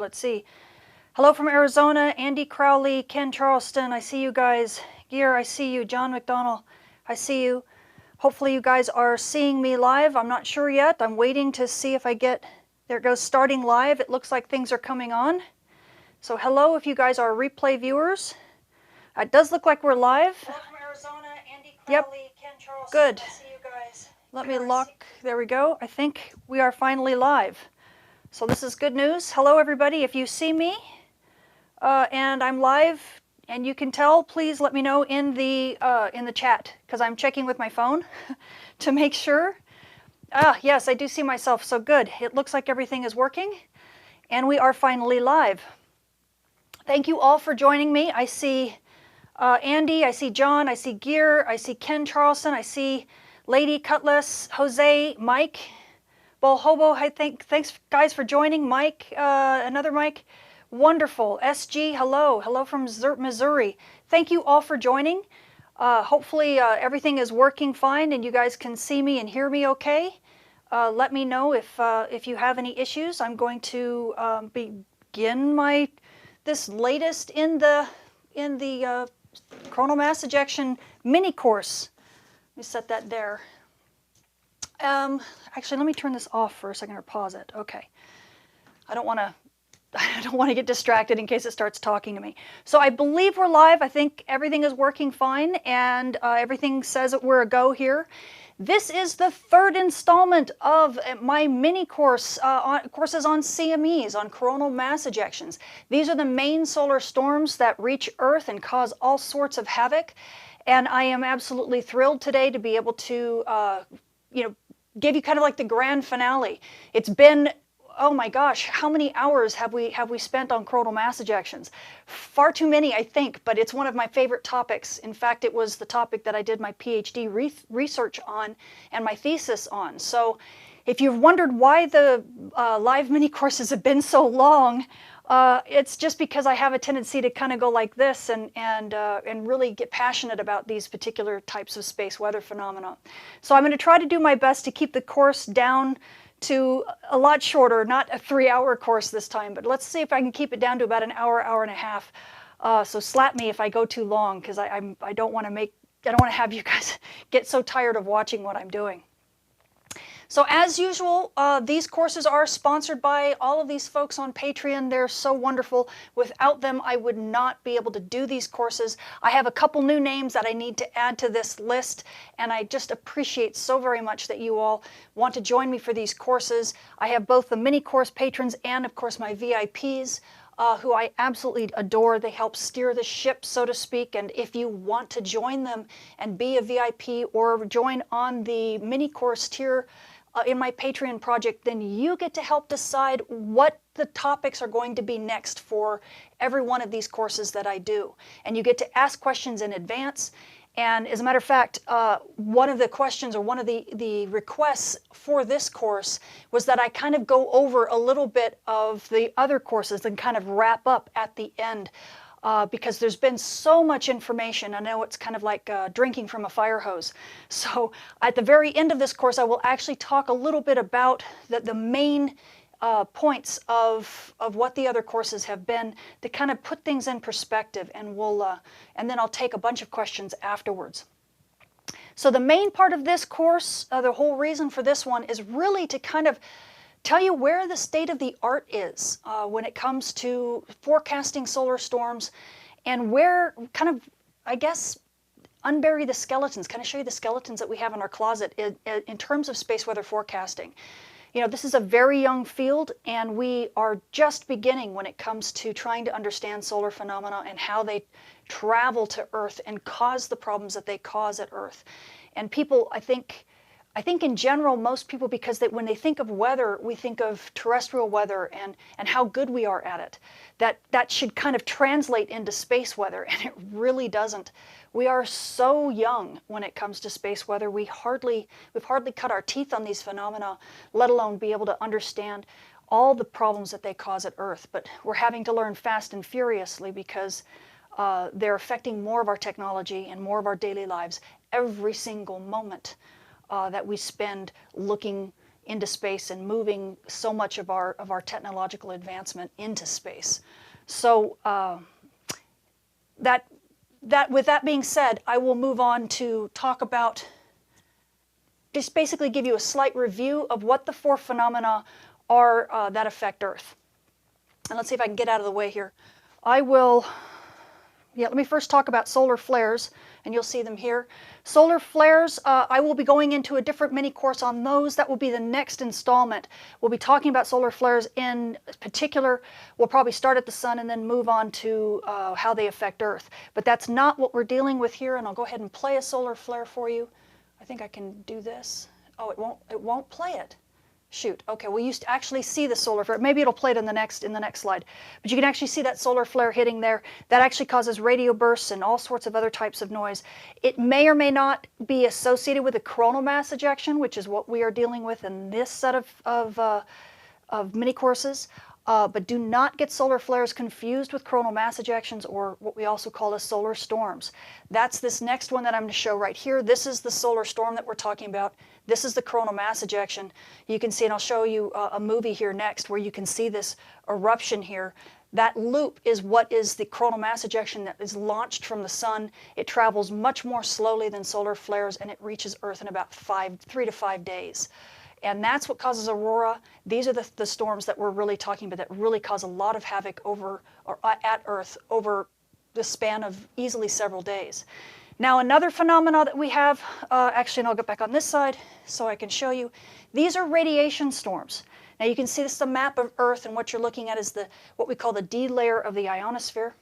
Let's see. Hello from Arizona, Andy Crowley, Ken Charleston, I see you guys. Gear, I see you. John McDonald, I see you. Hopefully you guys are seeing me live. I'm not sure yet. I'm waiting to see if I get, there it goes, starting live. It looks like things are coming on. So hello if you guys are replay viewers. It does look like we're live. Hello from Arizona, Andy Yep. Crowley, Ken Charleston, Good. I see you guys. Let me lock, there we go. I think we are finally live. So this is good news. Hello everybody, if you see me and I'm live and you can tell, please let me know in the chat, because I'm checking with my phone to make sure. Yes, I do see myself, so good. It looks like everything is working and we are finally live. Thank you all for joining me. I see Andy, I see John, I see Gear, I see Ken Charleston, I see Lady Cutlass, Jose, Mike, Bull Hobo. Thanks guys for joining. Mike, another Mike, wonderful. SG, hello from Missouri. Thank you all for joining. Hopefully everything is working fine and you guys can see me and hear me okay. Let me know if you have any issues. I'm going to begin this latest in the coronal mass ejection mini course. Let me set that there. Actually, let me turn this off for a second or pause it. Okay. I don't want to get distracted in case it starts talking to me. So I believe we're live. I think everything is working fine and everything says that we're a go here. This is the third installment of my mini courses on CMEs, on coronal mass ejections. These are the main solar storms that reach Earth and cause all sorts of havoc. And I am absolutely thrilled today to be able to, give you kind of like the grand finale. It's been, oh my gosh, how many hours have we spent on coronal mass ejections? Far too many, I think, but it's one of my favorite topics. In fact, it was the topic that I did my PhD research on and my thesis on. So if you've wondered why the live mini courses have been so long, it's just because I have a tendency to kind of go like this and really get passionate about these particular types of space weather phenomena. So I'm going to try to do my best to keep the course down to a lot shorter, not a 3-hour course this time, but let's see if I can keep it down to about an hour, hour and a half. So slap me if I go too long, because I don't want to have you guys get so tired of watching what I'm doing. So as usual, these courses are sponsored by all of these folks on Patreon. They're so wonderful. Without them, I would not be able to do these courses. I have a couple new names that I need to add to this list, and I just appreciate so very much that you all want to join me for these courses. I have both the mini course patrons and, of course, my VIPs. Who I absolutely adore. They help steer the ship, so to speak, and if you want to join them and be a VIP or join on the mini course tier in my Patreon project, then you get to help decide what the topics are going to be next for every one of these courses that I do. And you get to ask questions in advance. And as a matter of fact, one of the questions or one of the requests for this course was that I kind of go over a little bit of the other courses and kind of wrap up at the end. Because there's been so much information. I know it's kind of like drinking from a fire hose. So at the very end of this course, I will actually talk a little bit about the main points of what the other courses have been to kind of put things in perspective, and and then I'll take a bunch of questions afterwards. So the main part of this course, the whole reason for this one, is really to kind of tell you where the state of the art is when it comes to forecasting solar storms, and where kind of, I guess, unbury the skeletons, kind of show you the skeletons that we have in our closet in terms of space weather forecasting. You know, this is a very young field, and we are just beginning when it comes to trying to understand solar phenomena and how they travel to Earth and cause the problems that they cause at Earth. And people, I think in general, most people, because when they think of weather, we think of terrestrial weather and how good we are at it. That should kind of translate into space weather, and it really doesn't. We are so young when it comes to space weather. We've hardly cut our teeth on these phenomena, let alone be able to understand all the problems that they cause at Earth. But we're having to learn fast and furiously because they're affecting more of our technology and more of our daily lives every single moment that we spend looking into space and moving so much of our technological advancement into space. So with that being said, I will move on to talk about, just basically give you a slight review of what the 4 phenomena are that affect Earth. And let's see if I can get out of the way here. Let me first talk about solar flares, and you'll see them here. Solar flares, I will be going into a different mini course on those. That will be the next installment. We'll be talking about solar flares in particular. We'll probably start at the sun and then move on to how they affect Earth. But that's not what we're dealing with here, and I'll go ahead and play a solar flare for you. I think I can do this. Oh, it won't play it. Shoot. Okay, well, you actually see the solar flare. Maybe it'll play it in the next slide. But you can actually see that solar flare hitting there. That actually causes radio bursts and all sorts of other types of noise. It may or may not be associated with a coronal mass ejection, which is what we are dealing with in this set of mini courses. But do not get solar flares confused with coronal mass ejections, or what we also call as solar storms. That's this next one that I'm going to show right here. This is the solar storm that we're talking about. This is the coronal mass ejection. You can see, and I'll show you a movie here next where you can see this eruption here. That loop is what is the coronal mass ejection that is launched from the sun. It travels much more slowly than solar flares, and it reaches Earth in about 3 to 5 days. And that's what causes aurora. These are the storms that we're really talking about that really cause a lot of havoc at Earth over the span of easily several days. Now, another phenomenon that we have, actually, and I'll get back on this side so I can show you, these are radiation storms. Now, you can see this is a map of Earth, and what you're looking at is what we call the D layer of the ionosphere.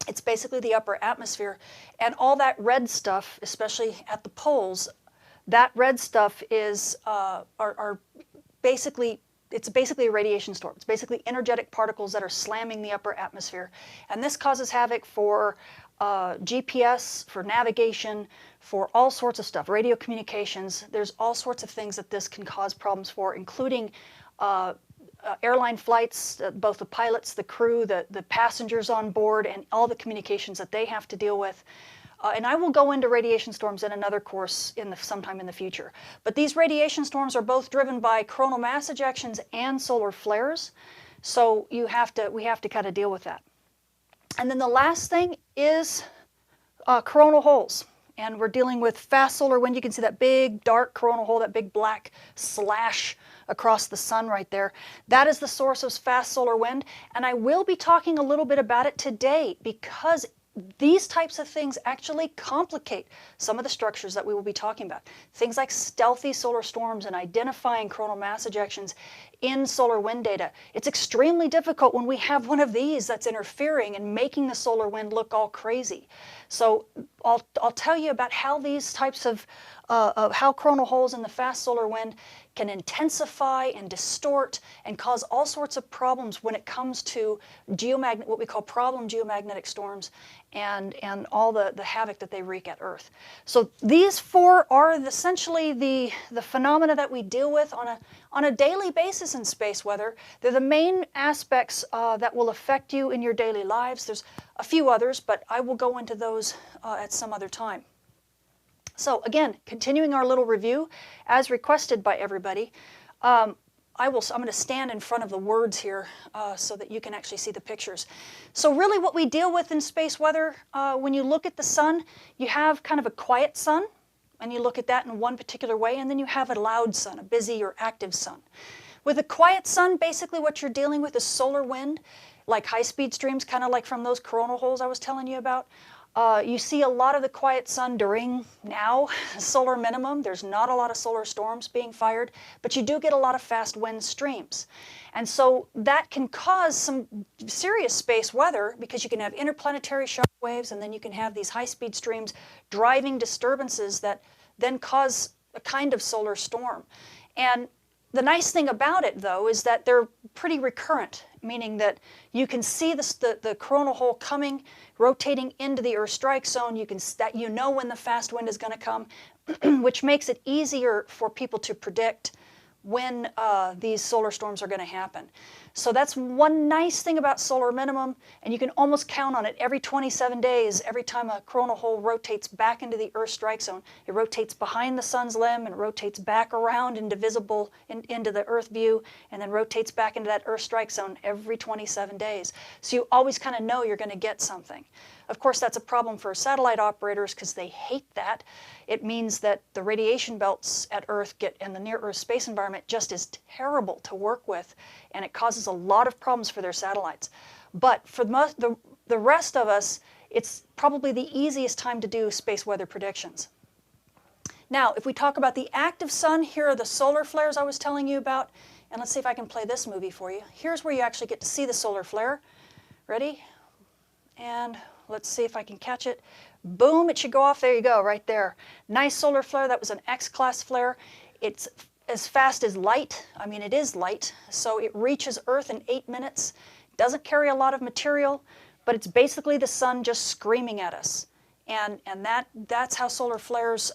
It's basically the upper atmosphere, and all that red stuff, especially at the poles, that red stuff is basically a radiation storm. It's basically energetic particles that are slamming the upper atmosphere. And this causes havoc for GPS, for navigation, for all sorts of stuff, radio communications. There's all sorts of things that this can cause problems for, including airline flights, both the pilots, the crew, the passengers on board, and all the communications that they have to deal with. And I will go into radiation storms in another course sometime in the future. But these radiation storms are both driven by coronal mass ejections and solar flares. So we have to kind of deal with that. And then the last thing is coronal holes. And we're dealing with fast solar wind. You can see that big dark coronal hole, that big black slash across the sun right there. That is the source of fast solar wind. And I will be talking a little bit about it today because these types of things actually complicate some of the structures that we will be talking about. Things like stealthy solar storms and identifying coronal mass ejections in solar wind data. It's extremely difficult when we have one of these that's interfering and making the solar wind look all crazy. So I'll tell you about how these types of how coronal holes in the fast solar wind can intensify and distort and cause all sorts of problems when it comes to what we call problem geomagnetic storms and all the havoc that they wreak at Earth. So these 4 are essentially the phenomena that we deal with on a daily basis in space weather. They're the main aspects that will affect you in your daily lives. There's a few others, but I will go into those at some other time. So again, continuing our little review, as requested by everybody, I'm going to stand in front of the words here so that you can actually see the pictures. So really what we deal with in space weather, when you look at the sun, you have kind of a quiet sun, and you look at that in one particular way, and then you have a loud sun, a busy or active sun. With a quiet sun, basically what you're dealing with is solar wind, like high-speed streams, kind of like from those coronal holes I was telling you about. You see a lot of the quiet sun during now solar minimum. There's not a lot of solar storms being fired, but you do get a lot of fast wind streams. And so that can cause some serious space weather because you can have interplanetary shock waves, and then you can have these high-speed streams driving disturbances that then cause a kind of solar storm. And the nice thing about it, though, is that they're pretty recurrent, meaning that you can see the coronal hole coming, rotating into the Earth strike zone. You know when the fast wind is going to come, which makes it easier for people to predict when these solar storms are going to happen. So that's one nice thing about solar minimum, and you can almost count on it every 27 days. Every time a coronal hole rotates back into the Earth's strike zone, it rotates behind the sun's limb and rotates back around into into the Earth view, and then rotates back into that Earth strike zone every 27 days. So you always kind of know you're going to get something. Of course, that's a problem for satellite operators because they hate that. It means that the radiation belts at Earth and the near-Earth space environment just is terrible to work with, and it causes a lot of problems for their satellites. But for the rest of us, it's probably the easiest time to do space weather predictions. Now, if we talk about the active sun, here are the solar flares I was telling you about. And let's see if I can play this movie for you. Here's where you actually get to see the solar flare. Ready? And let's see if I can catch it. Boom, it should go off. There you go, right there. Nice solar flare. That was an X-class flare. It's as fast as light. I mean, it is light. So it reaches Earth in 8 minutes. Doesn't carry a lot of material, but it's basically the sun just screaming at us. And that's how solar flares,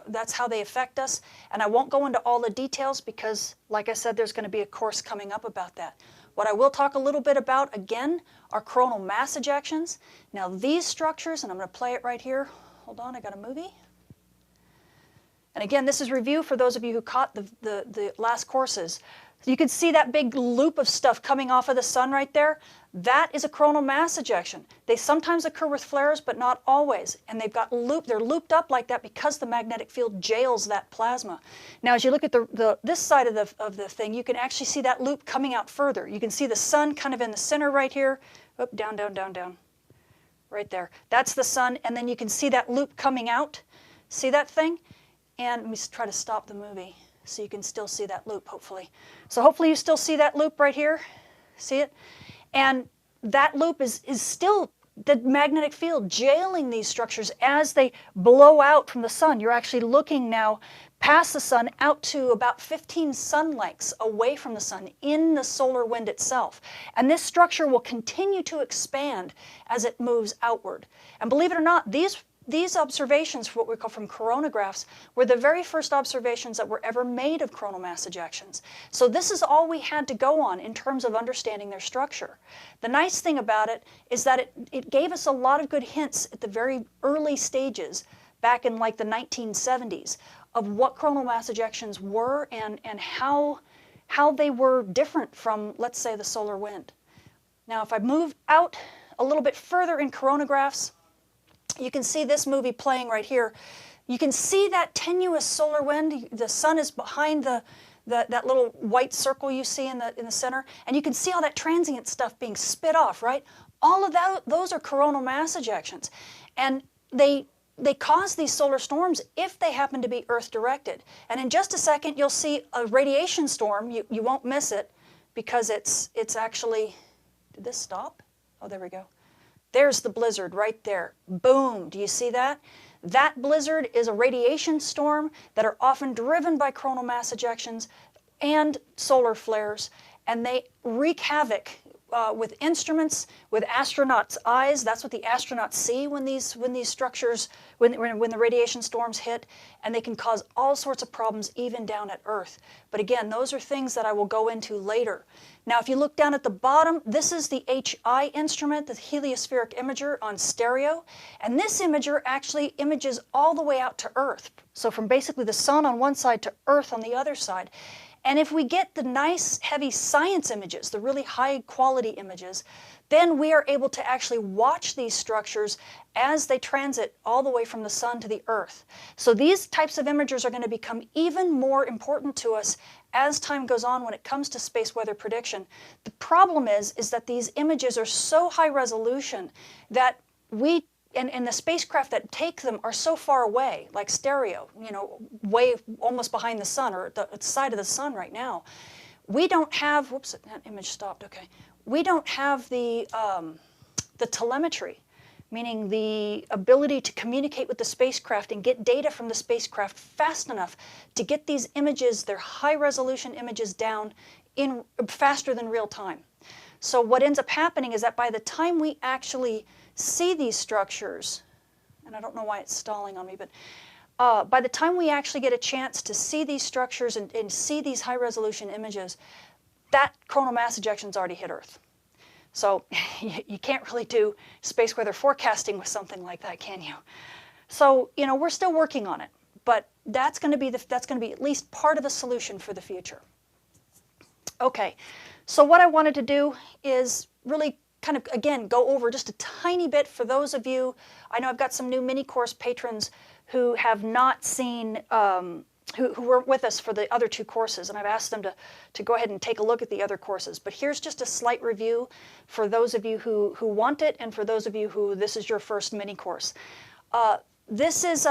that's how they affect us. And I won't go into all the details because, like I said, there's going to be a course coming up about that. What I will talk a little bit about, again, are coronal mass ejections. Now these structures, and I'm going to play it right here. Hold on, I got a movie. And again, this is review for those of you who caught the last courses. You can see that big loop of stuff coming off of the sun right there. That is a coronal mass ejection. They sometimes occur with flares, but not always. And they're looped up like that because the magnetic field jails that plasma. Now, as you look at this side of the thing, you can actually see that loop coming out further. You can see the sun kind of in the center right here. Oop, down, down, down, down. Right there. That's the sun. And then you can see that loop coming out. See that thing? And let me try to stop the movie so you can still see that loop, hopefully. So hopefully you still see that loop right here. See it? And that loop is still the magnetic field jailing these structures as they blow out from the sun. You're actually looking now past the sun out to about 15 sun lengths away from the sun in the solar wind itself. And this structure will continue to expand as it moves outward. And believe it or not, these observations, what we call from coronagraphs, were the very first observations that were ever made of coronal mass ejections. So this is all we had to go on in terms of understanding their structure. The nice thing about it is that it gave us a lot of good hints at the very early stages, back in like the 1970s, of what coronal mass ejections were and how they were different from, let's say, the solar wind. Now, if I move out a little bit further in coronagraphs, you can see this movie playing right here. You can see that tenuous solar wind. The sun is behind that little white circle you see in the center, and you can see all that transient stuff being spit off, right? All of those are coronal mass ejections, and they cause these solar storms if they happen to be Earth-directed. And in just a second, you'll see a radiation storm. You won't miss it because it's actually. Did this stop? Oh, there we go. There's the blizzard right there. Boom, do you see that? That blizzard is a radiation storm that are often driven by coronal mass ejections and solar flares, and they wreak havoc with instruments, with astronauts' eyes. That's what the astronauts see when these structures, when the radiation storms hit, and they can cause all sorts of problems even down at Earth. But again, those are things that I will go into later. Now, if you look down at the bottom, this is the HI instrument, the heliospheric imager on stereo, and this imager actually images all the way out to Earth. So from basically the sun on one side to Earth on the other side. And if we get the nice, heavy science images, the really high-quality images, then we are able to actually watch these structures as they transit all the way from the sun to the Earth. So these types of imagers are going to become even more important to us as time goes on when it comes to space weather prediction. The problem is that these images are so high resolution that and the spacecraft that take them are so far away, like stereo, way almost behind the sun or at the side of the sun right now. We don't have, whoops, that image stopped, okay. We don't have the telemetry, meaning the ability to communicate with the spacecraft and get data from the spacecraft fast enough to get these images, their high resolution images, down in faster than real time. So what ends up happening is that by the time we actually see these structures, and I don't know why it's stalling on me, but by the time we actually get a chance to see these structures and see these high resolution images, that coronal mass ejection's already hit Earth. So you can't really do space weather forecasting with something like that, can you? So, you know, we're still working on it, but that's going to be at least part of the solution for the future. Okay, so what I wanted to do is really kind of, again, go over just a tiny bit for those of you. I know I've got some new mini course patrons who have not seen, who were with us for the other 2 courses, and I've asked them to go ahead and take a look at the other courses. But here's just a slight review for those of you who want it, and for those of you who this is your first mini course. This is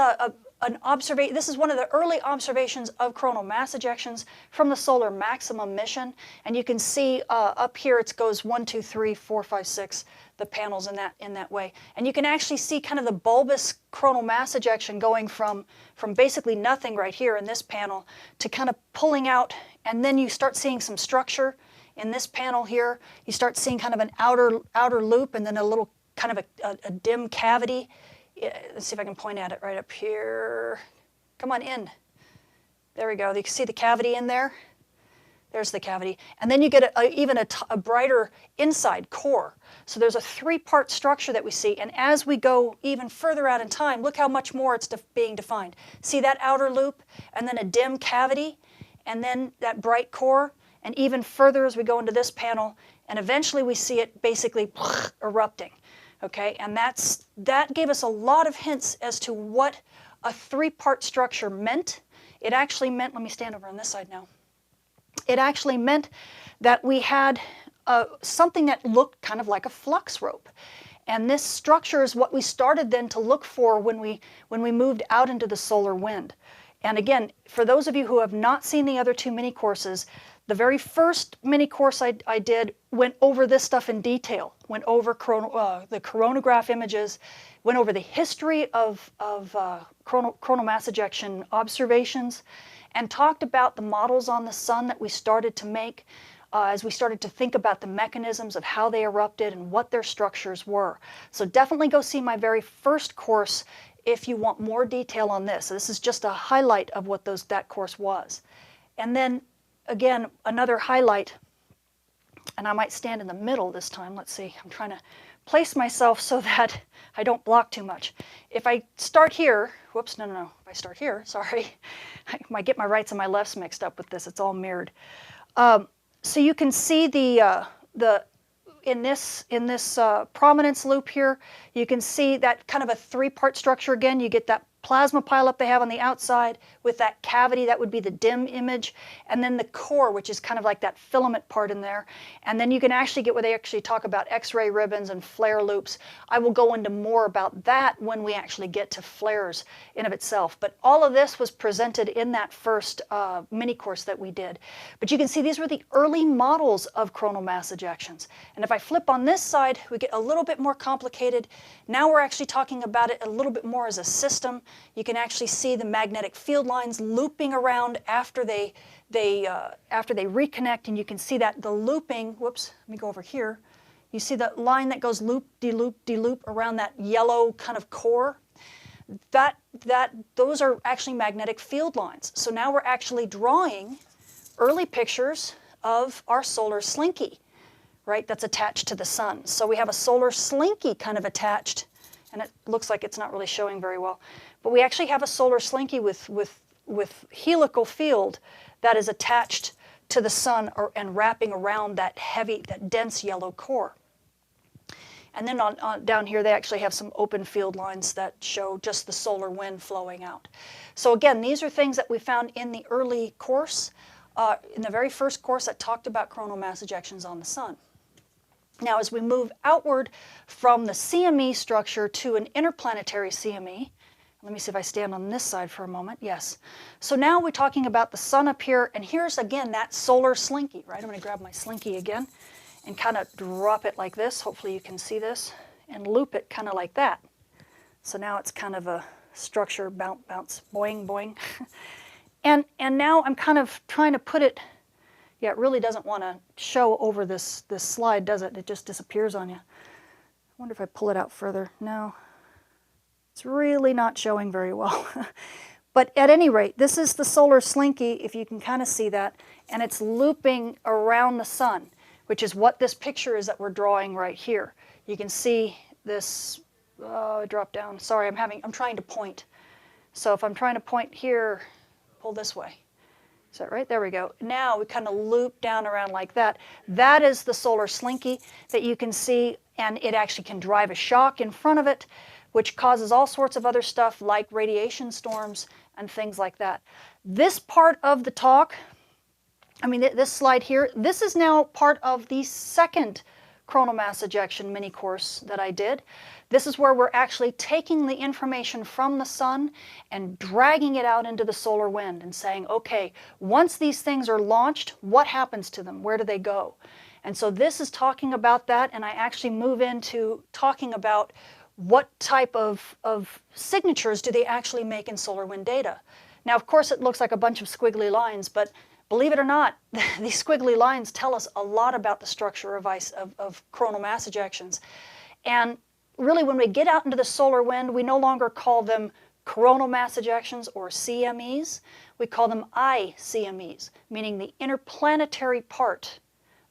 this is one of the early observations of coronal mass ejections from the Solar Maximum mission, and you can see up here it goes 1, 2, 3, 4, 5, 6, the panels in that way, and you can actually see kind of the bulbous coronal mass ejection going from basically nothing right here in this panel to kind of pulling out, and then you start seeing some structure in this panel here. You start seeing kind of an outer loop, and then a little kind of a dim cavity. Let's see if I can point at it right up here. Come on in. There we go. You can see the cavity in there. There's the cavity. And then you get even a brighter inside core. So there's a 3-part structure that we see. And as we go even further out in time, look how much more it's being defined. See that outer loop, and then a dim cavity, and then that bright core, and even further as we go into this panel, and eventually we see it basically erupting. Okay, and that gave us a lot of hints as to what a 3-part structure meant. It actually meant, let me stand over on this side now. It actually meant that we had something that looked kind of like a flux rope. And this structure is what we started then to look for when we moved out into the solar wind. And again, for those of you who have not seen the other 2 mini courses, the very first mini course I did went over this stuff in detail, went over the coronagraph images, went over the history of coronal mass ejection observations, and talked about the models on the sun that we started to make as we started to think about the mechanisms of how they erupted and what their structures were. So definitely go see my very first course if you want more detail on this. So this is just a highlight of what that course was. And then again, another highlight, and I might stand in the middle this time. Let's see, I'm trying to place myself so that I don't block too much. If I start here, whoops, no. If I start here, sorry, I might get my rights and my lefts mixed up with this. It's all mirrored. So you can see in this prominence loop here, you can see that kind of a 3-part structure again. You get that plasma pileup they have on the outside with that cavity, that would be the dim image, and then the core, which is kind of like that filament part in there. And then you can actually get where they actually talk about X-ray ribbons and flare loops. I will go into more about that when we actually get to flares in of itself. But all of this was presented in that first mini course that we did. But you can see these were the early models of coronal mass ejections. And if I flip on this side, we get a little bit more complicated. Now we're actually talking about it a little bit more as a system. You can actually see the magnetic field lines looping around after they reconnect, and you can see that the looping, whoops, let me go over here. You see the line that goes loop, de-loop, de-loop around that yellow kind of core? Those are actually magnetic field lines. So now we're actually drawing early pictures of our solar slinky, right, that's attached to the sun. So we have a solar slinky kind of attached, and it looks like it's not really showing very well. But we actually have a solar slinky with helical field that is attached to the sun and wrapping around that dense yellow core. And then down here, they actually have some open field lines that show just the solar wind flowing out. So again, these are things that we found in the early course, in the very first course that talked about coronal mass ejections on the sun. Now, as we move outward from the CME structure to an interplanetary CME, let me see if I stand on this side for a moment. Yes. So now we're talking about the sun up here, and here's again that solar slinky, right? I'm going to grab my slinky again and kind of drop it like this. Hopefully you can see this, and loop it kind of like that. So now it's kind of a structure, bounce, boing, boing. and now I'm kind of trying to put it, yeah, it really doesn't want to show over this slide, does it? It just disappears on you. I wonder if I pull it out further. No. It's really not showing very well. But at any rate, this is the solar slinky, if you can kind of see that, and it's looping around the sun, which is what this picture is that we're drawing right here. You can see this, drop down. Sorry, I'm trying to point. So if I'm trying to point here, pull this way. Is that right? There we go. Now we kind of loop down around like that. That is the solar slinky that you can see, and it actually can drive a shock in front of it, which causes all sorts of other stuff like radiation storms and things like that. This part of the talk, this slide here, this is now part of the second coronal mass ejection mini course that I did. This is where we're actually taking the information from the sun and dragging it out into the solar wind and saying, okay, once these things are launched, what happens to them? Where do they go? And so this is talking about that, and I actually move into talking about what type of signatures do they actually make in solar wind data. Now, of course, it looks like a bunch of squiggly lines, but believe it or not, these squiggly lines tell us a lot about the structure of coronal mass ejections. And really, when we get out into the solar wind, we no longer call them coronal mass ejections or CMEs. We call them ICMEs, meaning the interplanetary part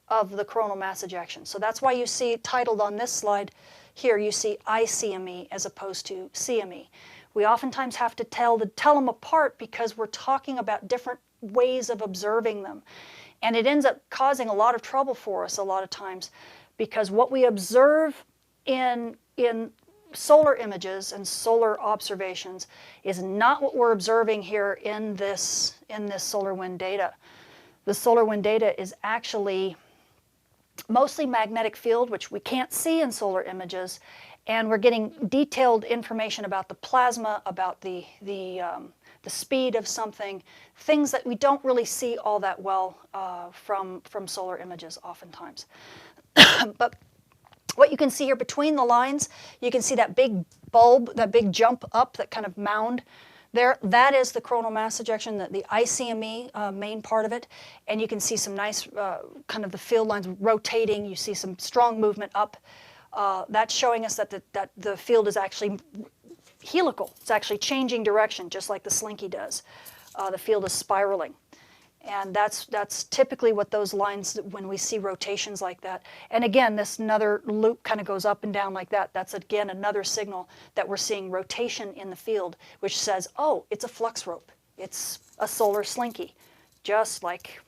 of the coronal mass ejection. So that's why you see titled on this slide here, you see ICME as opposed to CME. We oftentimes have to tell them apart because we're talking about different ways of observing them. And it ends up causing a lot of trouble for us a lot of times, because what we observe in solar images and solar observations is not what we're observing here in this solar wind data. The solar wind data is actually mostly magnetic field, which we can't see in solar images, and we're getting detailed information about the plasma, about the speed of something, things that we don't really see all that well from solar images oftentimes. But what you can see here between the lines, you can see that big bulb, that big jump up, that kind of mound there. That is the coronal mass ejection, the ICME main part of it. And you can see some nice kind of the field lines rotating. You see some strong movement up. That's showing us that the field is actually helical. It's actually changing direction, just like the Slinky does. The field is spiraling. And that's typically what those lines, when we see rotations like that. And again, this another loop kind of goes up and down like that. That's again another signal that we're seeing rotation in the field, which says, oh, it's a flux rope. It's a solar slinky, just like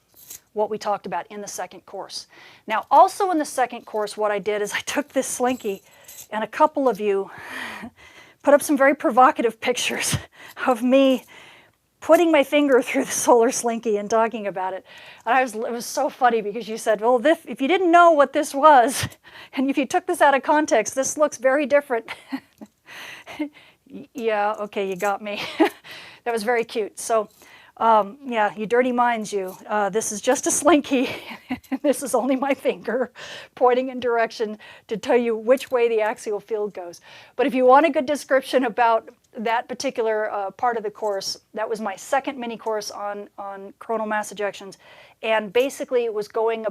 what we talked about in the second course. Now, also in the second course, what I did is I took this slinky, and a couple of you put up some very provocative pictures of me putting my finger through the solar slinky and talking about it. And it was so funny because you said, well, if you didn't know what this was, and if you took this out of context, this looks very different. Yeah, okay, you got me. That was very cute. So, yeah, you dirty minds, you. This is just a slinky. This is only my finger pointing in direction to tell you which way the axial field goes. But if you want a good description about that particular part of the course, that was my second mini course on coronal mass ejections. And basically it was going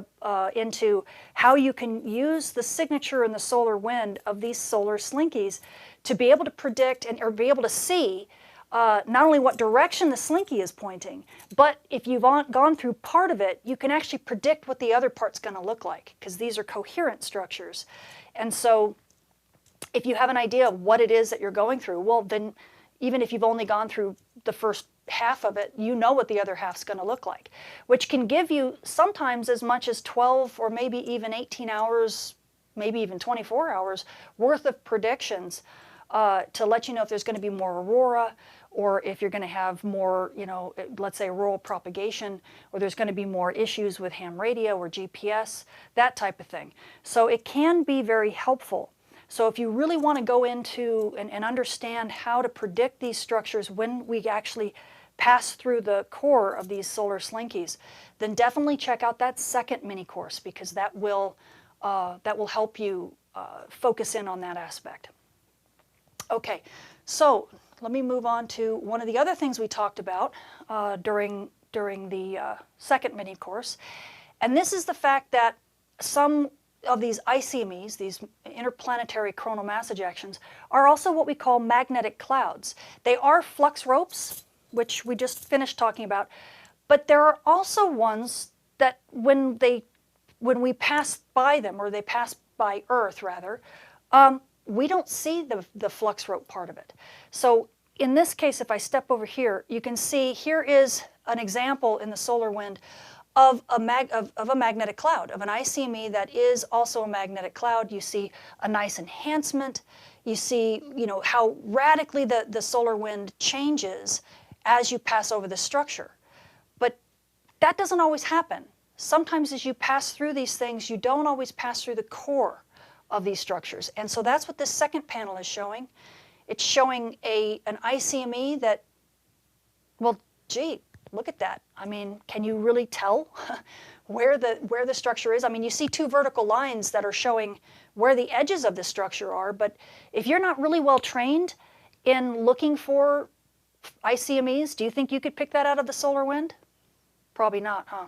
into how you can use the signature in the solar wind of these solar slinkies to be able to predict or be able to see not only what direction the slinky is pointing, but if you've gone through part of it, you can actually predict what the other part's going to look like, because these are coherent structures. And so if you have an idea of what it is that you're going through, well, then even if you've only gone through the first half of it, you know what the other half's going to look like, which can give you sometimes as much as 12 or maybe even 18 hours, maybe even 24 hours worth of predictions to let you know if there's going to be more aurora, or if you're going to have more, let's say auroral propagation, or there's going to be more issues with ham radio or GPS, that type of thing. So it can be very helpful. So if you really want to go into and understand how to predict these structures when we actually pass through the core of these solar slinkies, then definitely check out that second mini course, because that will help you focus in on that aspect. Okay, so let me move on to one of the other things we talked about during the second mini course, and this is the fact that some of these ICMEs, these interplanetary coronal mass ejections, are also what we call magnetic clouds. They are flux ropes, which we just finished talking about. But there are also ones that when we pass by them, or they pass by Earth rather, we don't see the flux rope part of it. So in this case, if I step over here, you can see here is an example in the solar wind of a magnetic cloud, of an ICME that is also a magnetic cloud. You see a nice enhancement. You see, how radically the solar wind changes as you pass over the structure. But that doesn't always happen. Sometimes as you pass through these things, you don't always pass through the core of these structures. And so that's what this second panel is showing. It's showing an ICME that, well, gee, look at that. I mean, can you really tell where the structure is? I mean, you see two vertical lines that are showing where the edges of the structure are, but if you're not really well trained in looking for ICMEs, do you think you could pick that out of the solar wind? Probably not, huh?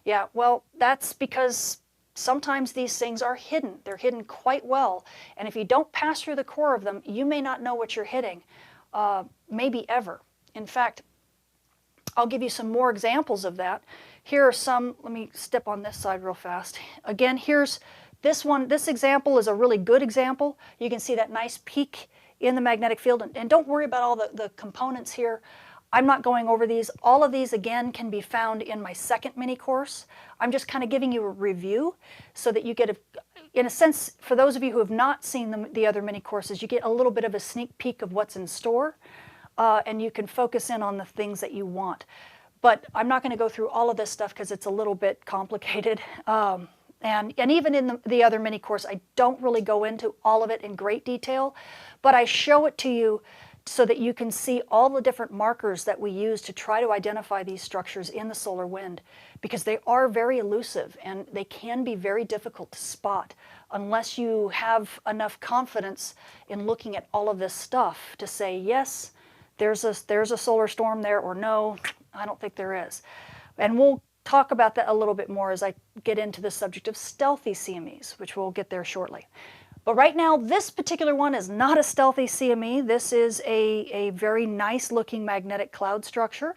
Yeah, well, that's because sometimes these things are hidden. They're hidden quite well, and if you don't pass through the core of them, you may not know what you're hitting, maybe ever. In fact, I'll give you some more examples of that. Here are some. Let me step on this side real fast. Again, here's this one. This example is a really good example. You can see that nice peak in the magnetic field. And don't worry about all the components here. I'm not going over these. All of these, again, can be found in my second mini course. I'm just kind of giving you a review so that you get, in a sense, for those of you who have not seen the other mini courses, you get a little bit of a sneak peek of what's in store. And you can focus in on the things that you want. But I'm not going to go through all of this stuff because it's a little bit complicated. And even in the other mini course, I don't really go into all of it in great detail, but I show it to you so that you can see all the different markers that we use to try to identify these structures in the solar wind, because they are very elusive and they can be very difficult to spot unless you have enough confidence in looking at all of this stuff to say, yes, there's a solar storm there, or no, I don't think there is. And we'll talk about that a little bit more as I get into the subject of stealthy CMEs, which we'll get there shortly. But right now, this particular one is not a stealthy CME. This is a very nice looking magnetic cloud structure.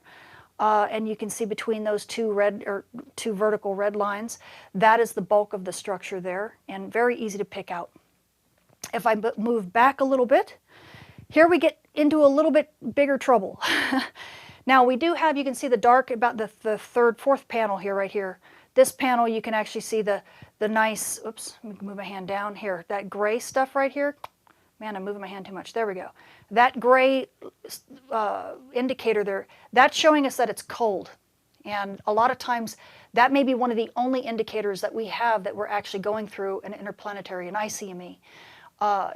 And you can see between those two vertical red lines, that is the bulk of the structure there, and very easy to pick out. If I move back a little bit, here we get into a little bit bigger trouble. Now we do have, you can see the dark, about the fourth panel here, right here. This panel, you can actually see the nice, oops, let me move my hand down here, that gray stuff right here. Man, I'm moving my hand too much. There we go. That gray indicator there, that's showing us that it's cold. And a lot of times, that may be one of the only indicators that we have that we're actually going through an interplanetary, an ICME.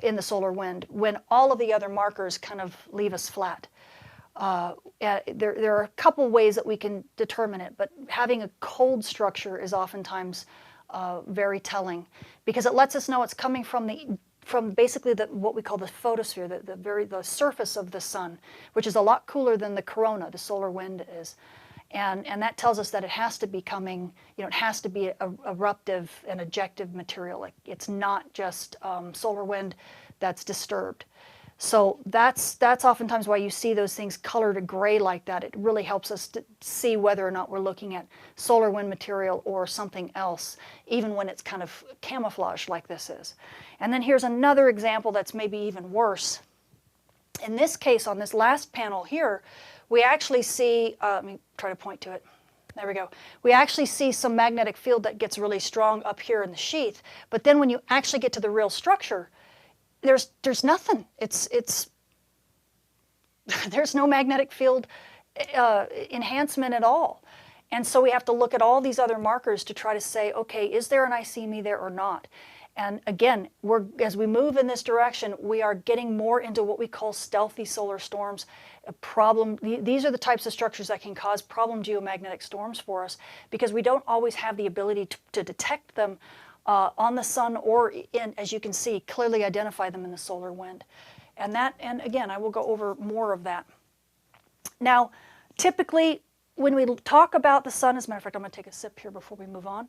In the solar wind, when all of the other markers kind of leave us flat. There are a couple ways that we can determine it, but having a cold structure is oftentimes very telling, because it lets us know it's coming from basically what we call the photosphere, the surface of the sun, which is a lot cooler than the corona, the solar wind is. And that tells us that it has to be coming, it has to be eruptive and ejective material. Like, it's not just solar wind that's disturbed. So that's oftentimes why you see those things colored gray like that. It really helps us to see whether or not we're looking at solar wind material or something else, even when it's kind of camouflaged like this is. And then here's another example that's maybe even worse. In this case, on this last panel here, we actually see, let me try to point to it. There we go. We actually see some magnetic field that gets really strong up here in the sheath. But then when you actually get to the real structure, there's nothing. There's no magnetic field enhancement at all. And so we have to look at all these other markers to try to say, okay, is there an ICME there or not? And again, as we move in this direction, we are getting more into what we call stealthy solar storms. These are the types of structures that can cause problem geomagnetic storms for us, because we don't always have the ability to detect them on the sun, or as you can see, clearly identify them in the solar wind. And again, I will go over more of that. Now, typically, when we talk about the sun, as a matter of fact, I'm going to take a sip here before we move on.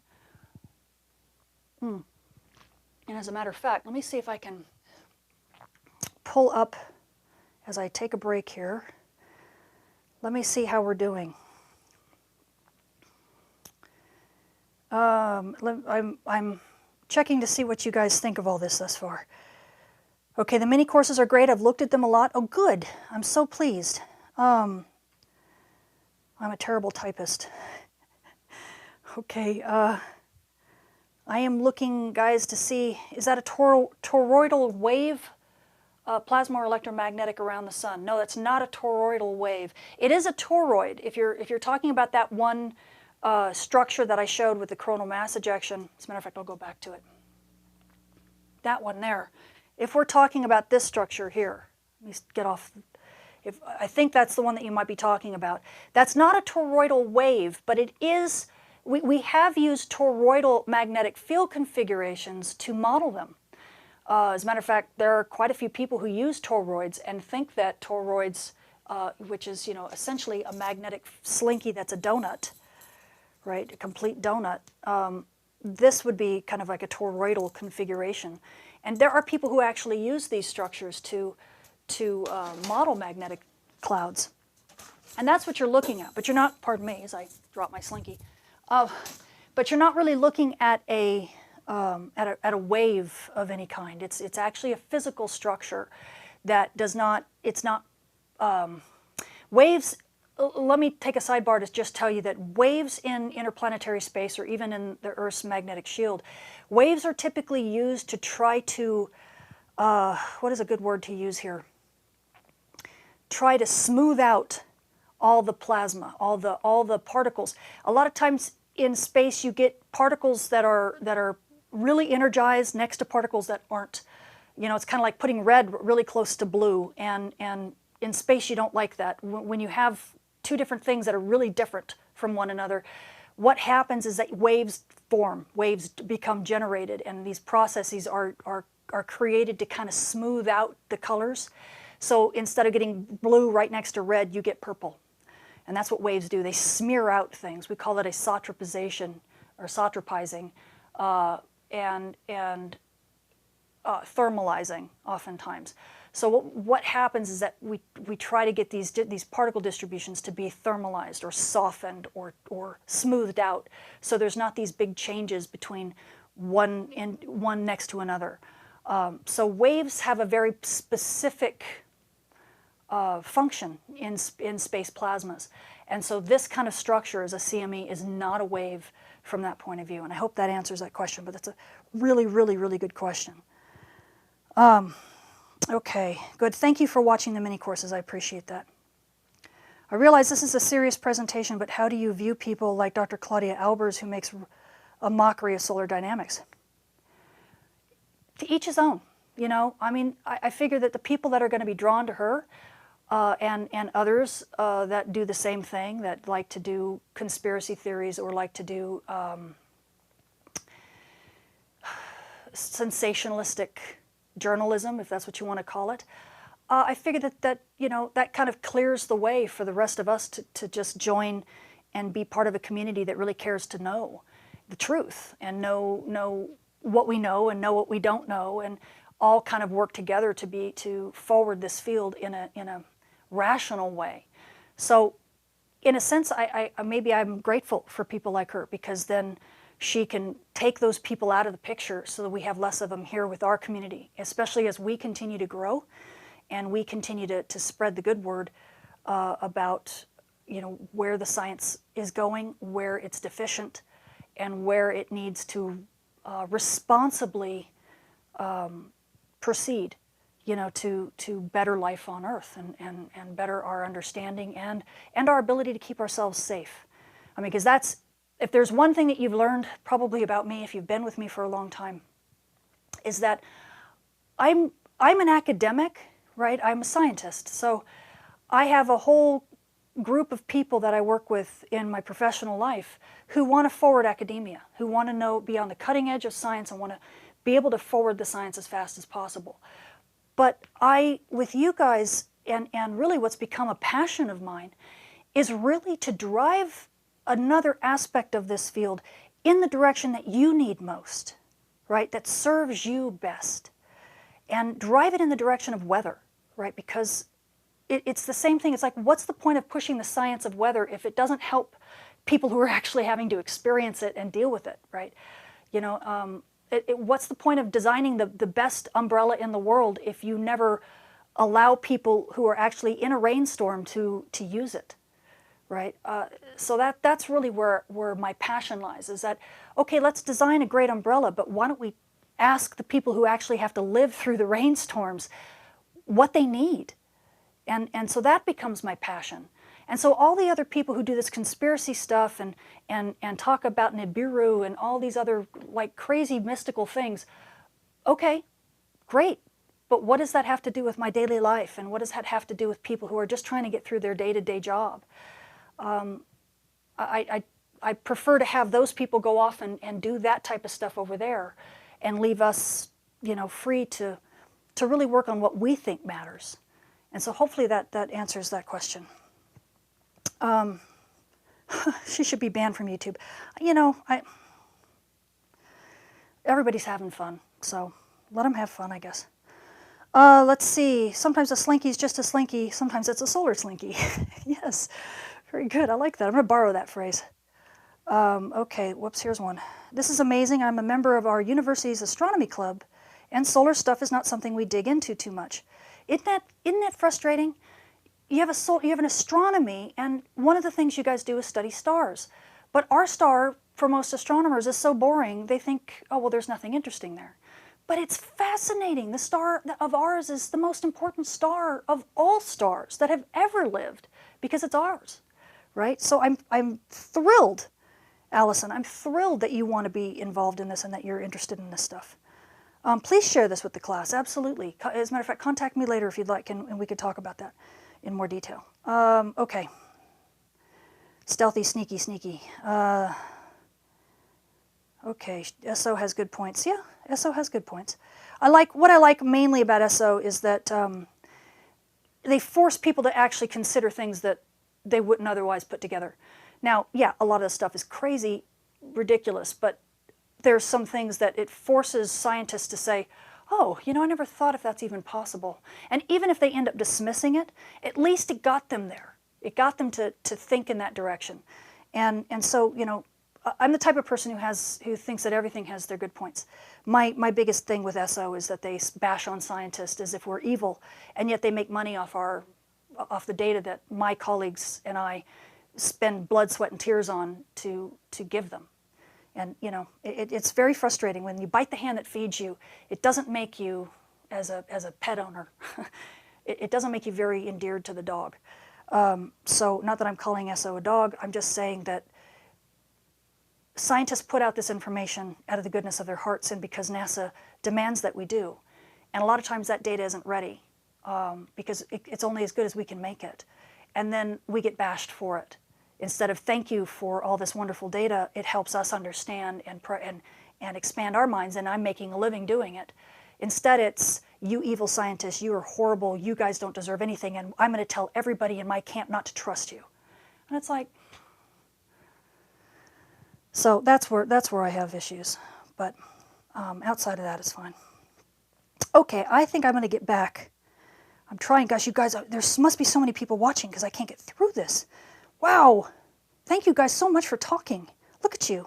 And as a matter of fact, let me see if I can pull up, as I take a break here, Let me see how we're doing. I'm checking to see what you guys think of all this thus far. Okay, the mini courses are great. I've looked at them a lot. Oh, good. I'm so pleased. I'm a terrible typist. Okay, I am looking, guys, to see, is that a toroidal wave? Plasma or electromagnetic around the sun? No, that's not a toroidal wave. It is a toroid. If you're talking about that one structure that I showed with the coronal mass ejection, as a matter of fact, I'll go back to it. That one there. If we're talking about this structure here, let me get off. I think that's the one that you might be talking about. That's not a toroidal wave, but it is. We have used toroidal magnetic field configurations to model them. As a matter of fact, there are quite a few people who use toroids and think that toroids, which is essentially a magnetic slinky that's a donut, right, a complete donut, this would be kind of like a toroidal configuration. And there are people who actually use these structures to model magnetic clouds. And that's what you're looking at. But you're not, pardon me as I drop my slinky, but you're not really looking at a wave of any kind. It's actually a physical structure that does not, it's not, waves, let me take a sidebar to just tell you that waves in interplanetary space or even in the Earth's magnetic shield, waves are typically used to try to, what is a good word to use here? Try to smooth out all the plasma, all the particles. A lot of times in space you get particles that are really energized next to particles that aren't. It's kind of like putting red really close to blue, and in space you don't like that. When you have two different things that are really different from one another, what happens is that waves form, waves become generated, and these processes are created to kind of smooth out the colors. So instead of getting blue right next to red, you get purple. And that's what waves do. They smear out things. We call it a sautropization or sautropizing and thermalizing oftentimes. So what happens is that we try to get these particle distributions to be thermalized or softened or smoothed out, so there's not these big changes between one next to another. So waves have a very specific function in space plasmas, and so this kind of structure as a CME is not a wave from that point of view. And I hope that answers that question. But that's a really, really, really good question. Okay, good. Thank you for watching the mini courses. I appreciate that. I realize this is a serious presentation, but how do you view people like Dr. Claudia Albers, who makes a mockery of solar dynamics? To each his own. I mean, I figure that the people that are going to be drawn to her and others that do the same thing, that like to do conspiracy theories or like to do sensationalistic journalism, if that's what you want to call it, I figure that kind of clears the way for the rest of us to just join and be part of a community that really cares to know the truth and know what we know and know what we don't know, and all kind of work together to forward this field in a rational way. So in a sense, maybe I'm grateful for people like her, because then she can take those people out of the picture so that we have less of them here with our community, especially as we continue to grow and we continue to spread the good word about where the science is going, where it's deficient, and where it needs to responsibly proceed, to better life on Earth and better our understanding and our ability to keep ourselves safe. I mean, because if there's one thing that you've learned probably about me, if you've been with me for a long time, is that I'm an academic, right? I'm a scientist. So I have a whole group of people that I work with in my professional life who want to forward academia, who want to be on the cutting edge of science and want to be able to forward the science as fast as possible. But with you guys, and really what's become a passion of mine, is really to drive another aspect of this field in the direction that you need most, right? That serves you best. And drive it in the direction of weather, right? Because it's the same thing. It's like, what's the point of pushing the science of weather if it doesn't help people who are actually having to experience it and deal with it, right? You know, what's the point of designing the best umbrella in the world if you never allow people who are actually in a rainstorm to use it, right? So that's really where my passion lies, is that, okay, let's design a great umbrella, but why don't we ask the people who actually have to live through the rainstorms what they need? And so that becomes my passion. And so all the other people who do this conspiracy stuff and talk about Nibiru and all these other like crazy mystical things, okay, great. But what does that have to do with my daily life? And what does that have to do with people who are just trying to get through their day-to-day job? I prefer to have those people go off and do that type of stuff over there and leave us, you know, free to really work on what we think matters. And so hopefully that answers that question. She should be banned from YouTube. You know, everybody's having fun, so let them have fun, I guess. Let's see. Sometimes a slinky is just a slinky. Sometimes it's a solar slinky. Yes, very good. I like that. I'm going to borrow that phrase. Okay, whoops, here's one. This is amazing. I'm a member of our university's astronomy club, and solar stuff is not something we dig into too much. Isn't that frustrating? You have an astronomy, and one of the things you guys do is study stars. But our star, for most astronomers, is so boring, they think, oh, well, there's nothing interesting there. But it's fascinating. The star of ours is the most important star of all stars that have ever lived, because it's ours, right? So I'm thrilled, Allison, I'm thrilled that you want to be involved in this and that you're interested in this stuff. Please share this with the class, absolutely. As a matter of fact, contact me later if you'd like, and we could talk about that in more detail. Okay. Stealthy, sneaky, sneaky. Okay, SO has good points. Yeah, SO has good points. What I like mainly about SO is that they force people to actually consider things that they wouldn't otherwise put together. Now, yeah, a lot of this stuff is crazy, ridiculous, but there's some things that it forces scientists to say, oh, you know, I never thought if that's even possible. And even if they end up dismissing it, at least it got them there. It got them to think in that direction. And so, you know, I'm the type of person who thinks that everything has their good points. My biggest thing with SO is that they bash on scientists as if we're evil, and yet they make money off the data that my colleagues and I spend blood, sweat, and tears on to give them. And, you know, it's very frustrating. When you bite the hand that feeds you, it doesn't make you, as a pet owner, it doesn't make you very endeared to the dog. So not that I'm calling SO a dog, I'm just saying that scientists put out this information out of the goodness of their hearts and because NASA demands that we do. And a lot of times that data isn't ready because it's only as good as we can make it. And then we get bashed for it. Instead of thank you for all this wonderful data, it helps us understand and expand our minds, and I'm making a living doing it. Instead, it's, you evil scientists, you are horrible, you guys don't deserve anything, and I'm going to tell everybody in my camp not to trust you. And it's like, so that's where I have issues. But outside of that, it's fine. Okay, I think I'm going to get back. I'm trying, gosh, you guys, there must be so many people watching because I can't get through this. Wow, thank you guys so much for talking. Look at you.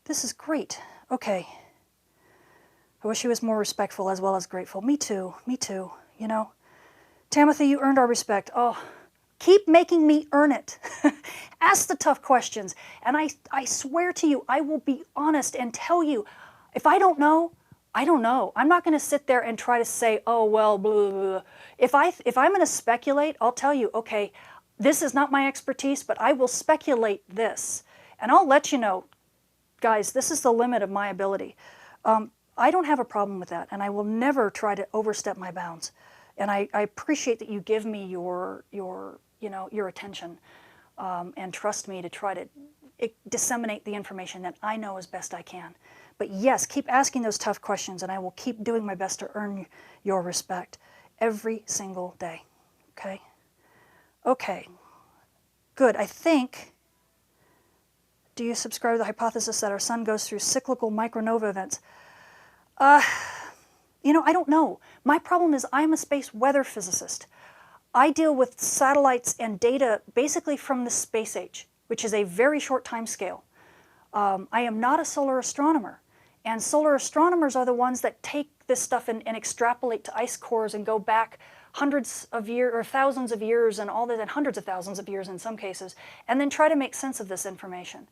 This is great. Okay. I wish he was more respectful as well as grateful. Me too, you know. Tamitha, you earned our respect. Oh, keep making me earn it. Ask the tough questions. And I swear to you, I will be honest and tell you, if I don't know, I don't know. I'm not going to sit there and try to say, oh, well, blah, blah, blah. If I'm going to speculate, I'll tell you, okay, this is not my expertise, but I will speculate this. And I'll let you know, guys, this is the limit of my ability. I don't have a problem with that, and I will never try to overstep my bounds. And I appreciate that you give me your attention and trust me to try to disseminate the information that I know as best I can. But yes, keep asking those tough questions, and I will keep doing my best to earn your respect every single day. Okay? Okay, good. I think, do you subscribe to the hypothesis that our sun goes through cyclical micronova events? You know, I don't know. My problem is I'm a space weather physicist. I deal with satellites and data basically from the space age, which is a very short time scale. I am not a solar astronomer, and solar astronomers are the ones that take this stuff and extrapolate to ice cores and go back hundreds of years or thousands of years and all that, and hundreds of thousands of years in some cases, and then try to make sense of this information.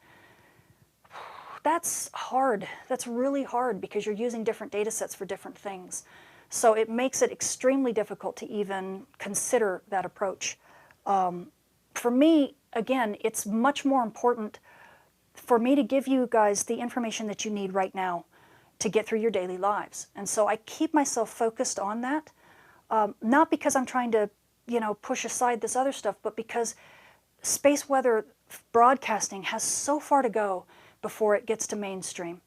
That's hard. That's really hard because you're using different data sets for different things. So it makes it extremely difficult to even consider that approach. For me, again, it's much more important for me to give you guys the information that you need right now to get through your daily lives. And so I keep myself focused on that, not because I'm trying to, push aside this other stuff, but because space weather broadcasting has so far to go before it gets to mainstream.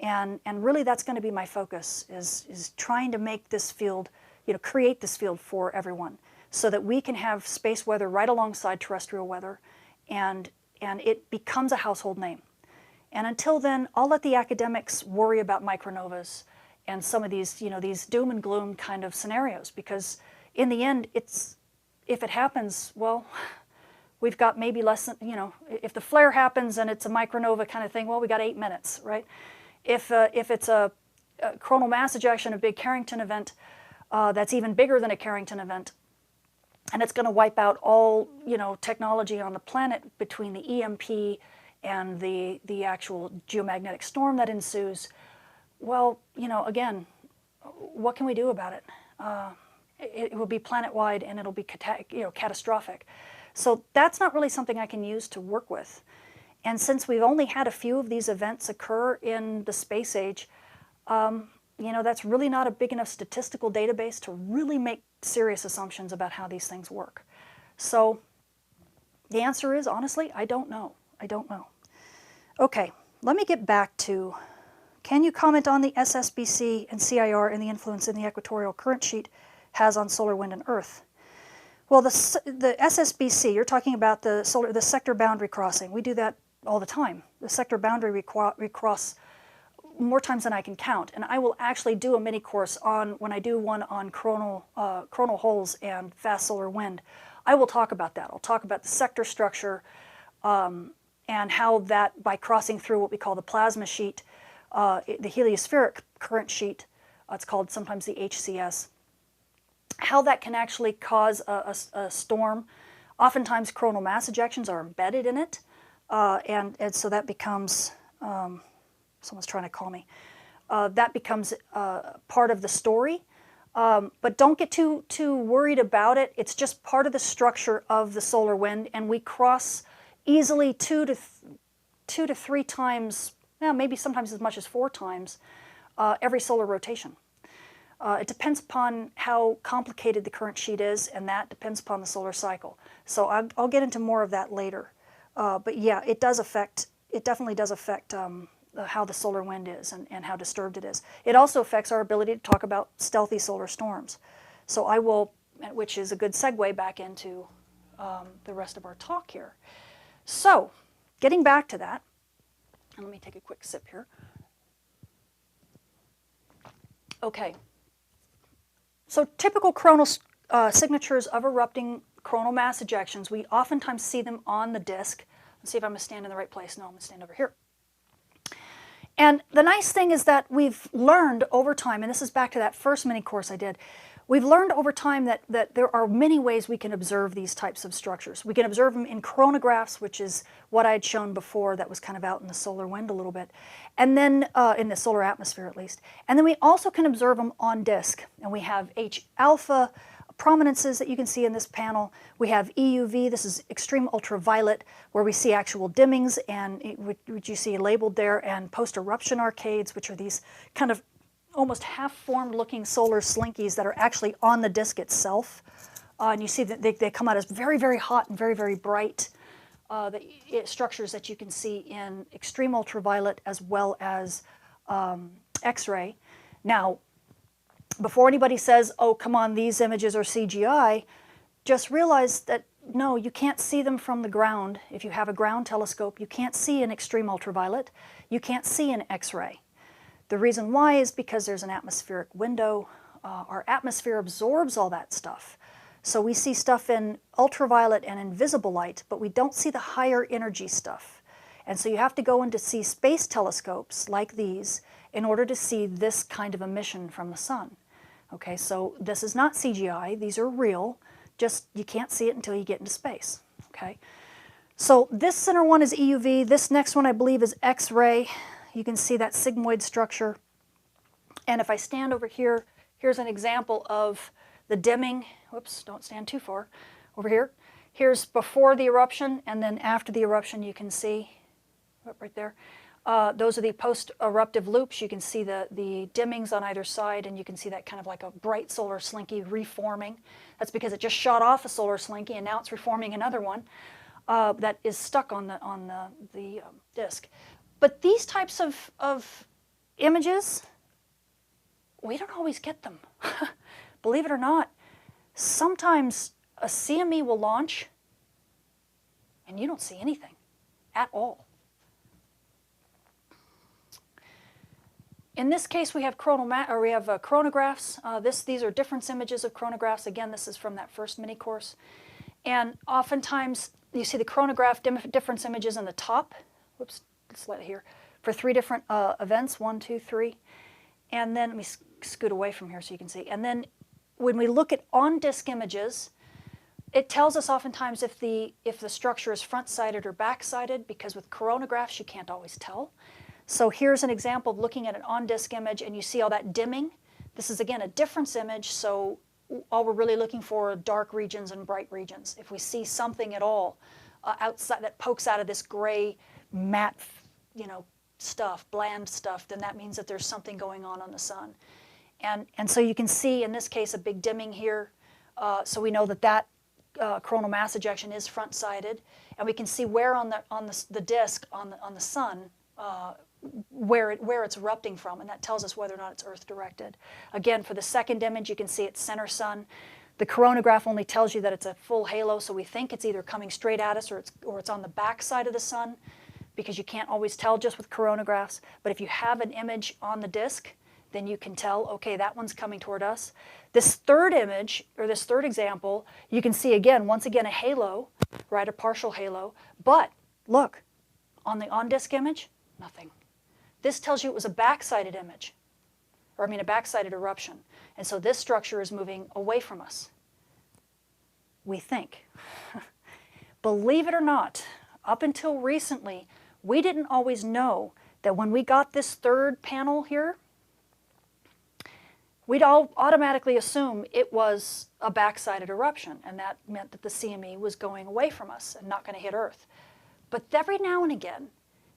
And really that's going to be my focus, is trying to make this field, create this field for everyone so that we can have space weather right alongside terrestrial weather, and it becomes a household name. And until then, I'll let the academics worry about micronovas and some of these, these doom and gloom kind of scenarios, because in the end, if it happens, well, we've got maybe less than, if the flare happens and it's a micronova kind of thing, well, we got 8 minutes, right? If it's a coronal mass ejection, a big Carrington event, that's even bigger than a Carrington event, and it's going to wipe out all, technology on the planet between the EMP and the actual geomagnetic storm that ensues, well, again, what can we do about it? It will be planet-wide, and it'll be catastrophic. So that's not really something I can use to work with. And since we've only had a few of these events occur in the space age, that's really not a big enough statistical database to really make serious assumptions about how these things work. So the answer is, honestly, I don't know. I don't know. Okay, let me get back to, can you comment on the SSBC and CIR and the influence in the equatorial current sheet has on solar wind and Earth? Well, the SSBC, you're talking about the sector boundary crossing. We do that all the time. The sector boundary we cross more times than I can count. And I will actually do a mini course when I do one on coronal holes and fast solar wind. I will talk about that. I'll talk about the sector structure and how that, by crossing through what we call the plasma sheet, the heliospheric current sheet, it's called sometimes the HCS, how that can actually cause a storm. Oftentimes coronal mass ejections are embedded in it, and so that becomes, someone's trying to call me, that becomes part of the story. But don't get too worried about it. It's just part of the structure of the solar wind, and we cross easily 2 to 3 times, maybe sometimes as much as 4 times, every solar rotation. It depends upon how complicated the current sheet is, and that depends upon the solar cycle. So I'll get into more of that later. But yeah, it definitely does affect how the solar wind is and how disturbed it is. It also affects our ability to talk about stealthy solar storms. So I will, which is a good segue back into the rest of our talk here. So getting back to that, and let me take a quick sip here. Okay. So typical coronal signatures of erupting coronal mass ejections, we oftentimes see them on the disk. Let's see if I'm going to stand in the right place. No, I'm going to stand over here. And the nice thing is that we've learned over time, and this is back to that first mini course I did, we've learned over time that there are many ways we can observe these types of structures. We can observe them in coronagraphs, which is what I had shown before that was kind of out in the solar wind a little bit, and then in the solar atmosphere at least. And then we also can observe them on disk, and we have H-alpha prominences that you can see in this panel. We have EUV, this is extreme ultraviolet, where we see actual dimmings, and which you see labeled there, and post-eruption arcades, which are these kind of almost half-formed looking solar slinkies that are actually on the disk itself. And you see that they come out as very, very hot and very, very bright structures that you can see in extreme ultraviolet as well as X-ray. Now, before anybody says, oh, come on, these images are CGI, just realize that no, you can't see them from the ground. If you have a ground telescope, you can't see an extreme ultraviolet. You can't see an X-ray. The reason why is because there's an atmospheric window. Our atmosphere absorbs all that stuff. So we see stuff in ultraviolet and invisible light, but we don't see the higher energy stuff. And so you have to go in to see space telescopes like these in order to see this kind of emission from the sun. Okay, so this is not CGI, these are real, just you can't see it until you get into space. Okay, so this center one is EUV, this next one I believe is X-ray. You can see that sigmoid structure. And if I stand over here, here's an example of the dimming. Whoops, don't stand too far. Over here. Here's before the eruption, and then after the eruption you can see, right there, those are the post-eruptive loops. You can see the dimmings on either side, and you can see that kind of like a bright solar slinky reforming. That's because it just shot off a solar slinky, and now it's reforming another one that is stuck on the disk. But these types of images, we don't always get them. Believe it or not, sometimes a CME will launch and you don't see anything at all. In this case, we have coronagraphs. These are difference images of coronagraphs. Again, this is from that first mini course. And oftentimes, you see the chronograph difference images in the top. Whoops, let's let it here. For 3 different events, 1, 2, 3. And then, let me scoot away from here so you can see. And then, when we look at on-disk images, it tells us oftentimes if the structure is front-sided or back-sided, because with coronagraphs you can't always tell. So here's an example of looking at an on-disk image, and you see all that dimming. This is again a difference image, so all we're really looking for are dark regions and bright regions. If we see something at all outside that pokes out of this gray matte, stuff, bland stuff, then that means that there's something going on the sun. And so you can see in this case a big dimming here, so we know that coronal mass ejection is front-sided, and we can see where on the disk on the sun where it's erupting from, and that tells us whether or not it's Earth-directed. Again, for the second image, you can see it's center sun. The coronagraph only tells you that it's a full halo, so we think it's either coming straight at us or it's on the back side of the sun, because you can't always tell just with coronagraphs. But if you have an image on the disk, then you can tell, okay, that one's coming toward us. This third image, or this third example, you can see again, once again, a halo, right, a partial halo. But look, on the on-disk image, nothing. This tells you it was a back-sided image, or a back-sided eruption. And so this structure is moving away from us, we think. Believe it or not, up until recently, we didn't always know that when we got this third panel here, we'd all automatically assume it was a back-sided eruption, and that meant that the CME was going away from us and not going to hit Earth. But every now and again,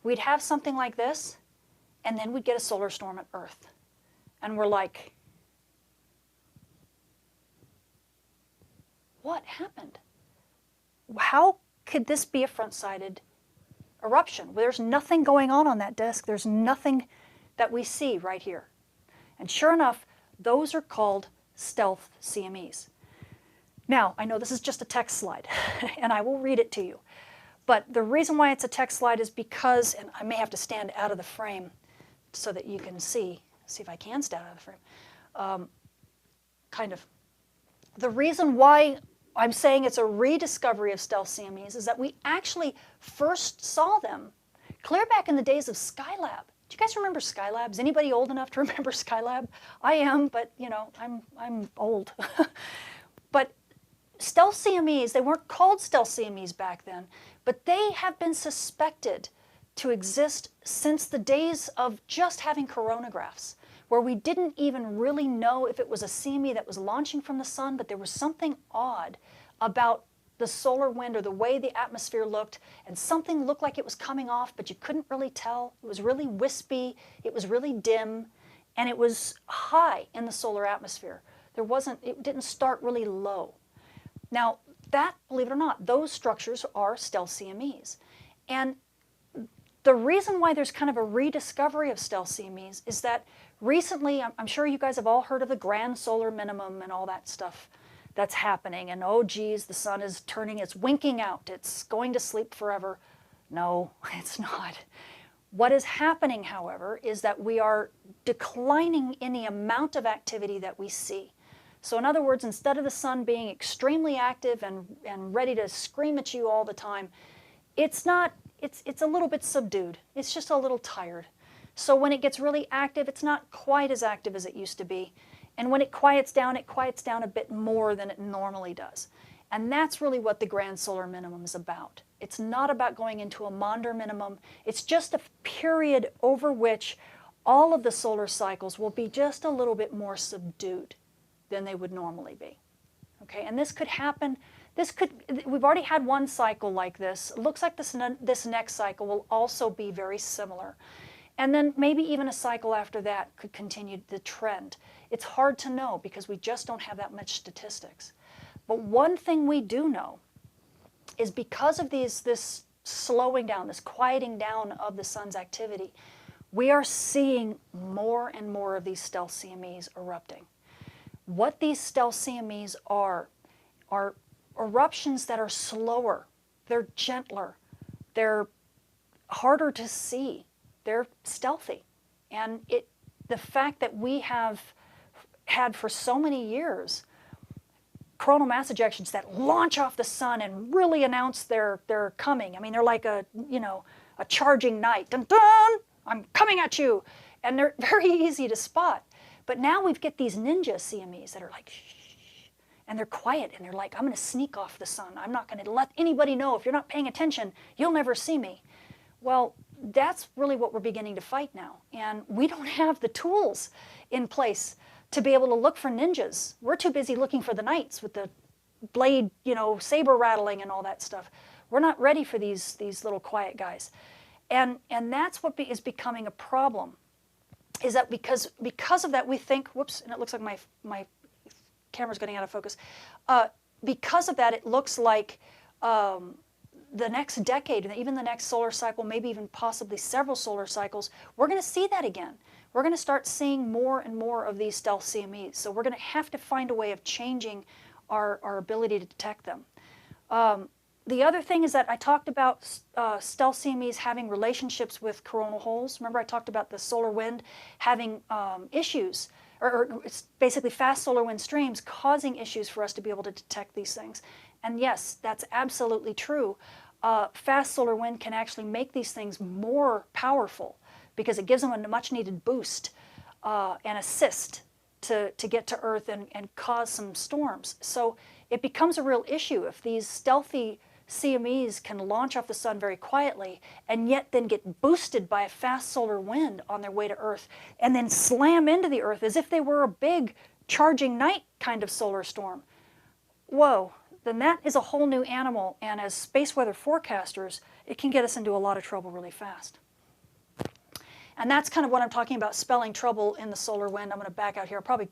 we'd have something like this, and then we'd get a solar storm at Earth. And we're like, what happened? How could this be a front-sided eruption? There's nothing going on that disk. There's nothing that we see right here. And sure enough, those are called stealth CMEs. Now, I know this is just a text slide, and I will read it to you. But the reason why it's a text slide is because, and I may have to stand out of the frame so that you can see if I can stand out of the frame, kind of. The reason why I'm saying it's a rediscovery of stealth CMEs is that we actually first saw them clear back in the days of Skylab. Do you guys remember Skylab? Is anybody old enough to remember Skylab? I am, but I'm old. But stealth CMEs, they weren't called stealth CMEs back then, but they have been suspected to exist since the days of just having coronagraphs, where we didn't even really know if it was a CME that was launching from the sun, but there was something odd about the solar wind or the way the atmosphere looked, and something looked like it was coming off, but you couldn't really tell. It was really wispy, it was really dim, and it was high in the solar atmosphere. It didn't start really low. Now, that, believe it or not, those structures are stealth CMEs. And the reason why there's kind of a rediscovery of stealth CMEs is that recently, I'm sure you guys have all heard of the grand solar minimum and all that stuff that's happening. And oh geez, the sun is turning, it's winking out, it's going to sleep forever. No, it's not. What is happening, however, is that we are declining in the amount of activity that we see. So in other words, instead of the sun being extremely active and ready to scream at you all the time, it's not, it's a little bit subdued. It's just a little tired. So when it gets really active, it's not quite as active as it used to be. And when it quiets down a bit more than it normally does. And that's really what the grand solar minimum is about. It's not about going into a Maunder minimum. It's just a period over which all of the solar cycles will be just a little bit more subdued than they would normally be. Okay, and this could happen. We've already had one cycle like this. It looks like this next cycle will also be very similar. And then maybe even a cycle after that could continue the trend. It's hard to know because we just don't have that much statistics. But one thing we do know is because of this slowing down, this quieting down of the sun's activity, we are seeing more and more of these stealth CMEs erupting. What these stealth CMEs are eruptions that are slower, they're gentler, they're harder to see, they're stealthy. And the fact that we have had for so many years coronal mass ejections that launch off the sun and really announce they're coming. I mean, they're like a charging knight. Dun dun! I'm coming at you. And they're very easy to spot. But now we get these ninja CMEs that are like, shh, and they're quiet, and they're like, I'm going to sneak off the sun. I'm not going to let anybody know. If you're not paying attention, you'll never see me. Well, that's really what we're beginning to fight now. And we don't have the tools in place to be able to look for ninjas. We're too busy looking for the knights with the blade, saber rattling and all that stuff. We're not ready for these little quiet guys. And that's what is becoming a problem, is that because of that we think, whoops, and it looks like my camera's getting out of focus. Because of that, it looks like the next decade, and even the next solar cycle, maybe even possibly several solar cycles, we're going to see that again. We're going to start seeing more and more of these stealth CMEs. So we're going to have to find a way of changing our ability to detect them. The other thing is that I talked about stealth CMEs having relationships with coronal holes. Remember I talked about the solar wind having issues, or it's basically fast solar wind streams causing issues for us to be able to detect these things. And yes, that's absolutely true. Fast solar wind can actually make these things more powerful because it gives them a much needed boost and assist to get to Earth and cause some storms. So it becomes a real issue if these stealthy CMEs can launch off the sun very quietly and yet then get boosted by a fast solar wind on their way to Earth and then slam into the Earth as if they were a big charging knight kind of solar storm. Whoa, then that is a whole new animal, and as space weather forecasters, it can get us into a lot of trouble really fast. And that's kind of what I'm talking about, spelling trouble in the solar wind. I'm going to back out here. I'll probably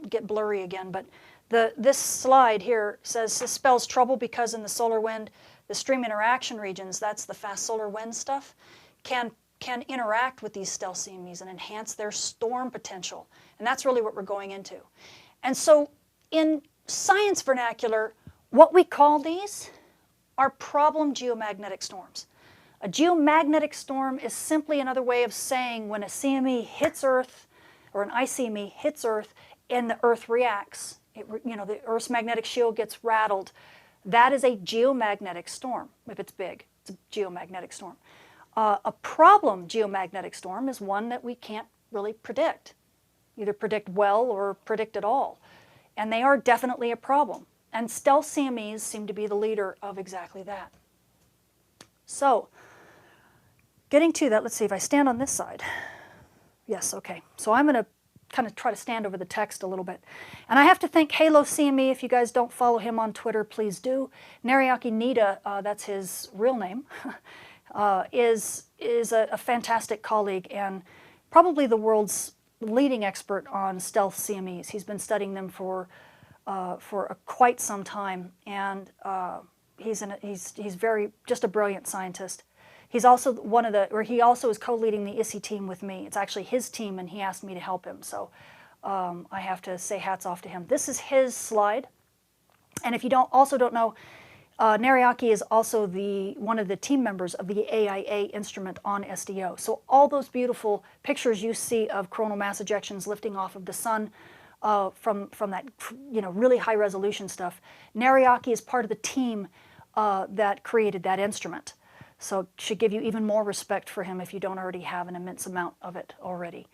get blurry again, but this slide here says this spells trouble because in the solar wind, the stream interaction regions, that's the fast solar wind stuff, can interact with these stealth CMEs and enhance their storm potential. And that's really what we're going into. And so in science vernacular, what we call these are problem geomagnetic storms. A geomagnetic storm is simply another way of saying when a CME hits Earth, or an ICME hits Earth, and the Earth reacts. The Earth's magnetic shield gets rattled. That is a geomagnetic storm. If it's big, it's a geomagnetic storm. A problem geomagnetic storm is one that we can't really predict, either predict well or predict at all. And they are definitely a problem. And stealth CMEs seem to be the leader of exactly that. So, getting to that, let's see if I stand on this side. Yes, okay. So I'm going to kind of try to stand over the text a little bit. And I have to thank Halo CME. If you guys don't follow him on Twitter, please do. Nariaki Nita, that's his real name, is a fantastic colleague and probably the world's leading expert on stealth CMEs. He's been studying them for quite some time, and he's just a brilliant scientist. He's also he also is co-leading the ISI team with me. It's actually his team, and he asked me to help him. So I have to say hats off to him. This is his slide, and if you don't know, Nariaki is also one of the team members of the AIA instrument on SDO. So all those beautiful pictures you see of coronal mass ejections lifting off of the sun from that, really high resolution stuff. Nariaki is part of the team that created that instrument. So should give you even more respect for him if you don't already have an immense amount of it already.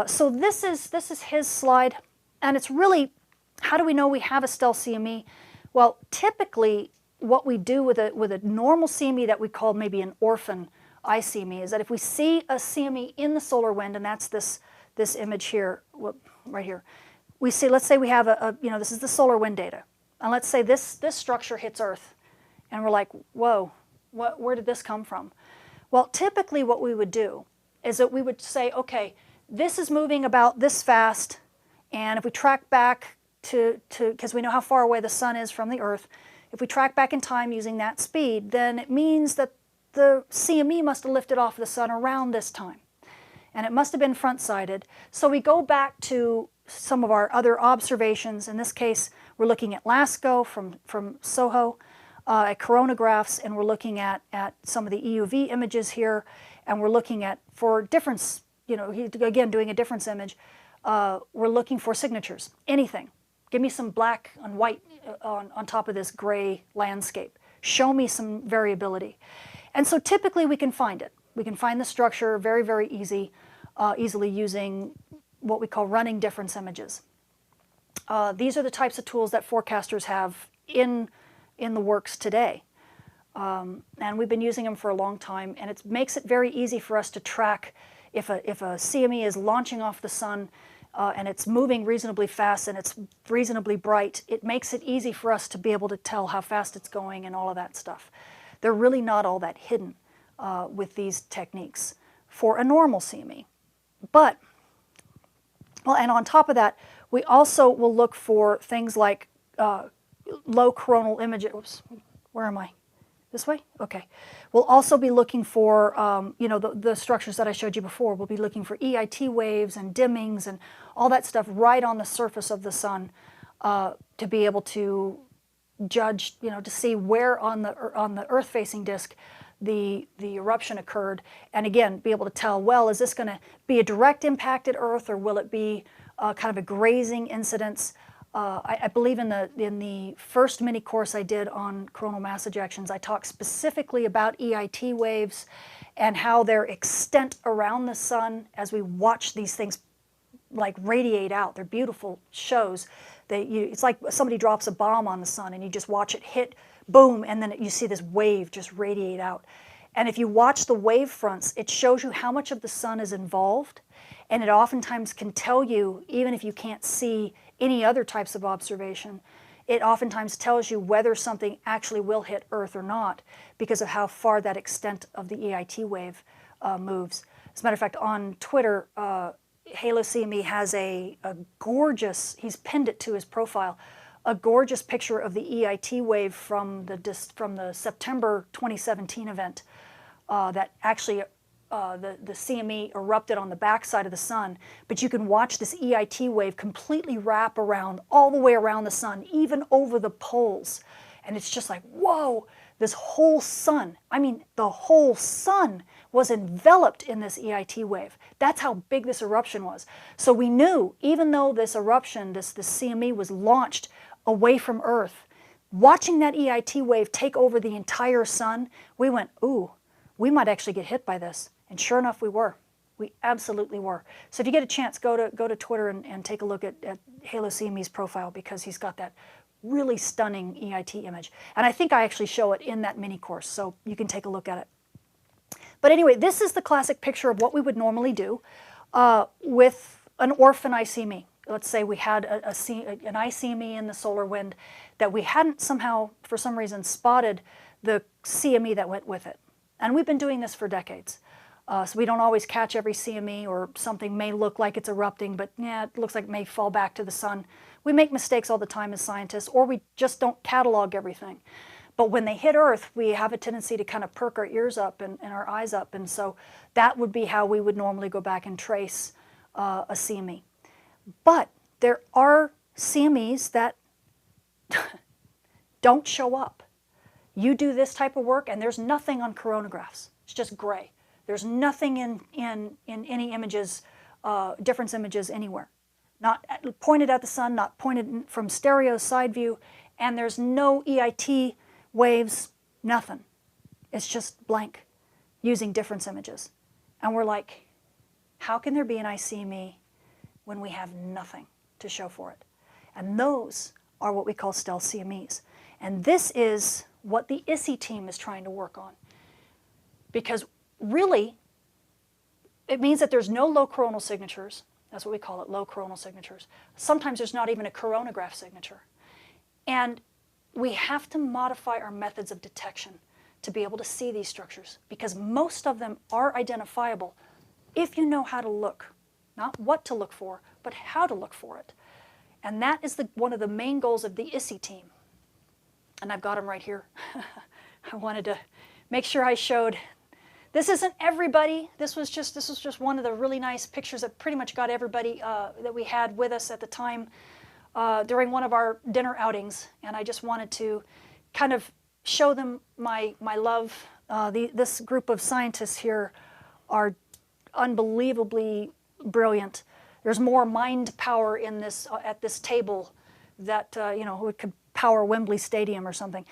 So this is his slide, and it's really, how do we know we have a Stealth CME? Well, typically what we do with a normal CME that we call maybe an orphan ICME is that if we see a CME in the solar wind, and that's this image here, right here, we see, let's say we have this is the solar wind data, and let's say this structure hits Earth, and we're like, whoa, where did this come from? Well, typically what we would do is that we would say, okay, this is moving about this fast, and if we track back because we know how far away the sun is from the Earth, if we track back in time using that speed, then it means that the CME must have lifted off the sun around this time. And it must have been front-sided. So we go back to some of our other observations. In this case, we're looking at LASCO from SOHO, at coronagraphs, and we're looking at some of the EUV images here, and we're looking at, for difference, again, doing a difference image, we're looking for signatures, anything. Give me some black and white on top of this gray landscape. Show me some variability. And so typically we can find it. We can find the structure very, very easily using what we call running difference images. These are the types of tools that forecasters have in the works today. And we've been using them for a long time, and it makes it very easy for us to track if a CME is launching off the sun and it's moving reasonably fast and it's reasonably bright. It makes it easy for us to be able to tell how fast it's going and all of that stuff. They're really not all that hidden with these techniques for a normal CME. But, well, and on top of that, we also will look for things like low coronal images. Oops, where am I? This way? Okay. We'll also be looking for, the structures that I showed you before. We'll be looking for EIT waves and dimmings and all that stuff right on the surface of the sun to be able to judge, to see where on the Earth-facing disk the eruption occurred, and again, be able to tell, well, is this going to be a direct impact at Earth, or will it be kind of a grazing incidence? I believe in the first mini course I did on coronal mass ejections, I talked specifically about EIT waves and how their extent around the sun as we watch these things like radiate out. They're beautiful shows. It's like somebody drops a bomb on the sun and you just watch it hit, boom, and then you see this wave just radiate out. And if you watch the wave fronts, it shows you how much of the sun is involved, and it oftentimes can tell you, even if you can't see any other types of observation, it oftentimes tells you whether something actually will hit Earth or not because of how far that extent of the EIT wave moves. As a matter of fact, on Twitter, Halo CME has a gorgeous, he's pinned it to his profile, a gorgeous picture of the EIT wave from the September 2017 event that actually the CME erupted on the backside of the sun, but you can watch this EIT wave completely wrap around, all the way around the sun, even over the poles. And it's just like, whoa, this whole sun, I mean, the whole sun was enveloped in this EIT wave. That's how big this eruption was. So we knew, even though this eruption, this CME was launched away from Earth, watching that EIT wave take over the entire sun, we went, ooh, we might actually get hit by this. And sure enough, we were. We absolutely were. So if you get a chance, go to Twitter and take a look at Halo CME's profile, because he's got that really stunning EIT image. And I think I actually show it in that mini course, so you can take a look at it. But anyway, this is the classic picture of what we would normally do with an orphan ICME. Let's say we had an ICME in the solar wind that we hadn't somehow, for some reason, spotted the CME that went with it. And we've been doing this for decades. So we don't always catch every CME, or something may look like it's erupting, but yeah, it looks like it may fall back to the sun. We make mistakes all the time as scientists, or we just don't catalog everything. But when they hit Earth, we have a tendency to kind of perk our ears up and our eyes up, and so that would be how we would normally go back and trace a CME. But there are CMEs that don't show up. You do this type of work and there's nothing on coronagraphs. It's just gray. There's nothing in any images, difference images anywhere. not pointed at the sun, not pointed from stereo side view, and there's no EIT waves, nothing. It's just blank using difference images. And we're like, how can there be an ICME when we have nothing to show for it? And those are what we call Stealthy CMEs. And this is what the ISI team is trying to work on. Because really, it means that there's no low coronal signatures. That's what we call it, low coronal signatures. Sometimes there's not even a coronagraph signature. And we have to modify our methods of detection to be able to see these structures, because most of them are identifiable if you know how to look. Not what to look for, but how to look for it. And that is one of the main goals of the ISI team. And I've got them right here. I wanted to make sure I showed. This isn't everybody. This was just one of the really nice pictures that pretty much got everybody that we had with us at the time during one of our dinner outings. And I just wanted to kind of show them my love. This group of scientists here are unbelievably brilliant. There's more mind power in this at this table that you know, it could power Wembley Stadium or something,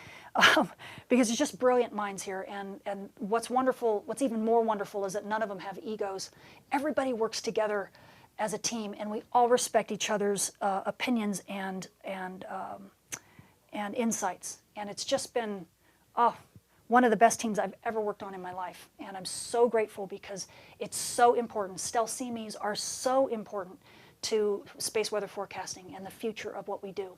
because it's just brilliant minds here. And what's wonderful, what's even more wonderful, is that none of them have egos. Everybody works together as a team, and we all respect each other's opinions and insights. And it's just been one of the best teams I've ever worked on in my life. And I'm so grateful, because it's so important. Stealthy CMEs are so important to space weather forecasting and the future of what we do.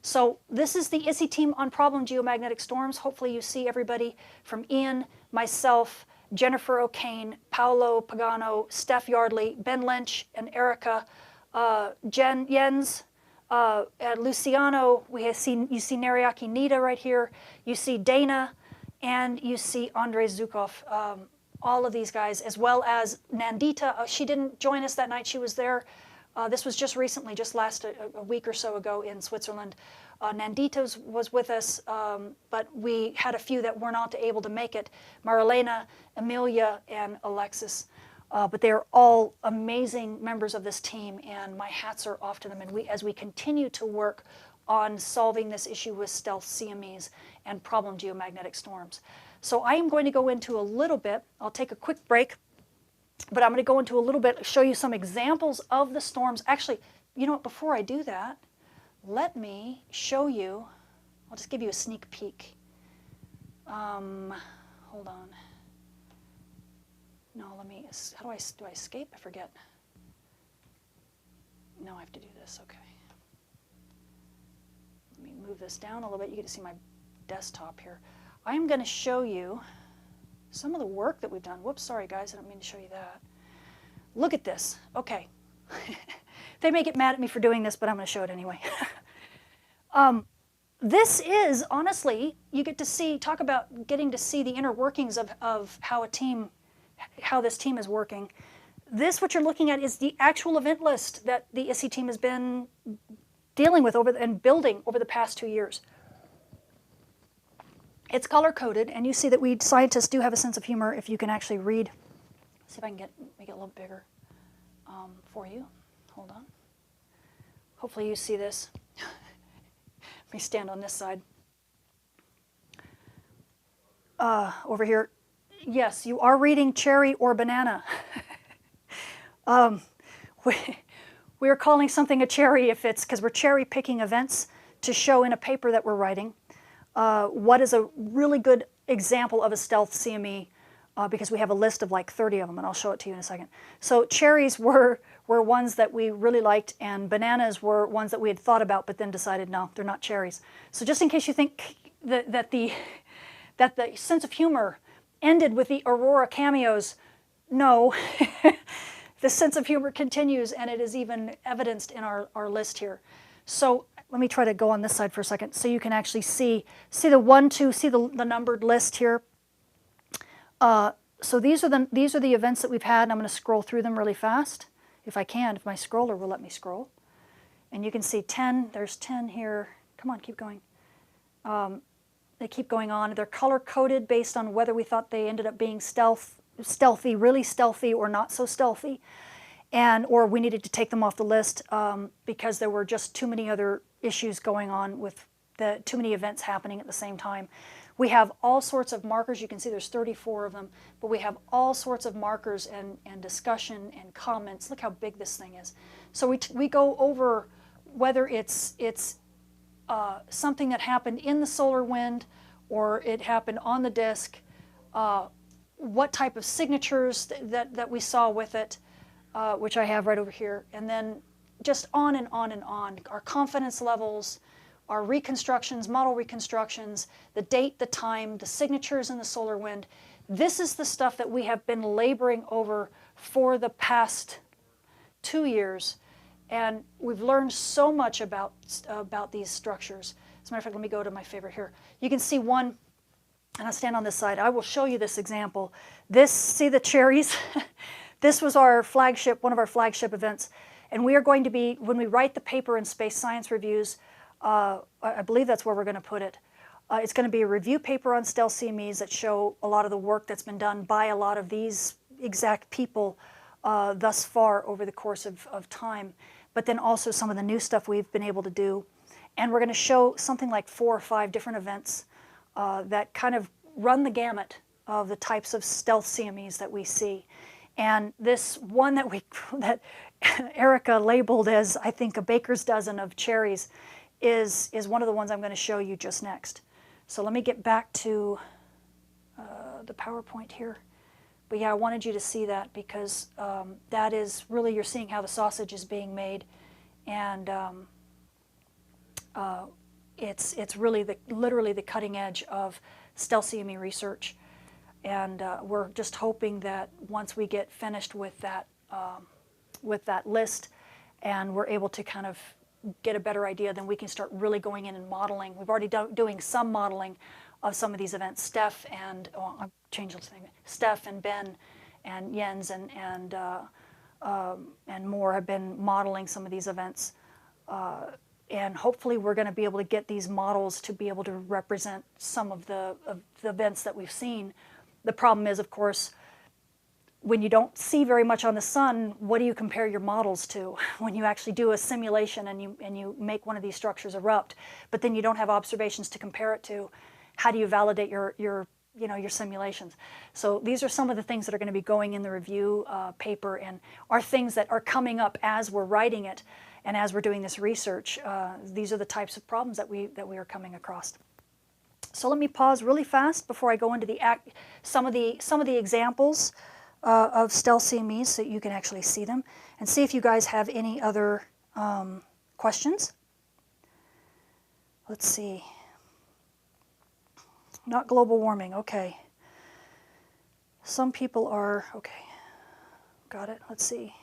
So this is the ISI team on problem geomagnetic storms. Hopefully you see everybody from Ian, myself, Jennifer O'Kane, Paolo Pagano, Steph Yardley, Ben Lynch, and Erica, Jens, Luciano. You see Nariaki Nita right here. You see Dana, and you see Andrei Zhukov. All of these guys, as well as Nandita. She didn't join us that night. She was there. This was just recently, just last a week or so ago in Switzerland. Nandita was with us, but we had a few that were not able to make it. Marilena, Amelia, and Alexis. But they are all amazing members of this team, and my hats are off to them. And as we continue to work on solving this issue with stealth CMEs and problem geomagnetic storms. So I am going to go into a little bit, I'll take a quick break, but I'm going to go into a little bit, show you some examples of the storms. Actually, you know what, before I do that, let me show you, I'll just give you a sneak peek. Hold on. No, let me, do I escape? I forget. No, I have to do this, okay. Let me move this down a little bit. You get to see my desktop here. I am going to show you some of the work that we've done. Whoops, sorry guys, I don't mean to show you that. Look at this. Okay. They may get mad at me for doing this, but I'm going to show it anyway. This is, honestly, you get to see, talk about getting to see the inner workings of how this team is working. This, what you're looking at, is the actual event list that the ISI team has been dealing with and building over the past 2 years. It's color-coded, and you see that we scientists do have a sense of humor if you can actually read. See if I can make it a little bigger for you. Hold on. Hopefully you see this. Let me stand on this side. Over here. Yes, you are reading cherry or banana. We are calling something a cherry if it's because we're cherry picking events to show in a paper that we're writing. What is a really good example of a stealth CME, because we have a list of like 30 of them, and I'll show it to you in a second. So cherries were ones that we really liked, and bananas were ones that we had thought about but then decided, no, they're not cherries. So just in case you think that the sense of humor ended with the Aurora cameos, no. The sense of humor continues, and it is even evidenced in our list here. So let me try to go on this side for a second so you can actually see the 1, 2, see the numbered list here. So these are the events that we've had, and I'm going to scroll through them really fast, if I can, if my scroller will let me scroll. And you can see 10, there's 10 here. Come on, keep going. They keep going on. They're color-coded based on whether we thought they ended up being stealthy, really stealthy, or not so stealthy. or we needed to take them off the list because there were just too many other issues going on with too many events happening at the same time. We have all sorts of markers. You can see there's 34 of them, but we have all sorts of markers and discussion and comments. Look how big this thing is. So we go over whether it's something that happened in the solar wind or it happened on the disk, what type of signatures that we saw with it, which I have right over here, and then just on and on and on. Our confidence levels, our reconstructions, model reconstructions, the date, the time, the signatures in the solar wind. This is the stuff that we have been laboring over for the past 2 years, and we've learned so much about these structures. As a matter of fact, let me go to my favorite here. You can see one, and I'll stand on this side. I will show you this example. See the cherries? This was our flagship, one of our flagship events, and we are going to be, when we write the paper in Space Science Reviews, I believe that's where we're going to put it. It's going to be a review paper on Stealthy CMEs that show a lot of the work that's been done by a lot of these exact people thus far over the course of time, but then also some of the new stuff we've been able to do. And we're going to show something like 4 or 5 different events that kind of run the gamut of the types of stealth CMEs that we see. And this one that Erica labeled as, I think, a baker's dozen of cherries is one of the ones I'm going to show you just next. So let me get back to the PowerPoint here. But yeah, I wanted you to see that because that is really, you're seeing how the sausage is being made, and it's really literally the cutting edge of stealth CME research. And we're just hoping that once we get finished with that list, and we're able to kind of get a better idea, then we can start really going in and modeling. We've already doing some modeling of some of these events. Steph and I'll change his name. Steph and Ben and Jens and more have been modeling some of these events, and hopefully we're going to be able to get these models to be able to represent some of the events that we've seen. The problem is, of course, when you don't see very much on the sun, what do you compare your models to? When you actually do a simulation and you make one of these structures erupt, but then you don't have observations to compare it to, how do you validate your simulations? So these are some of the things that are going to be going in the review paper, and are things that are coming up as we're writing it and as we're doing this research. These are the types of problems that we are coming across. So let me pause really fast before I go into some of the examples of stealth CMEs so you can actually see them, and see if you guys have any other questions. Let's see. Not global warming, okay. Some people are, okay, got it, let's see.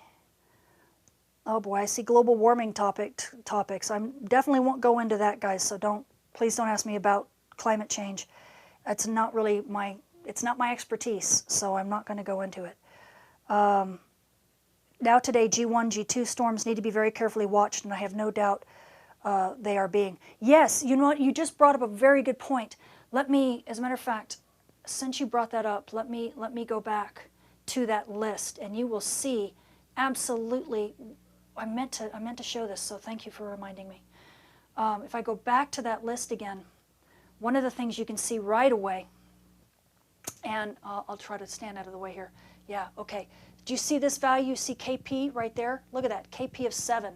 Oh boy, I see global warming topics. I definitely won't go into that, guys, so please don't ask me about climate change. It's not really it's not my expertise, so I'm not going to go into it. Now today, G1, G2 storms need to be very carefully watched, and I have no doubt they are being. Yes, you know what, you just brought up a very good point. Let me, as a matter of fact, since you brought that up, let me go back to that list, and you will see absolutely, I meant to show this, so thank you for reminding me. If I go back to that list again, one of the things you can see right away, and I'll try to stand out of the way here. Yeah, okay. Do you see this value? See KP right there? Look at that, KP of 7.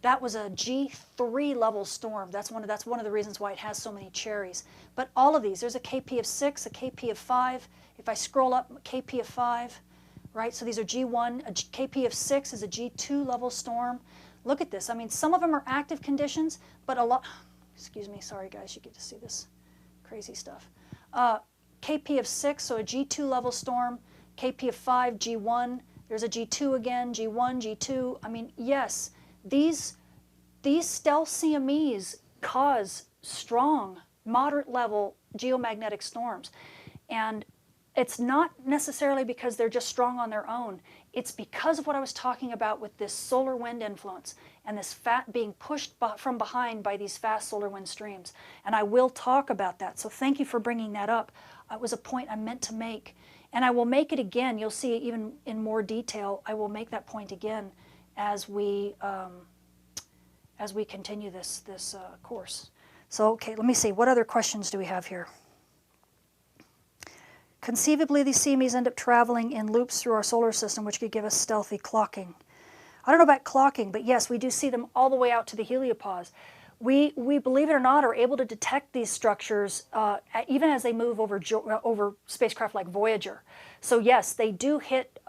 That was a G3 level storm. That's one of the reasons why it has so many cherries. But all of these, there's a KP of 6, a KP of 5. If I scroll up, KP of 5, right? So these are G1. A KP of 6 is a G2 level storm. Look at this. I mean, some of them are active conditions, but a lot, excuse me, sorry guys, you get to see this crazy stuff. KP of 6, so a G2 level storm. KP of 5, G1. There's a G2 again, G1, G2. I mean, yes, these stealth CMEs cause strong, moderate level geomagnetic storms. And it's not necessarily because they're just strong on their own. It's because of what I was talking about with this solar wind influence and this being pushed from behind by these fast solar wind streams. And I will talk about that. So thank you for bringing that up. It was a point I meant to make. And I will make it again. You'll see even in more detail. I will make that point again as we continue this course. So, okay, let me see. What other questions do we have here? Conceivably, these CMEs end up traveling in loops through our solar system, which could give us stealthy clocking. I don't know about clocking, but yes, we do see them all the way out to the heliopause. We believe it or not, are able to detect these structures even as they move over spacecraft like Voyager. So yes, they do hit,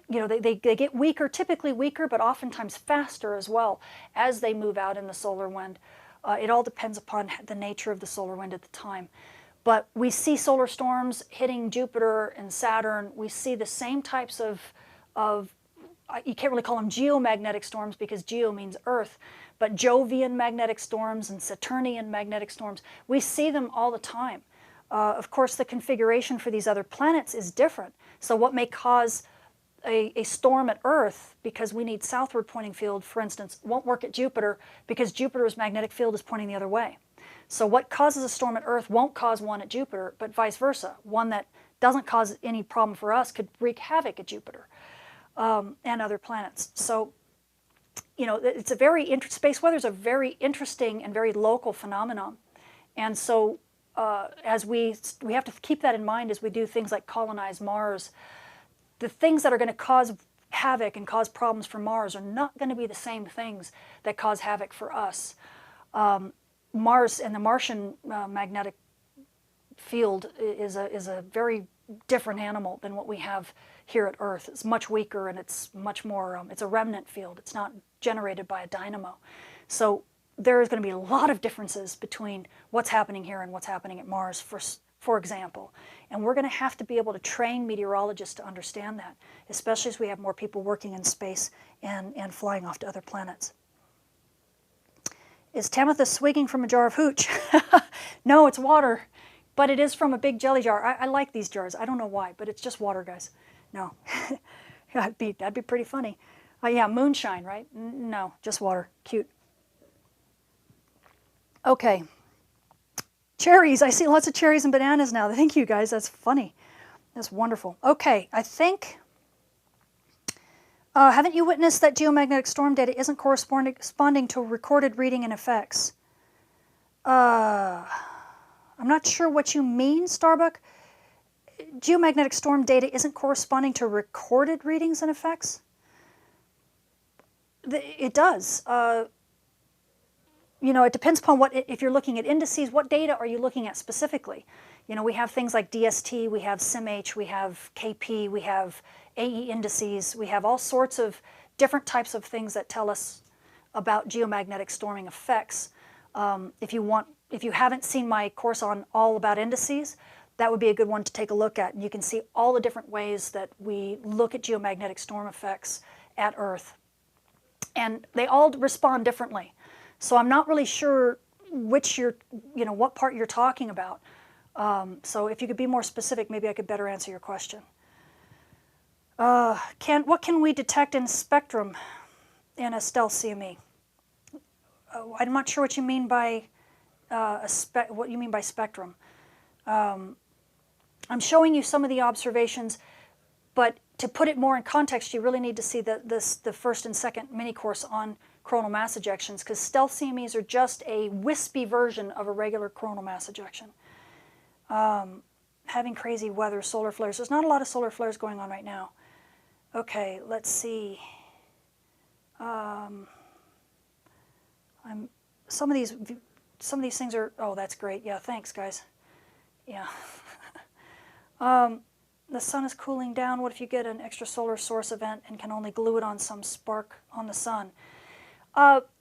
they get weaker, typically weaker, but oftentimes faster as well as they move out in the solar wind. It all depends upon the nature of the solar wind at the time. But we see solar storms hitting Jupiter and Saturn. We see the same types of you can't really call them geomagnetic storms because geo means Earth, but Jovian magnetic storms and Saturnian magnetic storms, we see them all the time. Of course, the configuration for these other planets is different. So what may cause a storm at Earth, because we need southward pointing field, for instance, won't work at Jupiter because Jupiter's magnetic field is pointing the other way. So what causes a storm at Earth won't cause one at Jupiter, but vice versa. One that doesn't cause any problem for us could wreak havoc at Jupiter and other planets. So, it's a very space weather is a very interesting and very local phenomenon. And so as we have to keep that in mind as we do things like colonize Mars. The things that are going to cause havoc and cause problems for Mars are not going to be the same things that cause havoc for us. Mars and the Martian magnetic field is a very different animal than what we have here at Earth. It's much weaker and it's much more, it's a remnant field. It's not generated by a dynamo. So there is going to be a lot of differences between what's happening here and what's happening at Mars, for example. And we're going to have to be able to train meteorologists to understand that, especially as we have more people working in space and flying off to other planets. Is Tamitha swigging from a jar of hooch? No, it's water, but it is from a big jelly jar. I like these jars. I don't know why, but it's just water, guys. No. that'd be pretty funny. Yeah, moonshine, right? No, just water. Cute. Okay. Cherries. I see lots of cherries and bananas now. Thank you, guys. That's funny. That's wonderful. Okay, I think... haven't you witnessed that geomagnetic storm data isn't corresponding to recorded reading and effects? I'm not sure what you mean, Starbuck. Geomagnetic storm data isn't corresponding to recorded readings and effects? It does. It depends upon if you're looking at indices, what data are you looking at specifically? We have things like DST, we have SIMH, we have KP, we have AE indices, we have all sorts of different types of things that tell us about geomagnetic storming effects. If you haven't seen my course on all about indices, that would be a good one to take a look at. And you can see all the different ways that we look at geomagnetic storm effects at Earth. And they all respond differently. So I'm not really sure what part you're talking about. So if you could be more specific, maybe I could better answer your question. What can we detect in spectrum in a stealth CME? I'm not sure what you mean by spectrum. I'm showing you some of the observations, but to put it more in context, you really need to see the first and second mini course on coronal mass ejections, because stealth CMEs are just a wispy version of a regular coronal mass ejection. Having crazy weather, solar flares. There's not a lot of solar flares going on right now. Okay, let's see. Some of these things are. Oh, that's great. Yeah, thanks, guys. Yeah. The sun is cooling down. What if you get an extrasolar source event and can only glue it on some spark on the sun?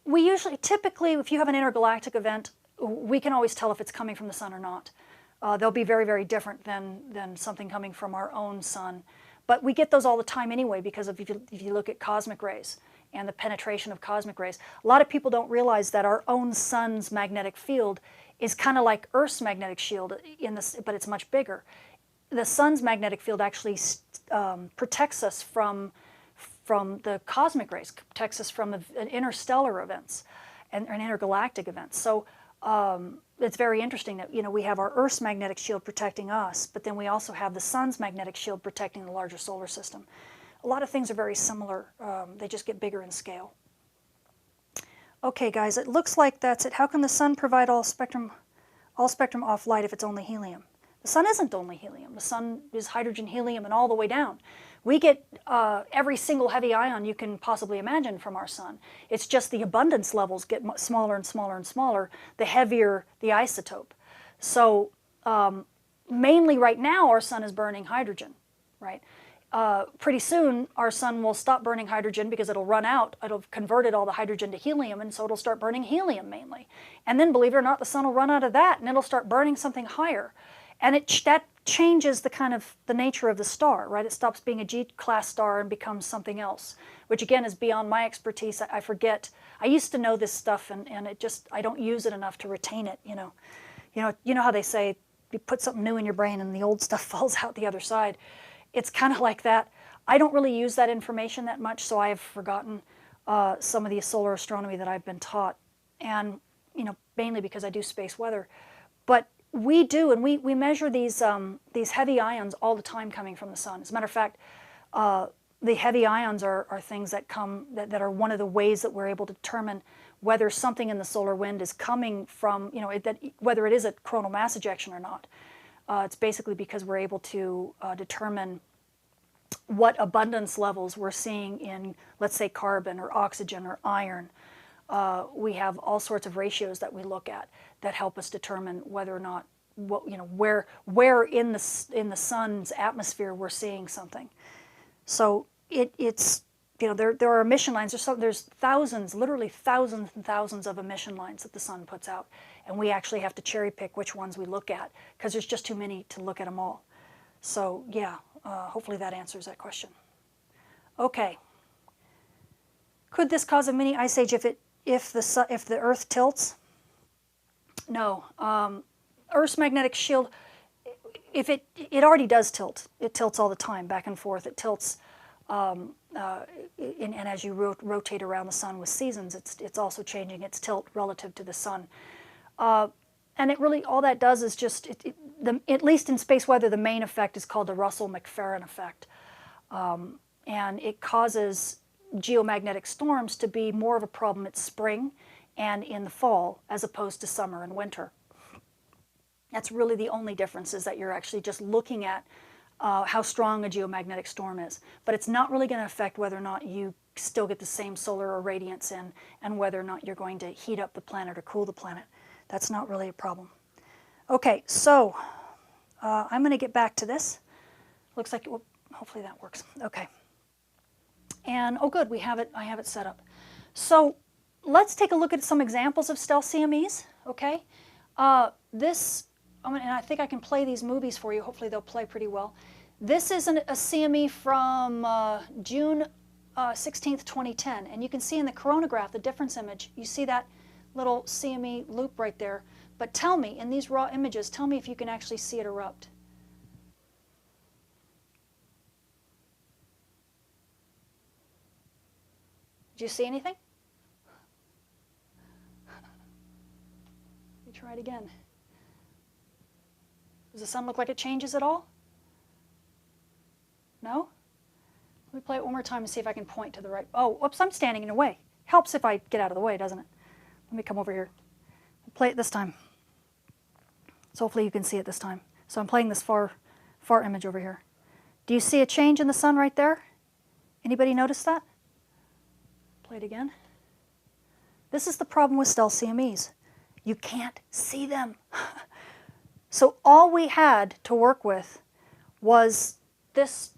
We typically, if you have an intergalactic event, we can always tell if it's coming from the sun or not. They'll be very, very different than something coming from our own sun. But we get those all the time anyway, because if you look at cosmic rays and the penetration of cosmic rays. A lot of people don't realize that our own sun's magnetic field is kind of like Earth's magnetic shield, but it's much bigger. The sun's magnetic field actually protects us from the cosmic rays, protects us from interstellar events and intergalactic events. So It's very interesting that, you know, we have our Earth's magnetic shield protecting us, but then we also have the sun's magnetic shield protecting the larger solar system. A lot of things are very similar. They just get bigger in scale. Okay, guys, it looks like that's it. How can the sun provide all spectrum off light if it's only helium? The sun isn't only helium. The sun is hydrogen, helium, and all the way down. We get every single heavy ion you can possibly imagine from our sun. It's just the abundance levels get smaller and smaller and smaller, the heavier the isotope. So mainly right now our sun is burning hydrogen, right? Pretty soon our sun will stop burning hydrogen because it'll run out. It'll have converted all the hydrogen to helium, and so it'll start burning helium mainly. And then, believe it or not, the sun will run out of that and it'll start burning something higher. And that changes the nature of the star, right? It stops being a G-class star and becomes something else, which again is beyond my expertise. I forget. I used to know this stuff, and it just, I don't use it enough to retain it, you know. You know how they say you put something new in your brain and the old stuff falls out the other side. It's kind of like that. I don't really use that information that much, so I have forgotten some of the solar astronomy that I've been taught, and you know, mainly because I do space weather. But we do, and we measure these heavy ions all the time coming from the sun. As a matter of fact, the heavy ions are things that that are one of the ways that we're able to determine whether something in the solar wind is coming from, you know, whether it is a coronal mass ejection or not. It's basically because we're able to determine what abundance levels we're seeing in, let's say, carbon or oxygen or iron. We have all sorts of ratios that we look at that help us determine whether or not, where in the sun's atmosphere we're seeing something. So it's, you know, there are emission lines. There's thousands, literally thousands and thousands of emission lines that the sun puts out, and we actually have to cherry pick which ones we look at because there's just too many to look at them all. So yeah, hopefully that answers that question. Okay. Could this cause a mini ice age if the Earth tilts? No. Earth's magnetic shield, if it already does tilt. It tilts all the time, back and forth. It tilts, and as you rotate around the sun with seasons, it's also changing its tilt relative to the sun. And it really, all that does is just, at least in space weather, the main effect is called the Russell-McFerrin effect. And it causes geomagnetic storms to be more of a problem at spring and in the fall as opposed to summer and winter. That's really the only difference, is that you're actually just looking at how strong a geomagnetic storm is. But it's not really going to affect whether or not you still get the same solar irradiance in, and whether or not you're going to heat up the planet or cool the planet. That's not really a problem. Okay, so I'm going to get back to this. Looks like, well, hopefully that works. Okay. And, oh good, I have it set up. So let's take a look at some examples of Stealthy CMEs, okay? And I think I can play these movies for you. Hopefully they'll play pretty well. This is a CME from June 16th, 2010. And you can see in the coronagraph, the difference image, you see that little CME loop right there. But tell me, in these raw images, tell me if you can actually see it erupt. Did you see anything? Let me try it again. Does the sun look like it changes at all? No? Let me play it one more time and see if I can point to the right. Oh, whoops, I'm standing in the way. Helps if I get out of the way, doesn't it? Let me come over here. I'll play it this time. So hopefully you can see it this time. So I'm playing this far image over here. Do you see a change in the sun right there? Anybody notice that? Play it again. This is the problem with Stealthy CMEs. You can't see them. So all we had to work with was this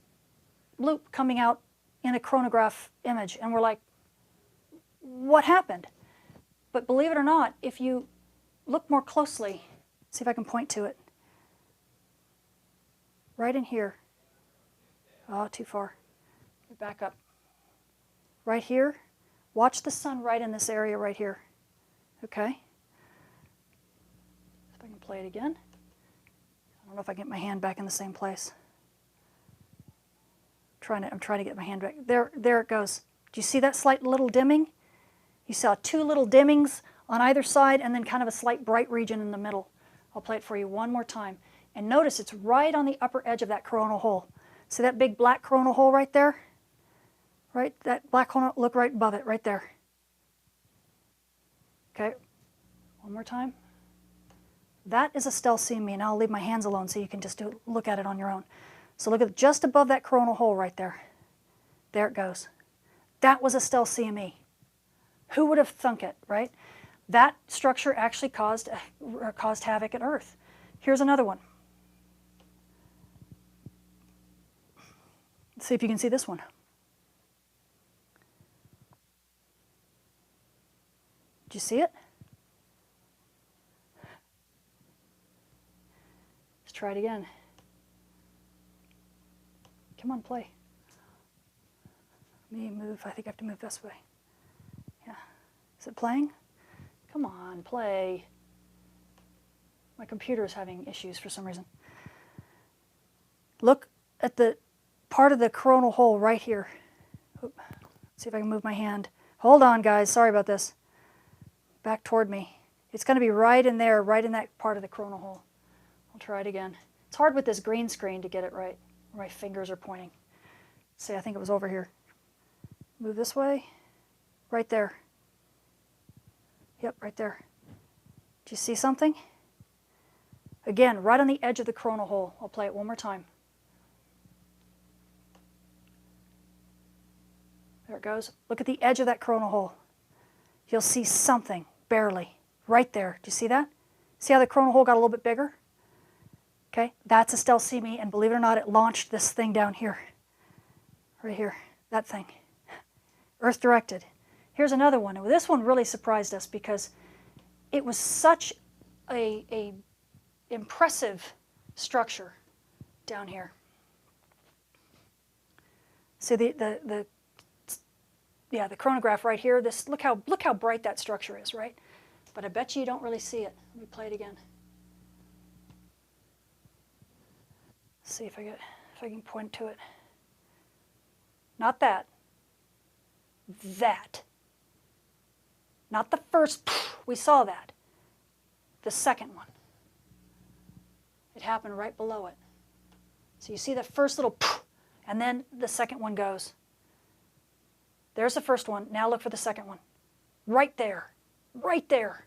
loop coming out in a chronograph image, and we're like, what happened? But believe it or not, if you look more closely, see if I can point to it. Right in here. Oh, too far. Back up. Right here. Watch the sun right in this area right here. Okay? If I can play it again. I don't know if I can get my hand back in the same place. I'm trying to get my hand back. There it goes. Do you see that slight little dimming? You saw two little dimmings on either side, and then kind of a slight bright region in the middle. I'll play it for you one more time. And notice it's right on the upper edge of that coronal hole. See that big black coronal hole right there? Right? That black hole, look right above it, right there. Okay, one more time. That is a Stealthy CME, and I'll leave my hands alone so you can just look at it on your own. So look at just above that coronal hole right there. There it goes. That was a Stealthy CME. Who would have thunk it, right? That structure actually caused havoc at Earth. Here's another one. Let's see if you can see this one. Did you see it? Let's try it again. Come on, play. Let me move. I think I have to move this way. Yeah. Is it playing? Come on, play. My computer is having issues for some reason. Look at the part of the coronal hole right here. Let's see if I can move my hand. Hold on, guys. Sorry about this. Back toward me. It's going to be right in there, right in that part of the coronal hole. I'll try it again. It's hard with this green screen to get it right, where my fingers are pointing. See, I think it was over here. Move this way. Right there. Yep, right there. Do you see something? Again, right on the edge of the coronal hole. I'll play it one more time. There it goes. Look at the edge of that coronal hole. You'll see something, barely, right there. Do you see that? See how the coronal hole got a little bit bigger? Okay, that's a Stealthy CME, and believe it or not, it launched this thing down here. Right here, that thing. Earth-directed. Here's another one. This one really surprised us because it was such a impressive structure down here. See the chronograph right here. This look how bright that structure is, right? But I bet you don't really see it. Let me play it again. Let's see if I can point to it. Not that. That. Not the first, we saw that. The second one. It happened right below it. So you see the first little, and then the second one goes. There's the first one. Now look for the second one. Right there. Right there.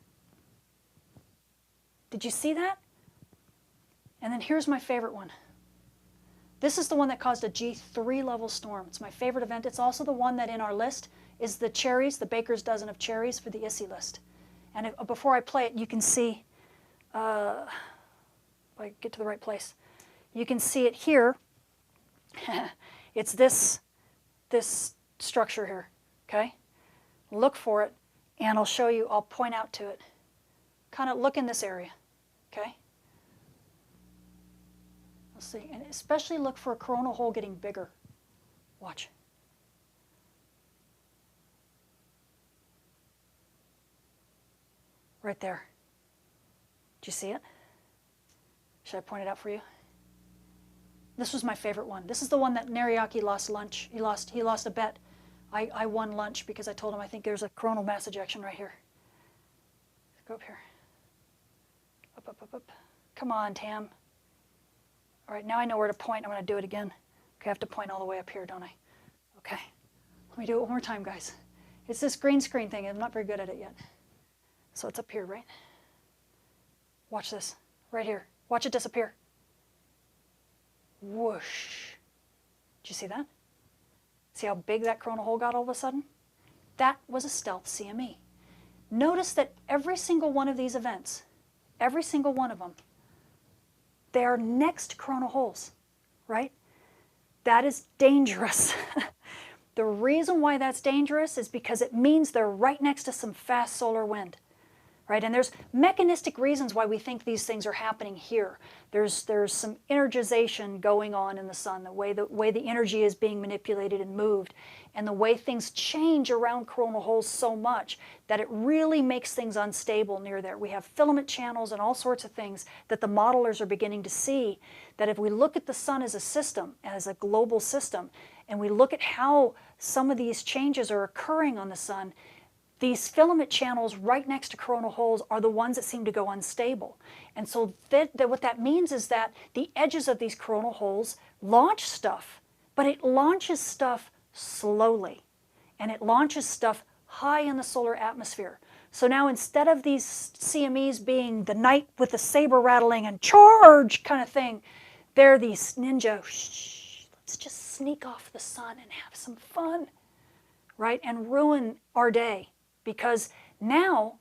Did you see that? And then here's my favorite one. This is the one that caused a G3 level storm. It's my favorite event. It's also the one that in our list is the cherries, the baker's dozen of cherries for the ISSI list. And before I play it, you can see, if I get to the right place, you can see it here. It's this structure here, okay? Look for it, and I'll show you, I'll point out to it. Kind of look in this area, okay? Let's see, and especially look for a coronal hole getting bigger. Watch. Right there. Did you see it? Should I point it out for you? This was my favorite one. This is the one that Nariaki lost lunch. He lost a bet. I won lunch because I told him I think there's a coronal mass ejection right here. Let's go up here. Up, up, up, up. Come on, Tam. All right, now I know where to point. I'm going to do it again. Okay, I have to point all the way up here, don't I? Okay. Let me do it one more time, guys. It's this green screen thing. I'm not very good at it yet. So it's up here, right? Watch this. Right here. Watch it disappear. Whoosh. Did you see that? See how big that coronal hole got all of a sudden? That was a Stealthy CME. Notice that every single one of these events, every single one of them, they are next to coronal holes, right? That is dangerous. The reason why that's dangerous is because it means they're right next to some fast solar wind. Right? And there's mechanistic reasons why we think these things are happening here. There's some energization going on in the sun, the way the energy is being manipulated and moved, and the way things change around coronal holes so much that it really makes things unstable near there. We have filament channels and all sorts of things that the modelers are beginning to see, that if we look at the sun as a system, as a global system, and we look at how some of these changes are occurring on the sun, these filament channels right next to coronal holes are the ones that seem to go unstable. And so what that means is that the edges of these coronal holes launch stuff, but it launches stuff slowly. And it launches stuff high in the solar atmosphere. So now instead of these CMEs being the knight with the saber rattling and charge kind of thing, they're these ninja, shh, let's just sneak off the sun and have some fun, right? And ruin our day. Because now,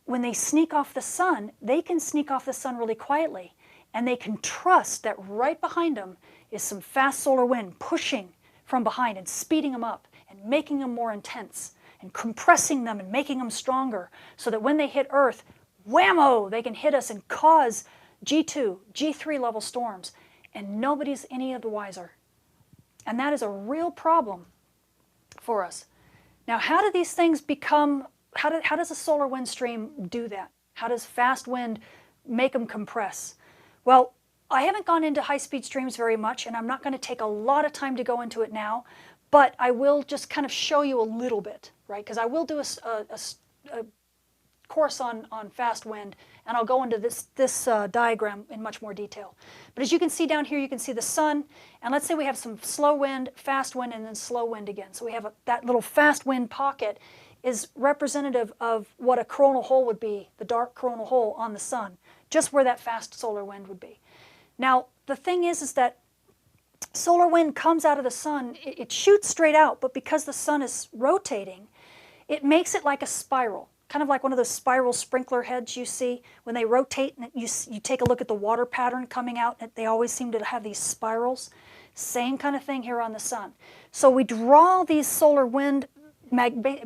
when they sneak off the sun, they can sneak off the sun really quietly. And they can trust that right behind them is some fast solar wind pushing from behind and speeding them up and making them more intense and compressing them and making them stronger so that when they hit Earth, whammo, they can hit us and cause G2, G3 level storms. And nobody's any of the wiser. And that is a real problem for us. Now, how do these things become, how does a solar wind stream do that? How does fast wind make them compress? Well, I haven't gone into high-speed streams very much, and I'm not going to take a lot of time to go into it now, but I will just kind of show you a little bit, right? Because I will do a course on fast wind, and I'll go into this diagram in much more detail. But as you can see down here, you can see the sun, and let's say we have some slow wind, fast wind, and then slow wind again. So we have that little fast wind pocket is representative of what a coronal hole would be, the dark coronal hole on the sun, just where that fast solar wind would be. Now, the thing is that solar wind comes out of the sun, it shoots straight out, but because the sun is rotating, it makes it like a spiral. Kind of like one of those spiral sprinkler heads you see when they rotate and you take a look at the water pattern coming out, and they always seem to have these spirals. Same kind of thing here on the sun. So we draw these solar wind,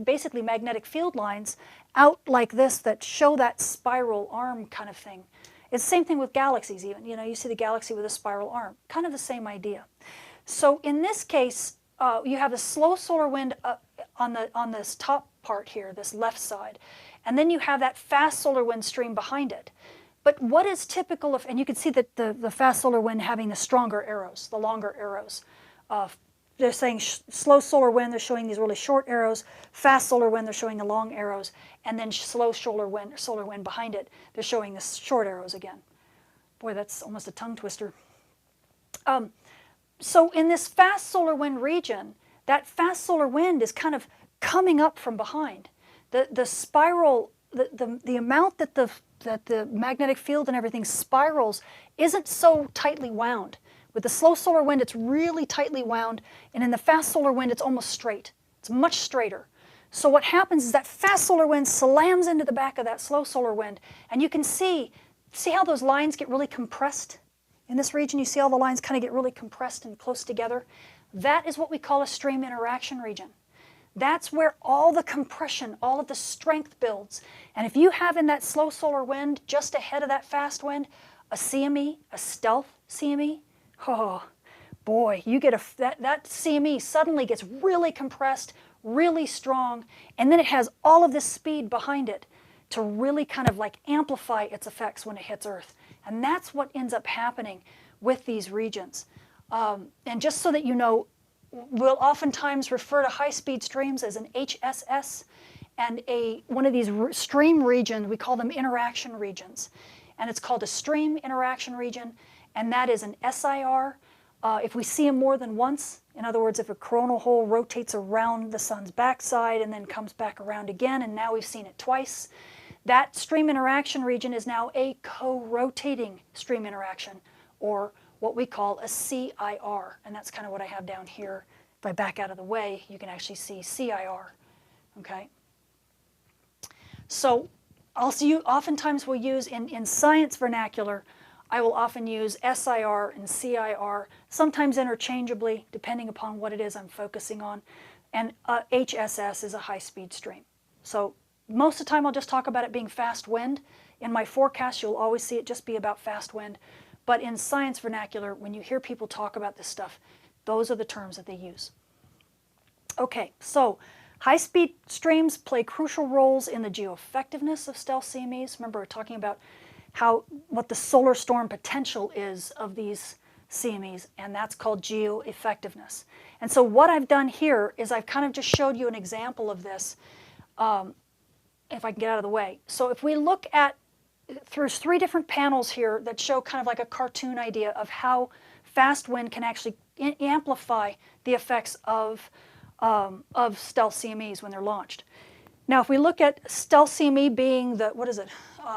basically magnetic field lines, out like this that show that spiral arm kind of thing. It's the same thing with galaxies even. You know, you see the galaxy with a spiral arm. Kind of the same idea. So in this case, you have a slow solar wind on this top part here, this left side. And then you have that fast solar wind stream behind it. But what is typical of, and you can see that the fast solar wind having the stronger arrows, the longer arrows. They're saying slow solar wind, they're showing these really short arrows. Fast solar wind, they're showing the long arrows. And then slow solar wind behind it, they're showing the short arrows again. Boy, that's almost a tongue twister. So in this fast solar wind region, that fast solar wind is kind of coming up from behind. The spiral, the amount that the magnetic field and everything spirals isn't so tightly wound. With the slow solar wind, it's really tightly wound, and in the fast solar wind, it's almost straight. It's much straighter. So what happens is that fast solar wind slams into the back of that slow solar wind, and you can see how those lines get really compressed? In this region, you see all the lines kind of get really compressed and close together. That is what we call a stream interaction region. That's where all the compression, all of the strength builds. And if you have in that slow solar wind, just ahead of that fast wind, a CME, a stealth CME, oh boy, you get that CME suddenly gets really compressed, really strong, and then it has all of this speed behind it to really kind of like amplify its effects when it hits Earth. And that's what ends up happening with these regions. And just so that you know, we'll oftentimes refer to high-speed streams as an HSS, and one of these stream regions, we call them interaction regions. And it's called a stream interaction region, and that is an SIR. If we see them more than once, in other words, if a coronal hole rotates around the sun's backside and then comes back around again, and now we've seen it twice, that stream interaction region is now a co-rotating stream interaction, or what we call a CIR, and that's kind of what I have down here. If I back out of the way, you can actually see CIR, okay? So oftentimes we'll use, in science vernacular, I will often use SIR and CIR, sometimes interchangeably, depending upon what it is I'm focusing on, and HSS is a high-speed stream. So most of the time I'll just talk about it being fast wind. In my forecast, you'll always see it just be about fast wind. But in science vernacular, when you hear people talk about this stuff, those are the terms that they use. Okay, so high-speed streams play crucial roles in the geoeffectiveness of stealth CMEs. Remember, we're talking about what the solar storm potential is of these CMEs, and that's called geoeffectiveness. And so what I've done here is I've kind of just showed you an example of this. if I can get out of the way. So if we look at, there's 3 different panels here that show kind of like a cartoon idea of how fast wind can actually amplify the effects of stealth CMEs when they're launched. Now, if we look at stealth CME being the, what is it,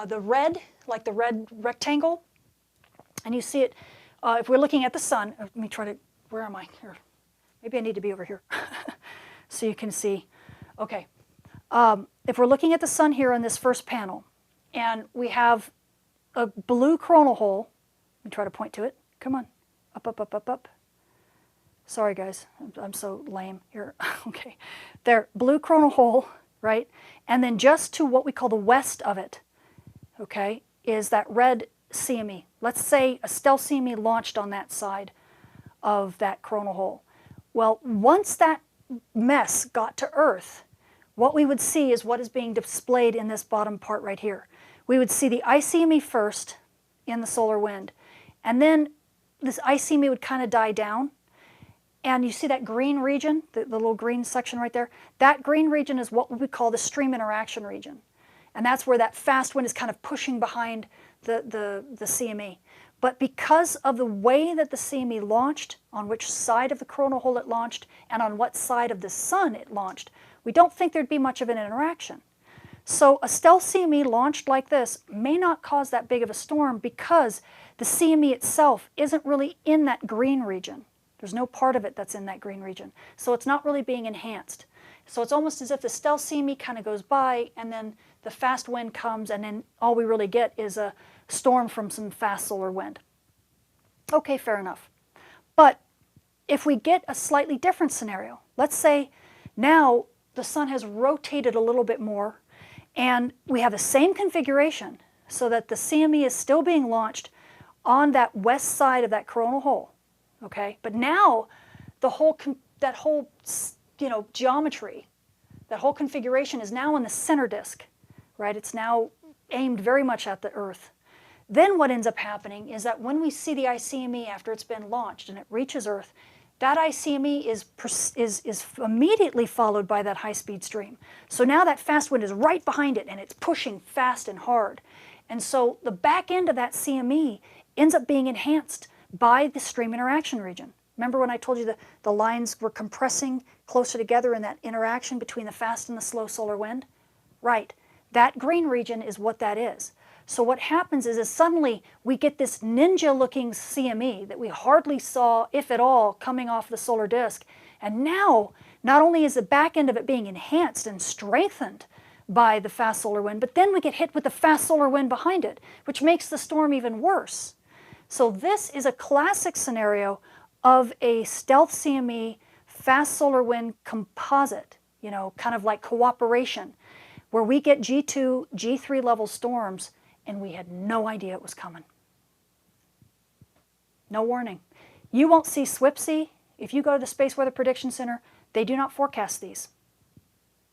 the red, like the red rectangle, and you see it, if we're looking at the sun, let me try to, where am I? Here. Maybe I need to be over here so you can see. Okay. If we're looking at the sun here on this first panel, and we have a blue coronal hole, let me try to point to it. Come on. Up, up, up, up, up. Sorry, guys. I'm so lame here. Okay. There, blue coronal hole, right? And then just to what we call the west of it, okay, is that red CME. Let's say a stealth CME launched on that side of that coronal hole. Well, once that mess got to Earth, what we would see is what is being displayed in this bottom part right here. We would see the ICME first in the solar wind, and then this ICME would kind of die down, and you see that green region, the little green section right there? That green region is what we call the stream interaction region, and that's where that fast wind is kind of pushing behind the CME. But because of the way that the CME launched, on which side of the coronal hole it launched, and on what side of the sun it launched, we don't think there'd be much of an interaction. So a stealth CME launched like this may not cause that big of a storm because the CME itself isn't really in that green region. There's no part of it that's in that green region. So it's not really being enhanced. So it's almost as if the stealth CME kind of goes by, and then the fast wind comes, and then all we really get is a storm from some fast solar wind. Okay, fair enough. But if we get a slightly different scenario, let's say now the sun has rotated a little bit more, and we have the same configuration so that the CME is still being launched on that west side of that coronal hole, okay? But now that whole geometry, that whole configuration is now in the center disk, right? It's now aimed very much at the Earth. Then what ends up happening is that when we see the ICME after it's been launched and it reaches Earth, that ICME is immediately followed by that high-speed stream. So now that fast wind is right behind it, and it's pushing fast and hard. And so the back end of that CME ends up being enhanced by the stream interaction region. Remember when I told you that the lines were compressing closer together in that interaction between the fast and the slow solar wind? Right. That green region is what that is. So what happens is suddenly we get this ninja-looking CME that we hardly saw, if at all, coming off the solar disk. And now, not only is the back end of it being enhanced and strengthened by the fast solar wind, but then we get hit with the fast solar wind behind it, which makes the storm even worse. So this is a classic scenario of a stealth CME fast solar wind composite, kind of like cooperation, where we get G2, G3 level storms, and we had no idea it was coming. No warning. You won't see SWPC. If you go to the Space Weather Prediction Center, they do not forecast these.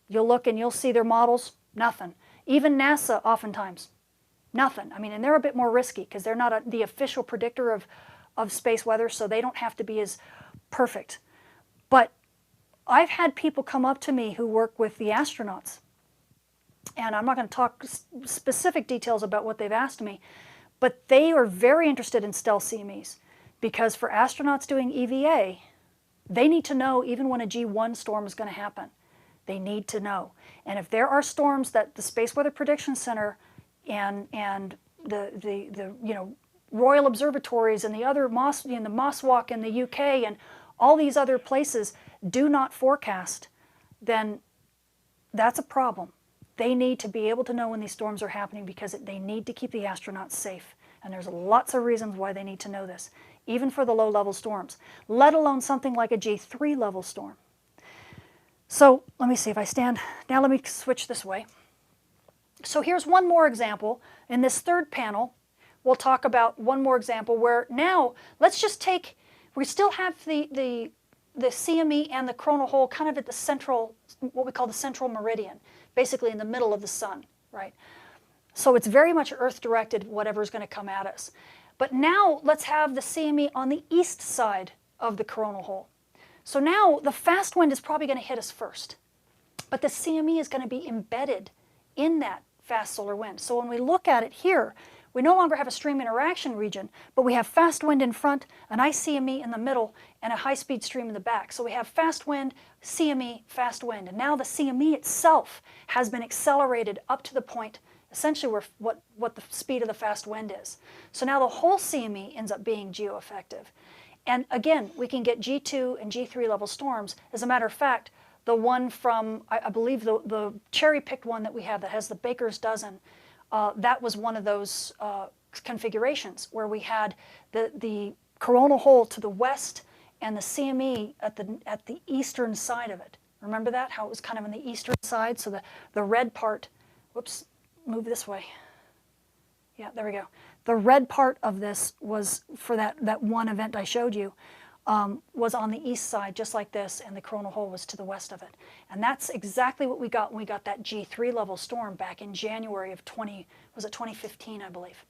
You'll look and you'll see their models, nothing. Even NASA oftentimes, nothing. I mean, and they're a bit more risky because they're not the official predictor of space weather, so they don't have to be as perfect. But I've had people come up to me who work with the astronauts, and I'm not going to talk specific details about what they've asked me, but they are very interested in stealth CMEs because for astronauts doing EVA, they need to know even when a G1 storm is going to happen. They need to know. And if there are storms that the Space Weather Prediction Center and the Royal Observatories and the other the Moswalk in the UK and all these other places do not forecast, then that's a problem. They need to be able to know when these storms are happening because they need to keep the astronauts safe. And there's lots of reasons why they need to know this, even for the low-level storms, let alone something like a G3 level storm. So let me see if I stand. Now let me switch this way. So here's one more example. In this third panel, we'll talk about one more example where now let's just take, we still have the CME and the coronal hole kind of at the central, what we call the central meridian, basically in the middle of the sun, right? So it's very much Earth-directed, whatever's going to come at us. But now let's have the CME on the east side of the coronal hole. So now the fast wind is probably going to hit us first. But the CME is going to be embedded in that fast solar wind. So when we look at it here, we no longer have a stream interaction region, but we have fast wind in front, an ICME in the middle, and a high-speed stream in the back. So we have fast wind, CME, fast wind. And now the CME itself has been accelerated up to the point essentially where what the speed of the fast wind is. So now the whole CME ends up being geoeffective. And again, we can get G2 and G3 level storms. As a matter of fact, the one from, I believe the cherry-picked one that we have that has the baker's dozen, that was one of those configurations where we had the coronal hole to the west and the CME at the eastern side of it. Remember that? How it was kind of on the eastern side? So the red part, whoops, move this way. Yeah, there we go. The red part of this was, for that one event I showed you, was on the east side, just like this, and the coronal hole was to the west of it. And that's exactly what we got when we got that G3 level storm back in January of 2015, I believe.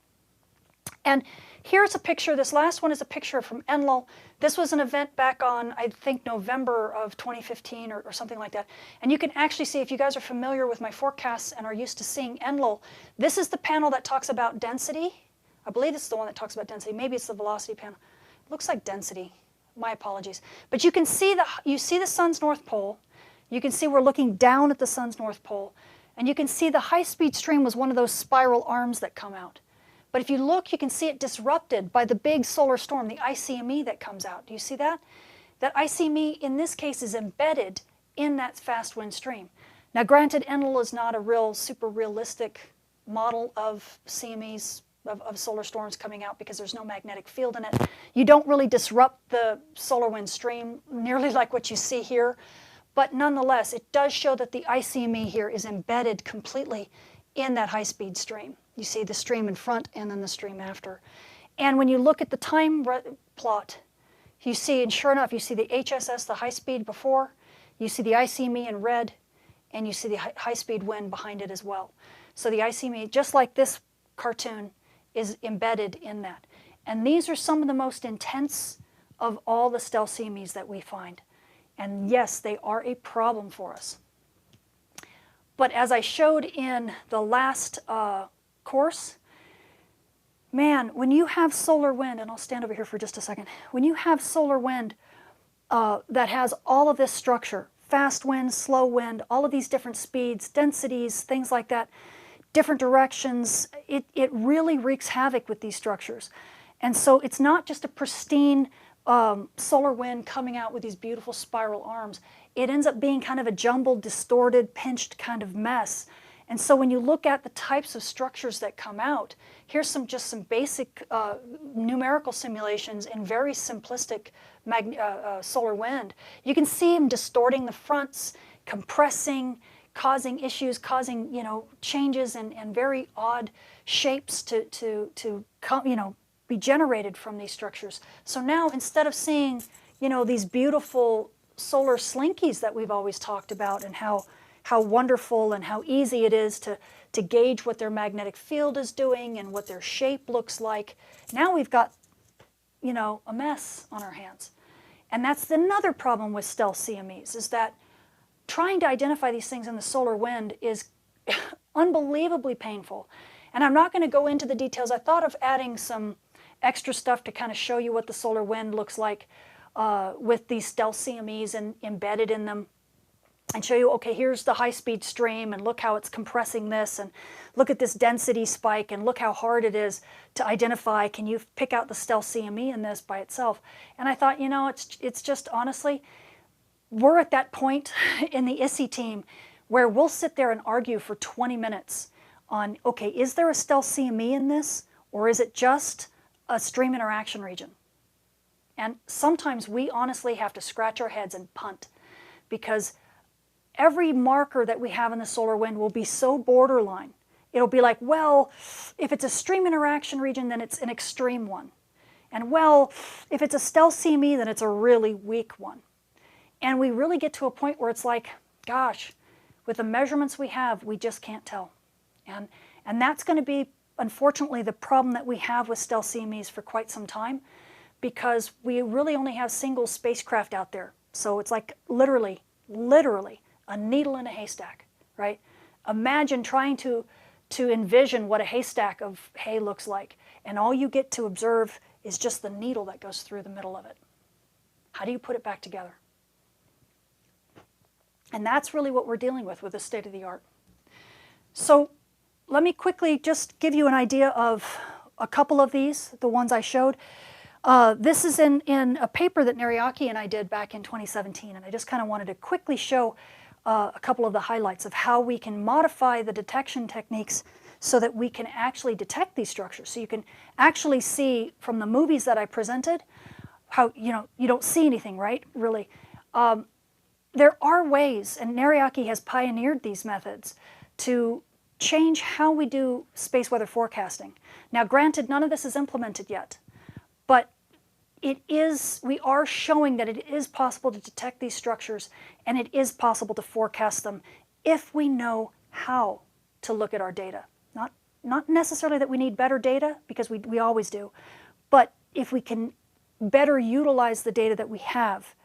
And here's a picture. This last one is a picture from Enlil. This was an event back on, I think, November of 2015 or something like that. And you can actually see, if you guys are familiar with my forecasts and are used to seeing Enlil, this is the panel that talks about density. I believe this is the one that talks about density. Maybe it's the velocity panel. It looks like density. My apologies. But you can see the sun's north pole. You can see we're looking down at the sun's north pole. And you can see the high-speed stream was one of those spiral arms that come out. But if you look, you can see it disrupted by the big solar storm, the ICME that comes out. Do you see that? That ICME, in this case, is embedded in that fast wind stream. Now, granted, Enlil is not a real, super realistic model of CMEs, of solar storms coming out, because there's no magnetic field in it. You don't really disrupt the solar wind stream nearly like what you see here. But nonetheless, it does show that the ICME here is embedded completely in that high-speed stream. You see the stream in front and then the stream after. And when you look at the time plot, you see, and sure enough, you see the HSS, the high speed before, you see the ICME in red, and you see the high-speed wind behind it as well. So the ICME, just like this cartoon, is embedded in that. And these are some of the most intense of all the stealth CMEs that we find. And yes, they are a problem for us. But as I showed in the last course, man, when you have solar wind, and I'll stand over here for just a second, when you have solar wind that has all of this structure, fast wind, slow wind, all of these different speeds, densities, things like that, different directions, it really wreaks havoc with these structures. And so it's not just a pristine solar wind coming out with these beautiful spiral arms. It ends up being kind of a jumbled, distorted, pinched kind of mess. And so when you look at the types of structures that come out, here's just some basic numerical simulations in very simplistic solar wind. You can see them distorting the fronts, compressing, causing issues, causing changes and very odd shapes to be generated from these structures. So now, instead of seeing these beautiful solar slinkies that we've always talked about, and how wonderful and how easy it is to gauge what their magnetic field is doing and what their shape looks like, now we've got a mess on our hands. And that's another problem with stealth CMEs, is that trying to identify these things in the solar wind is unbelievably painful. And I'm not going to go into the details. I thought of adding some extra stuff to kind of show you what the solar wind looks like with these stealth CMEs and embedded in them, and show you, okay, here's the high-speed stream, and look how it's compressing this, and look at this density spike, and look how hard it is to identify. Can you pick out the stealth CME in this by itself? And I thought, it's just, honestly, we're at that point in the ISSI team where we'll sit there and argue for 20 minutes on, okay, is there a stealth CME in this, or is it just a stream interaction region? And sometimes we honestly have to scratch our heads and punt, because every marker that we have in the solar wind will be so borderline. It'll be like, well, if it's a stream interaction region, then it's an extreme one. And well, if it's a stealth CME, then it's a really weak one. And we really get to a point where it's like, gosh, with the measurements we have, we just can't tell. And that's going to be, unfortunately, the problem that we have with stealth CMEs for quite some time, because we really only have single spacecraft out there. So it's like literally a needle in a haystack, right? Imagine trying to envision what a haystack of hay looks like, and all you get to observe is just the needle that goes through the middle of it. How do you put it back together? And that's really what we're dealing with the state of the art. So let me quickly just give you an idea of a couple of these, the ones I showed. This is in a paper that Nariaki and I did back in 2017, and I just kind of wanted to quickly show a couple of the highlights of how we can modify the detection techniques so that we can actually detect these structures. So you can actually see from the movies that I presented how, you don't see anything, right? Really. There are ways, and Nariaki has pioneered these methods, to change how we do space weather forecasting. Now, granted, none of this is implemented yet, but we are showing that it is possible to detect these structures, and it is possible to forecast them if we know how to look at our data. Not necessarily that we need better data, because we always do, but if we can better utilize the data that we have,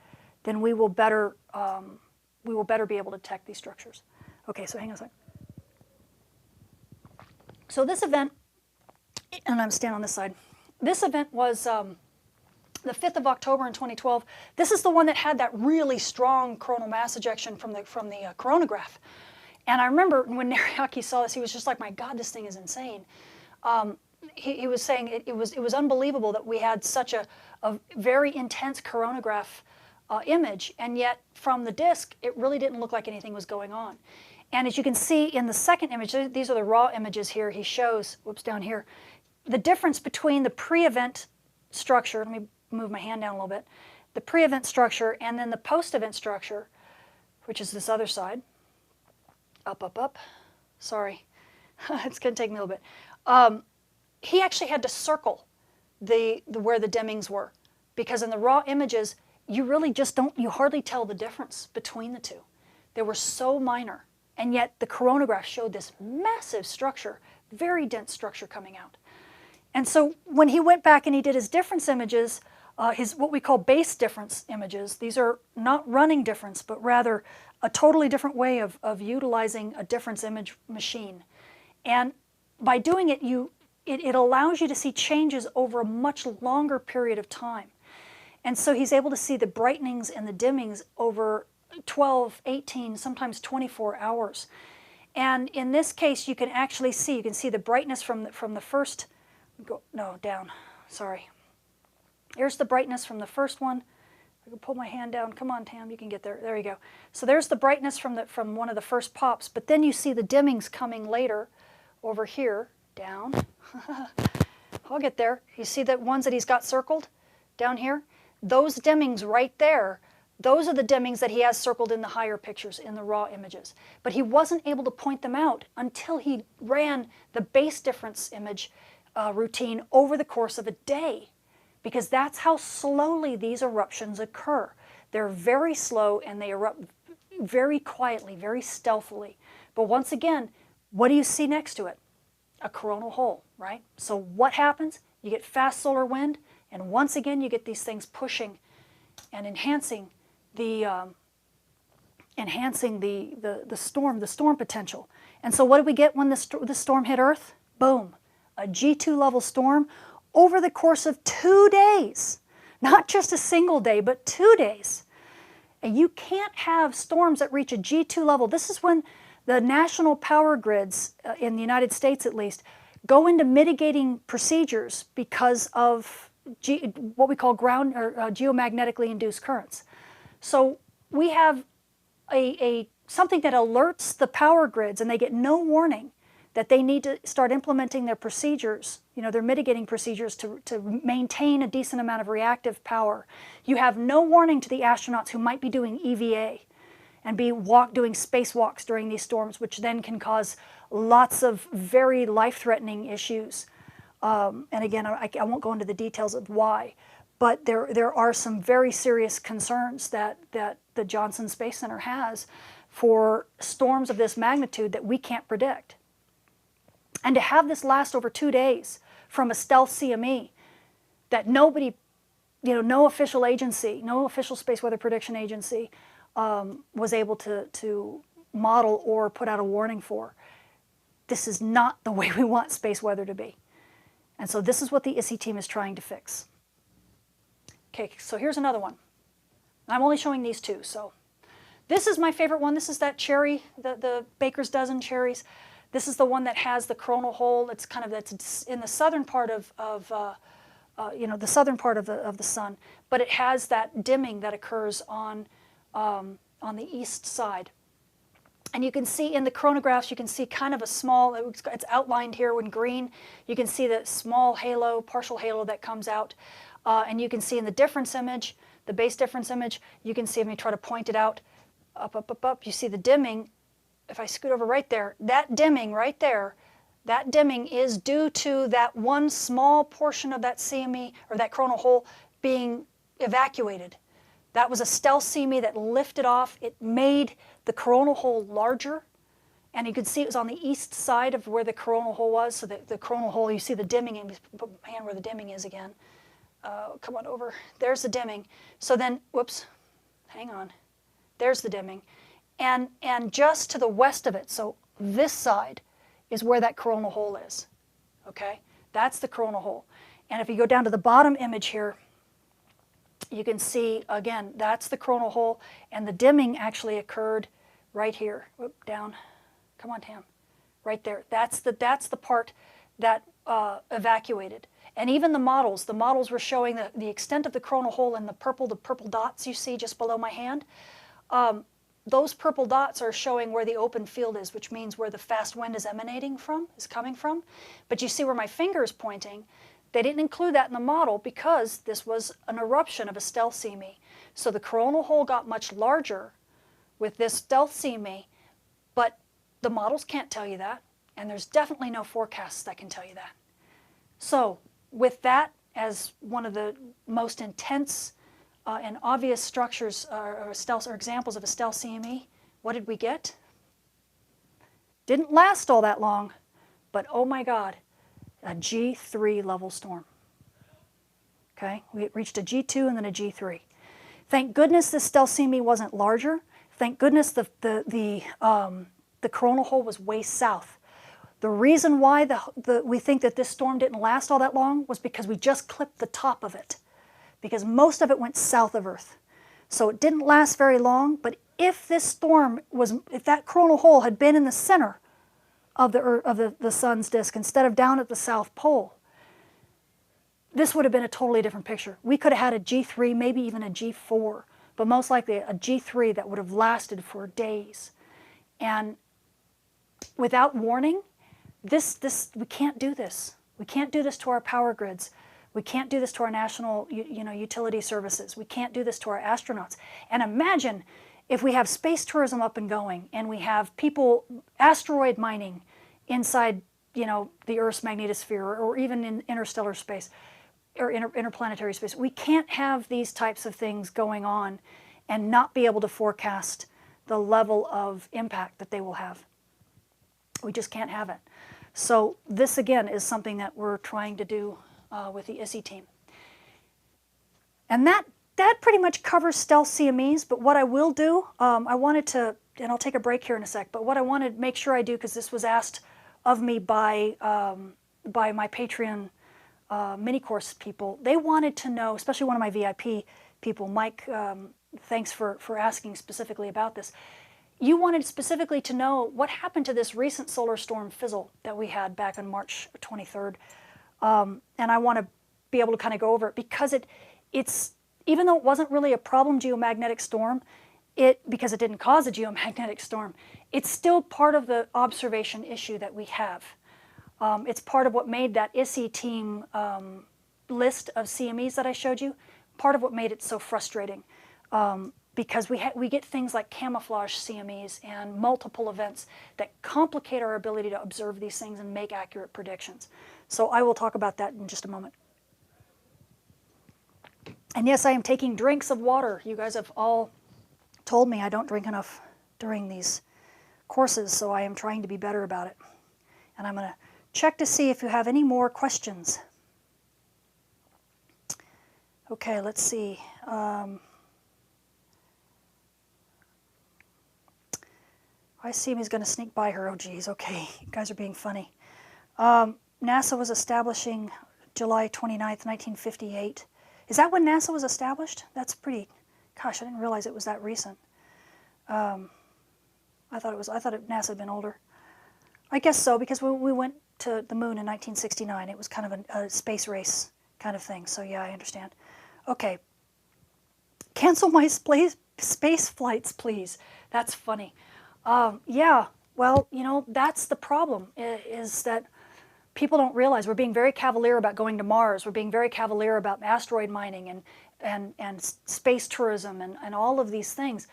then we will better be able to detect these structures. Okay, so hang on a second. So this event, and I'm standing on this side, this event was the 5th of October in 2012. This is the one that had that really strong coronal mass ejection from the coronagraph. And I remember when Nariaki saw this, he was just like, my God, this thing is insane. He was saying it was unbelievable that we had such a very intense coronagraph image, and yet from the disk, it really didn't look like anything was going on. And as you can see in the second image, these are the raw images here, he shows, whoops, down here, the difference between the pre-event structure, let me move my hand down a little bit, the pre-event structure and then the post-event structure, which is this other side. Up, up, up. Sorry. It's going to take me a little bit. He actually had to circle where the Demings were, because in the raw images, you really just you hardly tell the difference between the two. They were so minor, and yet the coronagraph showed this massive structure, very dense structure coming out. And so when he went back and he did his difference images, his what we call base difference images, these are not running difference, but rather a totally different way of utilizing a difference image machine. And by doing it, it allows you to see changes over a much longer period of time. And so he's able to see the brightenings and the dimmings over 12, 18, sometimes 24 hours. And in this case, you can actually see, the brightness from the first, down, sorry. Here's the brightness from the first one. I can pull my hand down. Come on, Tam, you can get there. There you go. So there's the brightness from one of the first pops, but then you see the dimmings coming later over here, down. I'll get there. You see the ones that he's got circled down here? Those dimmings right there, those are the dimmings that he has circled in the higher pictures, in the raw images. But he wasn't able to point them out until he ran the base difference image routine over the course of a day, because that's how slowly these eruptions occur. They're very slow and they erupt very quietly, very stealthily. But once again, what do you see next to it? A coronal hole, right? So what happens? You get fast solar wind, and once again you get these things pushing and enhancing the storm potential. And so what did we get when the storm hit Earth? Boom, a G2 level storm over the course of 2 days. Not just a single day, but 2 days. And you can't have storms that reach a G2 level. This is when the national power grids, in the United States at least, go into mitigating procedures because of what we call ground or geomagnetically induced currents. So we have something that alerts the power grids, and they get no warning that they need to start implementing their procedures, their mitigating procedures to maintain a decent amount of reactive power. You have no warning to the astronauts who might be doing EVA and be doing spacewalks during these storms, which then can cause lots of very life-threatening issues. And again, I won't go into the details of why, but there are some very serious concerns that the Johnson Space Center has for storms of this magnitude that we can't predict. And to have this last over 2 days from a stealth CME that nobody, no official agency, no official space weather prediction agency was able to model or put out a warning for. This is not the way we want space weather to be. And so this is what the ISI team is trying to fix. Okay, so here's another one. I'm only showing these two, so. This is my favorite one. This is that cherry, the Baker's Dozen cherries. This is the one that has the coronal hole. It's kind of, that's in the southern part of the southern part of the sun, but it has that dimming that occurs on the east side. And you can see in the coronagraphs, you can see kind of a small, it's outlined here in green. You can see the small halo, partial halo that comes out. And you can see in the difference image, the base difference image, you can see, let me try to point it out, up, you see the dimming. If I scoot over right there, that dimming right there, that dimming is due to that one small portion of that CME, or that coronal hole, being evacuated. That was a stealth CME that lifted off. It made the coronal hole larger, and you could see it was on the east side of where the coronal hole was. So the coronal hole, you see the dimming, and put my hand where the dimming is again. Come on over. There's the dimming. So then, whoops, hang on. There's the dimming. And just to the west of it, so this side is where that coronal hole is. Okay? That's the coronal hole. And if you go down to the bottom image here, you can see, again, that's the coronal hole, and the dimming actually occurred right here. Whoop, down. Come on, Tam. Right there. That's the part that evacuated. And even the models were showing the extent of the coronal hole in the purple dots you see just below my hand. Those purple dots are showing where the open field is, which means where the fast wind is emanating from, is coming from. But you see where my finger is pointing. They didn't include that in the model because this was an eruption of a stealth CME. So the coronal hole got much larger with this stealth CME, but the models can't tell you that, and there's definitely no forecasts that can tell you that. So with that as one of the most intense and obvious structures or examples of a stealth CME, what did we get? Didn't last all that long, but oh my God, a G3 level storm. Okay, we reached a G2 and then a G3. Thank goodness this stealth CME wasn't larger. Thank goodness the coronal hole was way south. The reason why we think that this storm didn't last all that long was because we just clipped the top of it, because most of it went south of Earth. So it didn't last very long, but if this storm if that coronal hole had been in the center of the sun's disk instead of down at the South Pole, this would have been a totally different picture. We could have had a G3, maybe even a G4, but most likely a G3 that would have lasted for days. And without warning, we can't do this. We can't do this to our power grids. We can't do this to our national utility services. We can't do this to our astronauts. And imagine if we have space tourism up and going, and we have people asteroid mining inside the Earth's magnetosphere, or even in interstellar space or interplanetary space. We can't have these types of things going on and not be able to forecast the level of impact that they will have. We just can't have it. So this, again, is something that we're trying to do with the ISI team. And that pretty much covers stealth CMEs, but what I will do, I wanted to, and I'll take a break here in a sec, but what I want to make sure I do, because this was asked of me by my Patreon mini course people, they wanted to know, especially one of my VIP people, Mike, thanks for asking specifically about this. You wanted specifically to know what happened to this recent solar storm fizzle that we had back on March 23rd. And I want to be able to kind of go over it because it's even though it wasn't really a problem geomagnetic storm, because it didn't cause a geomagnetic storm, it's still part of the observation issue that we have. It's part of what made that ISI team list of CMEs that I showed you, part of what made it so frustrating. Because we get things like camouflage CMEs and multiple events that complicate our ability to observe these things and make accurate predictions. So I will talk about that in just a moment. And yes, I am taking drinks of water. You guys have all told me I don't drink enough during these courses, so I am trying to be better about it. And I'm going to check to see if you have any more questions. Okay, let's see. I see him. He's going to sneak by her. Oh, geez. Okay. You guys are being funny. NASA was establishing July 29th, 1958. Is that when NASA was established? That's pretty, gosh, I didn't realize it was that recent. I thought NASA had been older. I guess so, because we went to the moon in 1969. It was kind of a space race kind of thing. So yeah, I understand. Okay. Cancel my space flights, please. That's funny. Yeah, well, you know, that's the problem, is that people don't realize we're being very cavalier about going to Mars. We're being very cavalier about asteroid mining and space tourism and all of these things,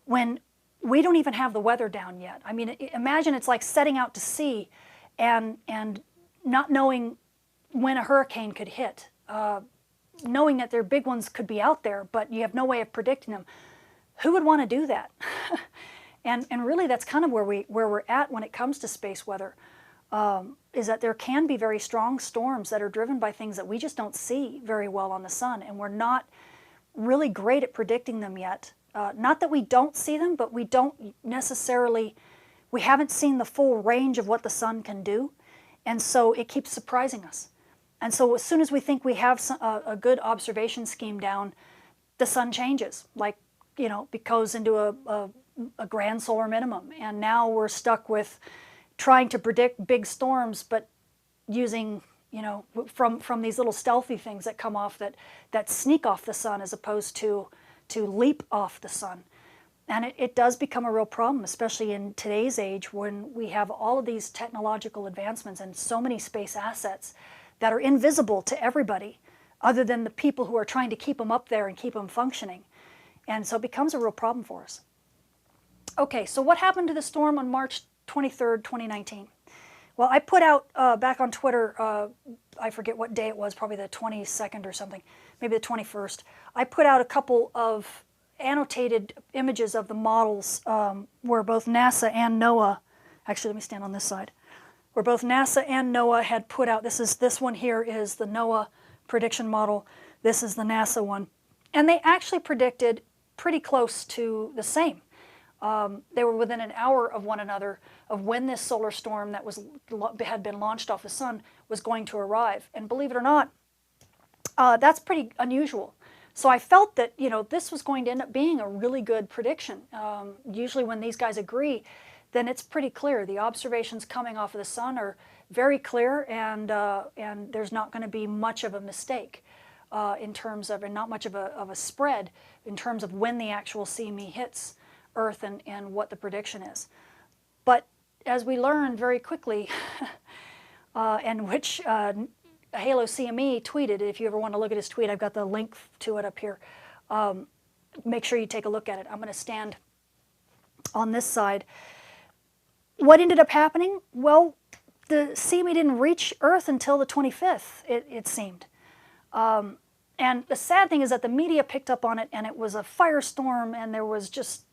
when we don't even have the weather down yet. I mean, imagine it's like setting out to sea and not knowing when a hurricane could hit, knowing that their big ones could be out there, but you have no way of predicting them. Who would want to do that? And really, that's kind of where we're at when it comes to space weather, is that there can be very strong storms that are driven by things that we just don't see very well on the sun, and we're not really great at predicting them yet. Not that we don't see them, but we don't necessarily, we haven't seen the full range of what the sun can do, and so it keeps surprising us. And so as soon as we think we have a good observation scheme down, the sun changes, like, you know, it goes into a grand solar minimum, and now we're stuck with trying to predict big storms, but using, you know, from these little stealthy things that come off, that sneak off the sun as opposed to leap off the sun. And it does become a real problem, especially in today's age, when we have all of these technological advancements and so many space assets that are invisible to everybody other than the people who are trying to keep them up there and keep them functioning. And so it becomes a real problem for us. Okay, so what happened to the storm on March 23rd, 2019? Well, I put out back on Twitter, I forget what day it was, probably the 22nd or something, maybe the 21st. I put out a couple of annotated images of the models where both NASA and NOAA, actually let me stand on this side, where both NASA and NOAA had put out, this one here is the NOAA prediction model, this is the NASA one, and they actually predicted pretty close to the same. They were within an hour of one another of when this solar storm that had been launched off the sun was going to arrive. And believe it or not, that's pretty unusual. So I felt that, you know, this was going to end up being a really good prediction. Usually when these guys agree, then it's pretty clear. The observations coming off of the sun are very clear, and there's not going to be much of a mistake in terms of, and not much of a spread in terms of when the actual CME hits Earth and what the prediction is. But as we learned very quickly, and which Halo CME tweeted, if you ever want to look at his tweet, I've got the link to it up here. Make sure you take a look at it. I'm going to stand on this side. What ended up happening? Well, the CME didn't reach Earth until the 25th, it seemed. And the sad thing is that the media picked up on it, and it was a firestorm, and there was just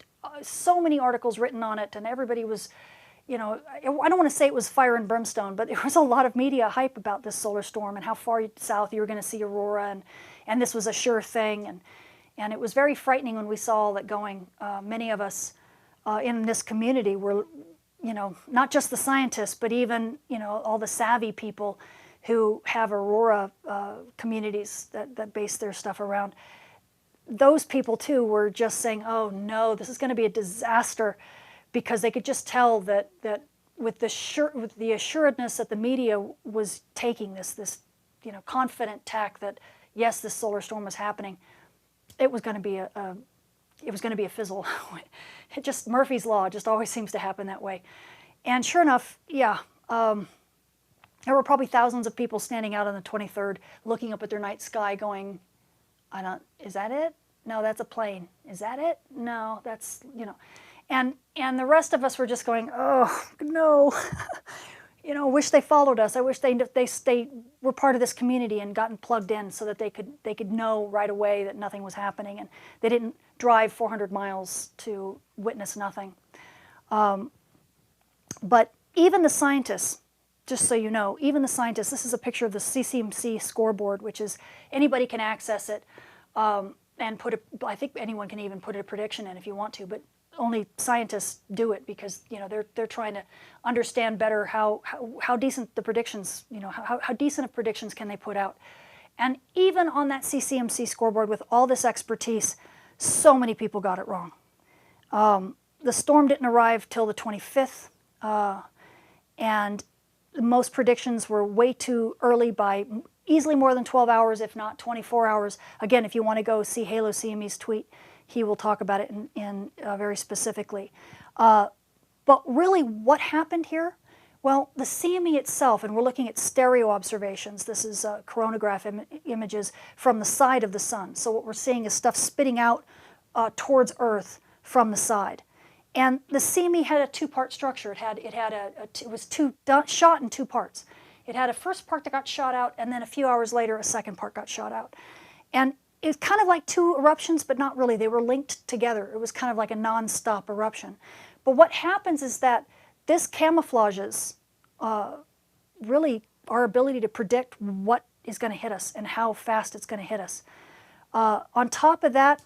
so many articles written on it, and everybody was, you know, I don't want to say it was fire and brimstone, but there was a lot of media hype about this solar storm and how far south you were going to see aurora, and this was a sure thing, and it was very frightening when we saw all that going. Many of us in this community were, you know, not just the scientists, but even, you know, all the savvy people who have aurora communities that base their stuff around. Those people too were just saying, oh no, this is going to be a disaster, because they could just tell that with the assuredness that the media was taking this you know, confident tack that yes, this solar storm was happening, it was going to be a fizzle. It just, Murphy's Law just always seems to happen that way. And sure enough, yeah, there were probably thousands of people standing out on the 23rd looking up at their night sky going, is that it? No, that's a plane. Is that it? No, that's, you know. And the rest of us were just going, oh, no. You know, wish they followed us. I wish they were part of this community and gotten plugged in so that they could know right away that nothing was happening, and they didn't drive 400 miles to witness nothing. But even the scientists, just so you know, even the scientists, this is a picture of the CCMC scoreboard, which is, anybody can access it and I think anyone can even put a prediction in if you want to, but only scientists do it because they're trying to understand better how decent the predictions, how decent of predictions can they put out. And even on that CCMC scoreboard with all this expertise, so many people got it wrong. The storm didn't arrive till the 25th, and most predictions were way too early by easily more than 12 hours, if not 24 hours. Again, if you want to go see Halo CME's tweet, he will talk about it in very specifically. But really, what happened here? Well, the CME itself, and we're looking at stereo observations. This is coronagraph images from the side of the sun. So what we're seeing is stuff spitting out towards Earth from the side. And the CME had a two-part structure. It was shot in two parts. It had a first part that got shot out, and then a few hours later, a second part got shot out. And it's kind of like two eruptions, but not really. They were linked together. It was kind of like a non-stop eruption. But what happens is that this camouflages really our ability to predict what is going to hit us and how fast it's going to hit us. On top of that,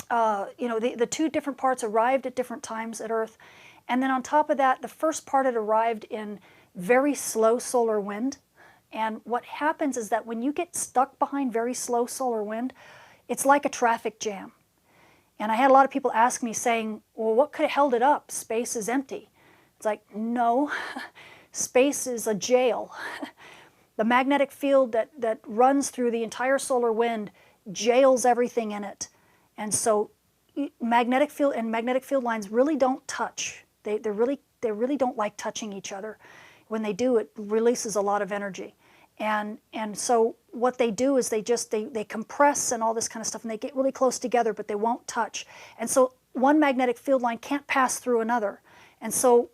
the two different parts arrived at different times at Earth. And then on top of that, the first part had arrived in very slow solar wind. And what happens is that when you get stuck behind very slow solar wind, it's like a traffic jam. And I had a lot of people ask me saying, well, what could have held it up? Space is empty. It's like, no, space is a jail. The magnetic field that runs through the entire solar wind jails everything in it. And so magnetic field lines really don't touch. They really don't like touching each other. When they do, it releases a lot of energy. And so what they do is they compress and all this kind of stuff, and they get really close together, but they won't touch. And so one magnetic field line can't pass through another. And so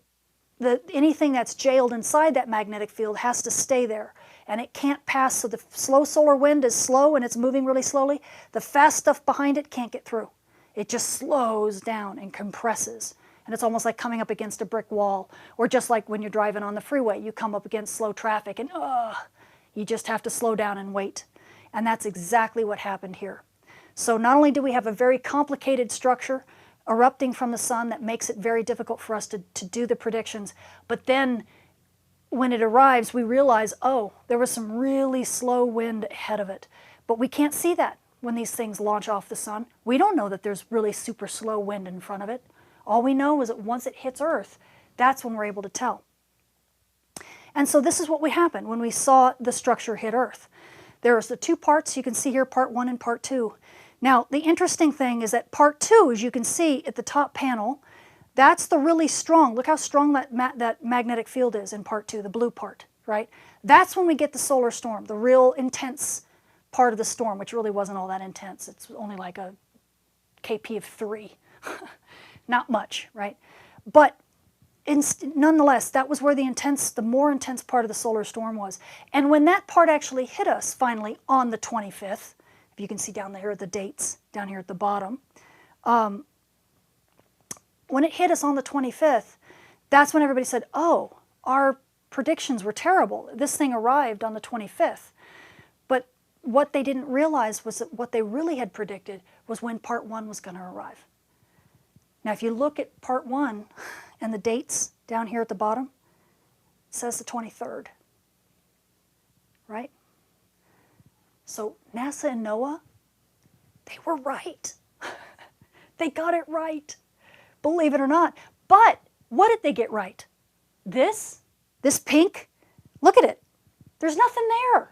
anything that's jailed inside that magnetic field has to stay there. And it can't pass, so the slow solar wind is slow and it's moving really slowly. The fast stuff behind it can't get through. It just slows down and compresses. And it's almost like coming up against a brick wall, or just like when you're driving on the freeway, you come up against slow traffic and you just have to slow down and wait. And that's exactly what happened here. So not only do we have a very complicated structure erupting from the sun that makes it very difficult for us to do the predictions, but then when it arrives, we realize, oh, there was some really slow wind ahead of it. But we can't see that when these things launch off the sun. We don't know that there's really super slow wind in front of it. All we know is that once it hits Earth, that's when we're able to tell. And so this is what happened when we saw the structure hit Earth. There's the two parts. You can see here part 1 and part 2. Now, the interesting thing is that part 2, as you can see at the top panel, that's the really strong. Look how strong that magnetic field is in part 2, the blue part, right? That's when we get the solar storm, the real intense part of the storm, which really wasn't all that intense. It's only like a KP of 3. Not much, right? But nonetheless, that was where the more intense part of the solar storm was. And when that part actually hit us finally on the 25th, if you can see down there the dates, down here at the bottom, when it hit us on the 25th, that's when everybody said, oh, our predictions were terrible. This thing arrived on the 25th. But what they didn't realize was that what they really had predicted was when part 1 was going to arrive. Now, if you look at part 1 and the dates down here at the bottom, it says the 23rd, right? So NASA and NOAA, they were right. They got it right, believe it or not. But what did they get right? This pink, look at it. There's nothing there.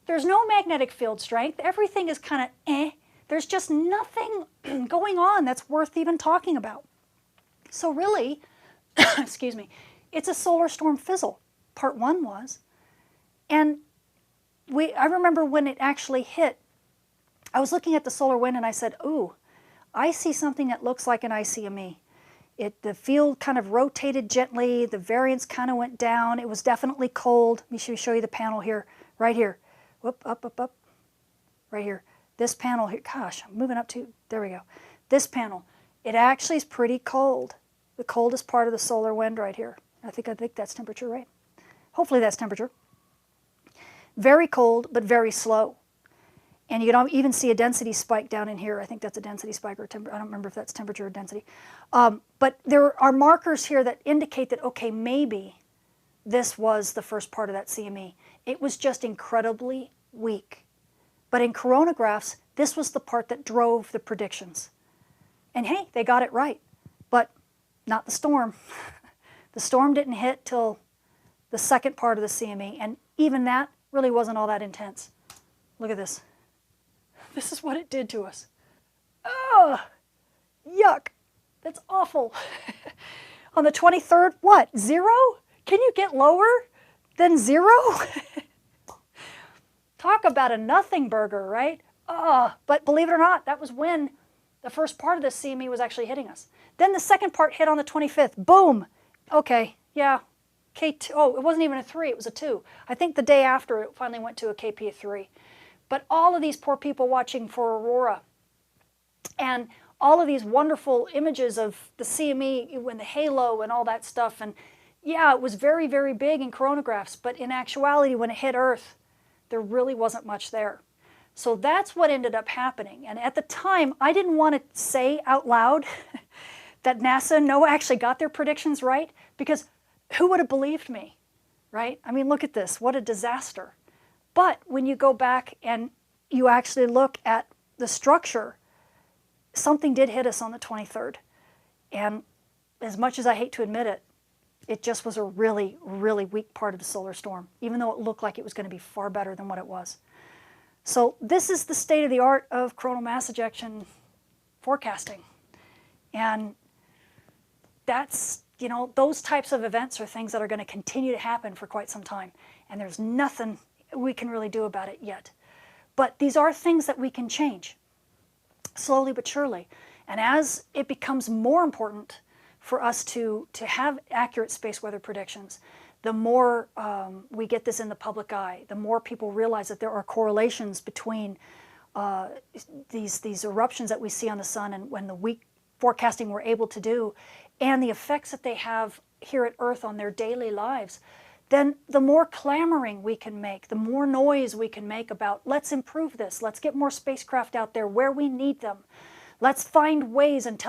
There's no magnetic field strength. Everything is kind of There's just nothing going on that's worth even talking about. So really, excuse me, it's a solar storm fizzle. Part 1 was. And I remember when it actually hit, I was looking at the solar wind and I said, ooh, I see something that looks like an ICME. The field kind of rotated gently, the variance kind of went down, it was definitely cold. Let me show you the panel here, right here. Whoop, up, right here. This panel here, gosh, I'm moving up to, there we go. This panel, it actually is pretty cold. The coldest part of the solar wind right here. I think that's temperature, right? Hopefully that's temperature. Very cold, but very slow. And you can even see a density spike down in here. I think that's a density spike or I don't remember if that's temperature or density. But there are markers here that indicate that, okay, maybe this was the first part of that CME. It was just incredibly weak. But in coronagraphs, this was the part that drove the predictions. And hey, they got it right, but not the storm. The storm didn't hit till the second part of the CME, and even that really wasn't all that intense. Look at this. This is what it did to us. Ugh, yuck, that's awful. On the 23rd, what, 0? Can you get lower than 0? Talk about a nothing burger, right? But believe it or not, that was when the first part of the CME was actually hitting us. Then the second part hit on the 25th. Boom. Okay, yeah, K2. Oh, it wasn't even a 3, it was a 2. I think the day after it finally went to a KP of 3. But all of these poor people watching for aurora and all of these wonderful images of the CME when the halo and all that stuff. And yeah, it was very, very big in coronagraphs, but in actuality, when it hit Earth, there really wasn't much there. So that's what ended up happening. And at the time, I didn't want to say out loud that NASA and NOAA actually got their predictions right, because who would have believed me, right? I mean, look at this. What a disaster. But when you go back and you actually look at the structure, something did hit us on the 23rd. And as much as I hate to admit it, it just was a really, really weak part of the solar storm, even though it looked like it was going to be far better than what it was. So this is the state of the art of coronal mass ejection forecasting. And that's, you know, those types of events are things that are going to continue to happen for quite some time. And there's nothing we can really do about it yet. But these are things that we can change, slowly but surely. And as it becomes more important for us to have accurate space weather predictions, the more we get this in the public eye, the more people realize that there are correlations between these eruptions that we see on the sun and when the weak forecasting we're able to do and the effects that they have here at Earth on their daily lives, then the more clamoring we can make, the more noise we can make about, let's improve this, let's get more spacecraft out there where we need them. Let's find ways and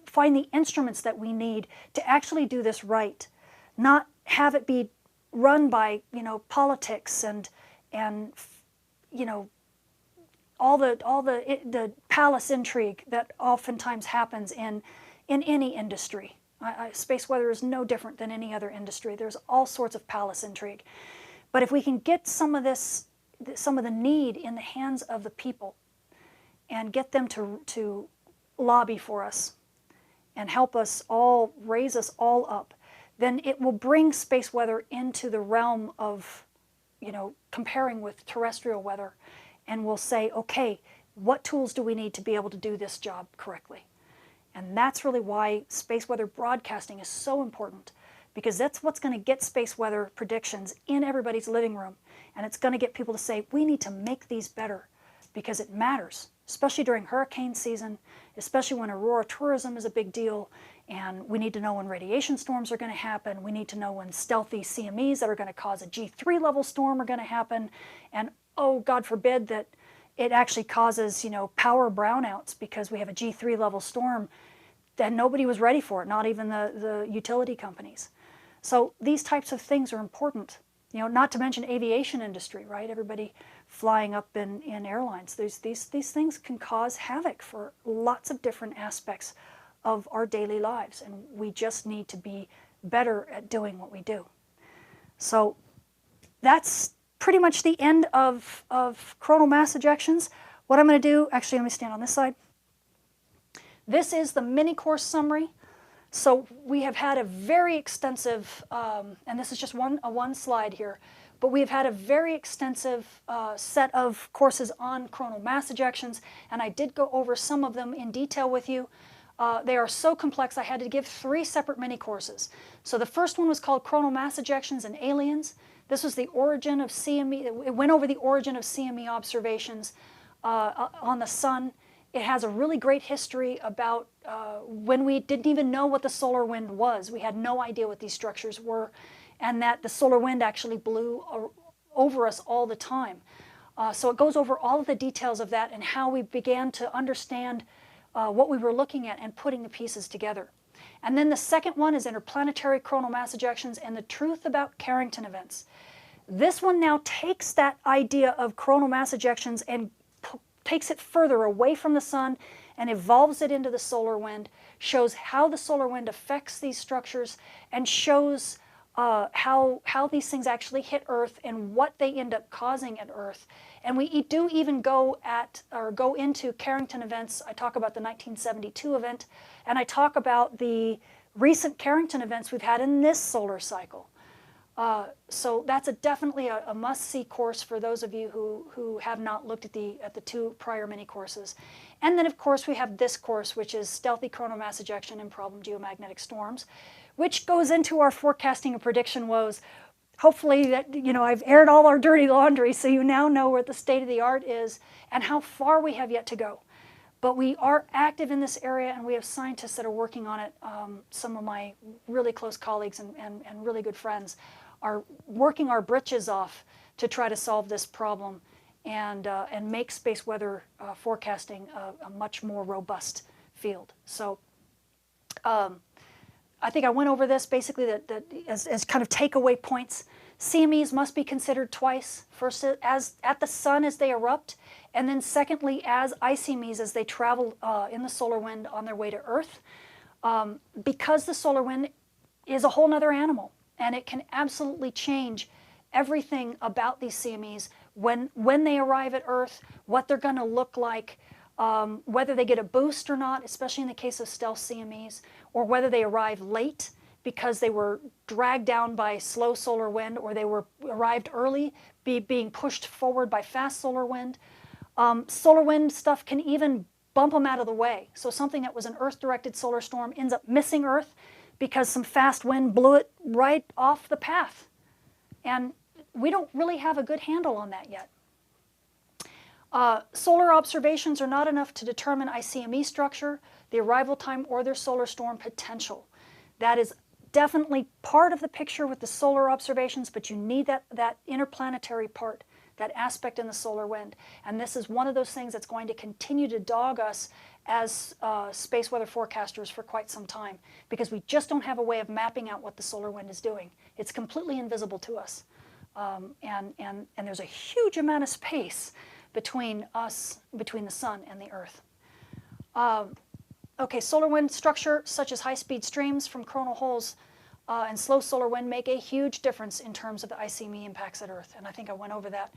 find the instruments that we need to actually do this right, not have it be run by, politics and all the palace intrigue that oftentimes happens in any industry. Space weather is no different than any other industry. There's all sorts of palace intrigue. But if we can get some of the need in the hands of the people and get them to lobby for us and help us all, raise us all up, then it will bring space weather into the realm of, comparing with terrestrial weather. And we'll say, okay, what tools do we need to be able to do this job correctly? And that's really why space weather broadcasting is so important, because that's what's going to get space weather predictions in everybody's living room. And it's going to get people to say, we need to make these better because it matters, especially during hurricane season, especially when aurora tourism is a big deal. And we need to know when radiation storms are going to happen. We need to know when stealthy CMEs that are going to cause a G3 level storm are going to happen. And oh, God forbid that it actually causes, power brownouts because we have a G3 level storm that nobody was ready for it, not even the utility companies. So these types of things are important, not to mention aviation industry, right? Everybody flying up in airlines. These things can cause havoc for lots of different aspects of our daily lives, and we just need to be better at doing what we do. So that's pretty much the end of coronal mass ejections. What I'm going to do, actually let me stand on this side. This is the mini course summary. So we have had a very extensive, and this is just one slide here, but we've had a very extensive set of courses on coronal mass ejections, and I did go over some of them in detail with you. They are so complex I had to give 3 separate mini courses. So the first one was called Coronal Mass Ejections and Aliens. This was the origin of CME. It went over the origin of CME observations on the sun. It has a really great history about when we didn't even know what the solar wind was. We had no idea what these structures were, and that the solar wind actually blew over us all the time. So it goes over all of the details of that and how we began to understand what we were looking at and putting the pieces together. And then the second one is interplanetary coronal mass ejections and the truth about Carrington events. This one now takes that idea of coronal mass ejections and takes it further away from the sun and evolves it into the solar wind, shows how the solar wind affects these structures, and shows how these things actually hit Earth and what they end up causing at Earth. And we do even go into Carrington events. I talk about the 1972 event, and I talk about the recent Carrington events we've had in this solar cycle. So that's definitely a must-see course for those of you who have not looked at the two prior mini courses. And then, of course, we have this course, which is Stealthy Coronal Mass Ejection and Problem Geomagnetic Storms, which goes into our forecasting and prediction woes. Hopefully that, I've aired all our dirty laundry, so you now know where the state of the art is and how far we have yet to go. But we are active in this area, and we have scientists that are working on it. Some of my really close colleagues and really good friends are working our britches off to try to solve this problem and make space weather forecasting a much more robust field. So I think I went over this basically that as kind of takeaway points. CMEs must be considered twice. First, as at the sun as they erupt, and then secondly, as ICMEs as they travel in the solar wind on their way to Earth, because the solar wind is a whole nother animal, and it can absolutely change everything about these CMEs when they arrive at Earth, what they're going to look like, whether they get a boost or not, especially in the case of stealth CMEs, or whether they arrive late because they were dragged down by slow solar wind, or they arrived early, being pushed forward by fast solar wind. Solar wind stuff can even bump them out of the way. So something that was an Earth-directed solar storm ends up missing Earth because some fast wind blew it right off the path. And we don't really have a good handle on that yet. Solar observations are not enough to determine ICME structure, the arrival time, or their solar storm potential. That is definitely part of the picture with the solar observations, but you need that interplanetary part, that aspect in the solar wind. And this is one of those things that's going to continue to dog us as space weather forecasters for quite some time, because we just don't have a way of mapping out what the solar wind is doing. It's completely invisible to us. And there's a huge amount of space between the sun and the Earth. Okay, solar wind structure, such as high-speed streams from coronal holes and slow solar wind, make a huge difference in terms of the ICME impacts at Earth, and I think I went over that.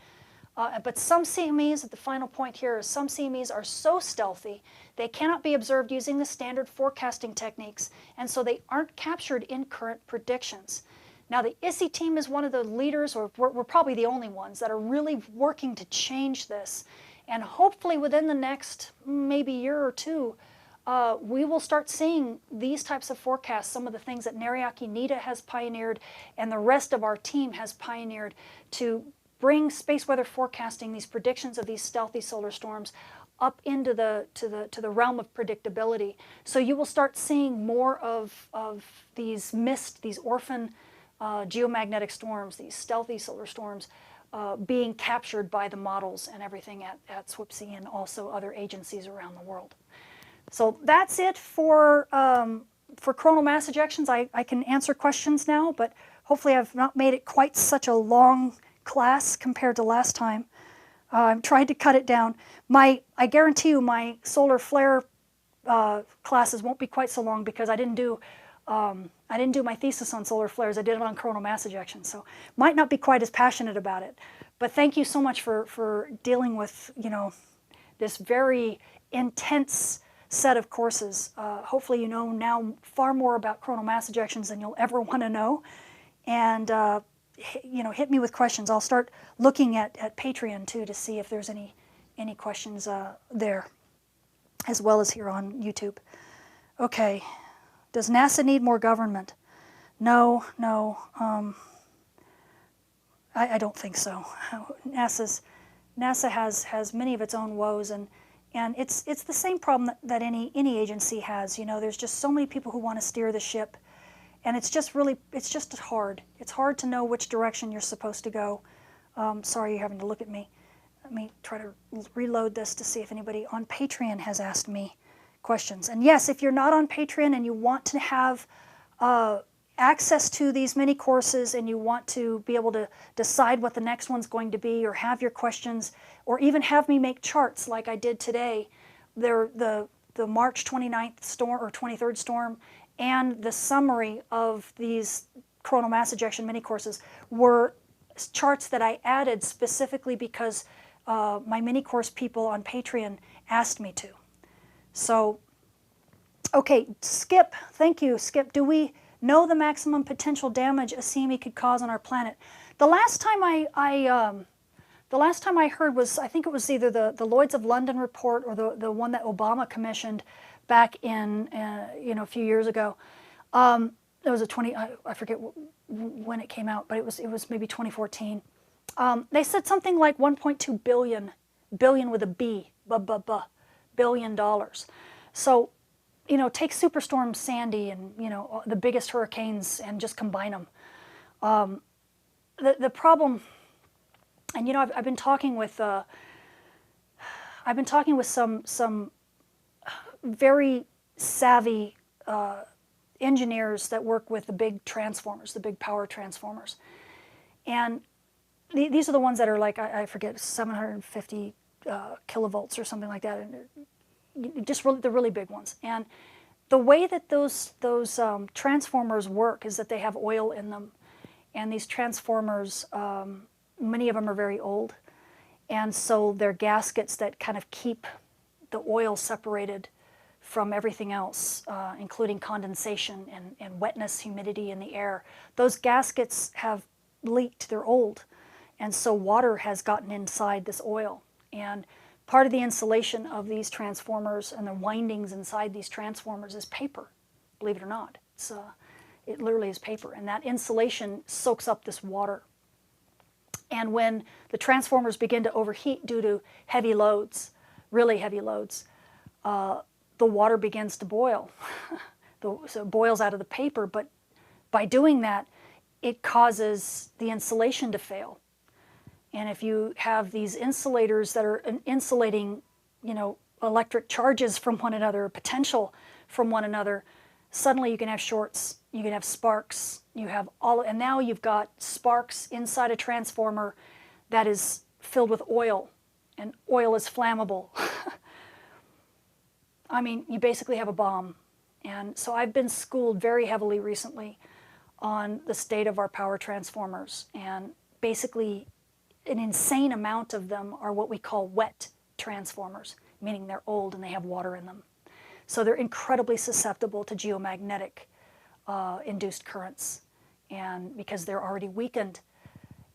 But some CMEs, at the final point here, is some CMEs are so stealthy, they cannot be observed using the standard forecasting techniques, and so they aren't captured in current predictions. Now, the ISI team is one of the leaders, or we're probably the only ones, that are really working to change this. And hopefully within the next maybe year or two, we will start seeing these types of forecasts, some of the things that Nariaki Nita has pioneered and the rest of our team has pioneered to bring space weather forecasting, these predictions of these stealthy solar storms, up into the realm of predictability. So you will start seeing more of these missed, these orphan geomagnetic storms, these stealthy solar storms, being captured by the models and everything at SWPC and also other agencies around the world. So that's it for coronal mass ejections. I can answer questions now, but hopefully I've not made it quite such a long class compared to last time. I've tried to cut it down. I guarantee you my solar flare classes won't be quite so long, because I didn't do my thesis on solar flares. I did it on coronal mass ejection, so might not be quite as passionate about it. But thank you so much for dealing with this very intense set of courses. Hopefully you know now far more about coronal mass ejections than you'll ever want to know, and hit me with questions. I'll start looking at Patreon too to see if there's any questions there, as well as here on YouTube. Okay. Does NASA need more government? No. I don't think so. NASA has many of its own woes, and it's the same problem that any agency has. There's just so many people who want to steer the ship, and it's just hard. It's hard to know which direction you're supposed to go. Sorry, you're having to look at me. Let me try to reload this to see if anybody on Patreon has asked me questions. And yes, if you're not on Patreon and you want to have access to these mini courses and you want to be able to decide what the next one's going to be, or have your questions, or even have me make charts like I did today, the March 29th storm or 23rd storm and the summary of these coronal mass ejection mini courses were charts that I added specifically because my mini course people on Patreon asked me to. So, okay, Skip, thank you, Skip. Do we know the maximum potential damage a CME could cause on our planet? The last time I heard was, I think it was either the Lloyds of London report or the one that Obama commissioned back in a few years ago. It was I forget when it came out, but it was maybe 2014. They said something like 1.2 billion with a B, billion dollars. So, take Superstorm Sandy and, the biggest hurricanes and just combine them. The problem, and, I've been talking with some very savvy engineers that work with the big transformers, the big power transformers. And these are the ones that are like, I forget, 750 kilovolts or something like that. And just the really big ones. And the way that those transformers work is that they have oil in them. And these transformers, many of them are very old. And so they're gaskets that kind of keep the oil separated from everything else, including condensation and wetness, humidity in the air. Those gaskets have leaked, they're old. And so water has gotten inside this oil. And part of the insulation of these transformers and the windings inside these transformers is paper, believe it or not. It literally is paper. And that insulation soaks up this water. And when the transformers begin to overheat due to heavy loads, really heavy loads, the water begins to boil. So it boils out of the paper, but by doing that, it causes the insulation to fail. And if you have these insulators that are insulating, electric charges from one another, potential from one another, suddenly you can have shorts, you can have sparks, and now you've got sparks inside a transformer that is filled with oil, and oil is flammable. I mean, you basically have a bomb. And so I've been schooled very heavily recently on the state of our power transformers, and basically an insane amount of them are what we call wet transformers, meaning they're old and they have water in them. So they're incredibly susceptible to geomagnetic induced currents, and because they're already weakened.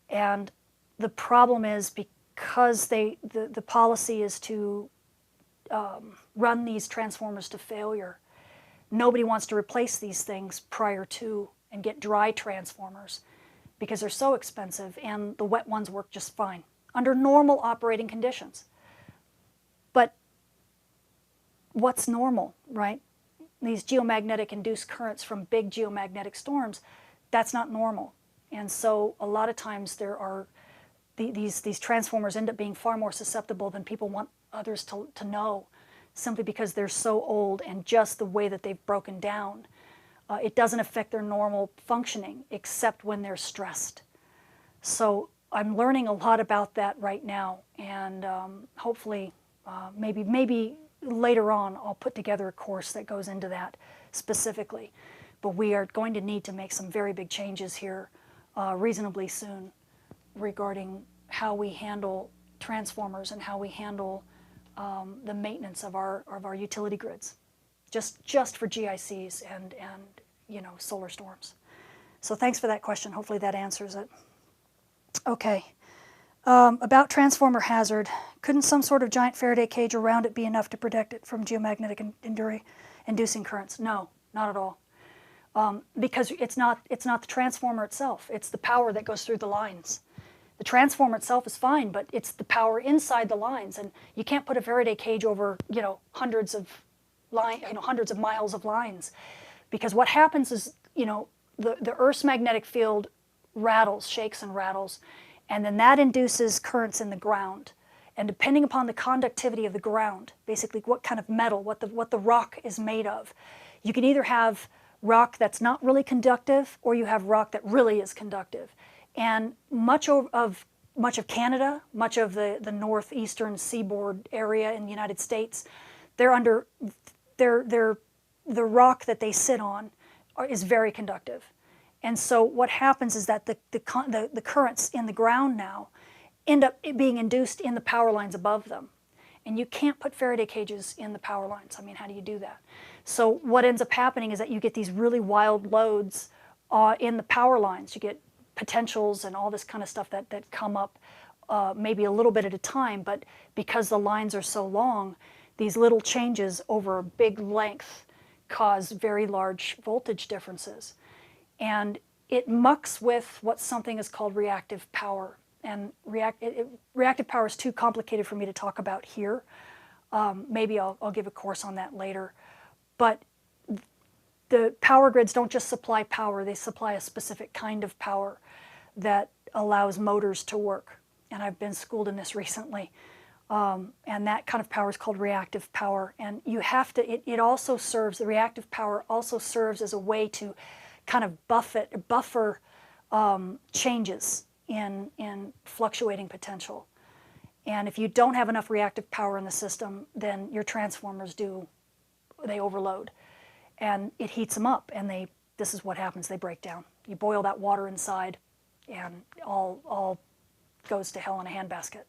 And the problem is, because the policy is to run these transformers to failure, nobody wants to replace these things prior to and get dry transformers, because they're so expensive, and the wet ones work just fine under normal operating conditions. But what's normal, right? These geomagnetic induced currents from big geomagnetic storms, that's not normal. And so a lot of times there are these transformers end up being far more susceptible than people want others to know, simply because they're so old and just the way that they've broken down. It doesn't affect their normal functioning except when they're stressed. So I'm learning a lot about that right now, and hopefully maybe later on I'll put together a course that goes into that specifically. But we are going to need to make some very big changes here reasonably soon regarding how we handle transformers and how we handle the maintenance of our utility grids, just for GICs and solar storms. So thanks for that question. Hopefully that answers it. Okay. About transformer hazard, couldn't some sort of giant Faraday cage around it be enough to protect it from geomagnetic inducing currents? No, not at all. Because it's not the transformer itself. It's the power that goes through the lines. The transformer itself is fine, but it's the power inside the lines, and you can't put a Faraday cage over hundreds of miles of lines, because what happens is the Earth's magnetic field shakes and rattles, and then that induces currents in the ground. And depending upon the conductivity of the ground, basically what kind of metal, what the rock is made of, you can either have rock that's not really conductive, or you have rock that really is conductive. And much of Canada, much of the northeastern seaboard area in the United States, the rock that they sit on is very conductive. And so what happens is that the currents in the ground now end up being induced in the power lines above them. And you can't put Faraday cages in the power lines. I mean, how do you do that? So what ends up happening is that you get these really wild loads in the power lines. You get potentials and all this kind of stuff that come up maybe a little bit at a time, but because the lines are so long, these little changes over a big length cause very large voltage differences. And it mucks with what something is called reactive power. And reactive power is too complicated for me to talk about here. Maybe I'll give a course on that later. But the power grids don't just supply power, they supply a specific kind of power that allows motors to work. And I've been schooled in this recently. And that kind of power is called reactive power. And you have to, it also serves, the reactive power also serves as a way to kind of buffer changes in fluctuating potential. And if you don't have enough reactive power in the system, then your transformers they overload. And it heats them up, and this is what happens, they break down. You boil that water inside, and all goes to hell in a handbasket.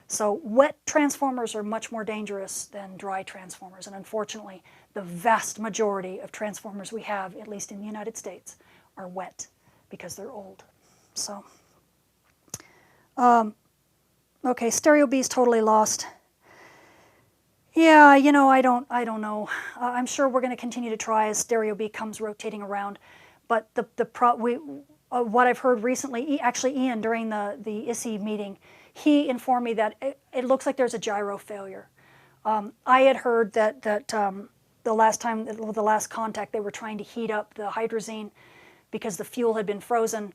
So wet transformers are much more dangerous than dry transformers, and unfortunately, the vast majority of transformers we have, at least in the United States, are wet because they're old. So, okay, stereo B is totally lost. Yeah, I don't know. I'm sure we're going to continue to try as stereo B comes rotating around, but what I've heard recently, actually Ian during the ISI meeting, he informed me that it looks like there's a gyro failure. I had heard that the last contact, they were trying to heat up the hydrazine because the fuel had been frozen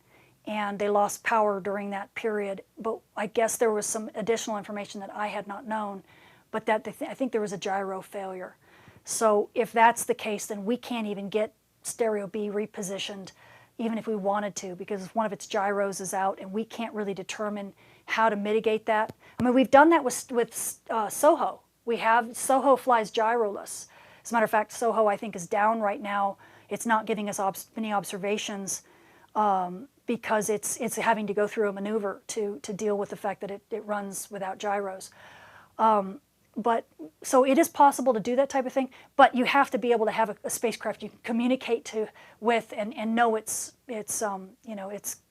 and they lost power during that period. But I guess there was some additional information that I had not known, but that I think there was a gyro failure. So if that's the case, then we can't even get stereo B repositioned, even if we wanted to, because one of its gyros is out and we can't really determine how to mitigate that. I mean, we've done that with Soho. Soho flies gyroless. As a matter of fact, Soho, I think, is down right now. It's not giving us many observations because it's having to go through a maneuver to deal with the fact that it runs without gyros. But so it is possible to do that type of thing, but you have to be able to have a spacecraft you can communicate with and know its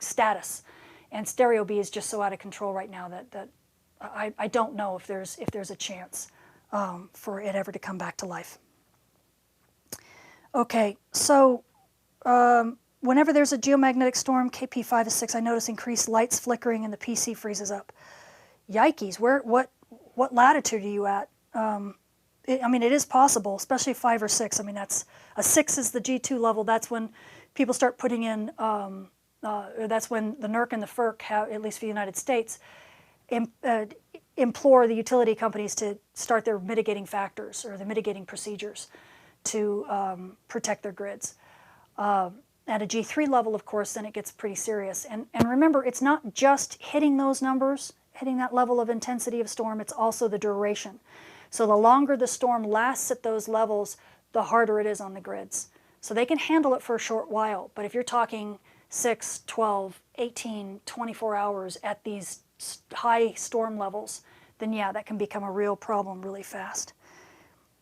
status. And stereo B is just so out of control right now that I don't know if there's a chance for it ever to come back to life. Okay, so whenever there's a geomagnetic storm, KP5 is 6, I notice increased lights flickering and the PC freezes up. Yikes! What latitude are you at? I mean, it is possible, especially 5 or 6. I mean, that's a 6 is the G2 level. That's when people start putting in. That's when the NERC and the FERC have, at least for the United States, implore the utility companies to start their mitigating factors or the mitigating procedures to protect their grids. At a G3 level, of course, then it gets pretty serious. And remember, it's not just hitting those numbers, hitting that level of intensity of storm, it's also the duration. So the longer the storm lasts at those levels, the harder it is on the grids. So they can handle it for a short while, but if you're talking 6, 12, 18, 24 hours at these high storm levels, then yeah, that can become a real problem really fast.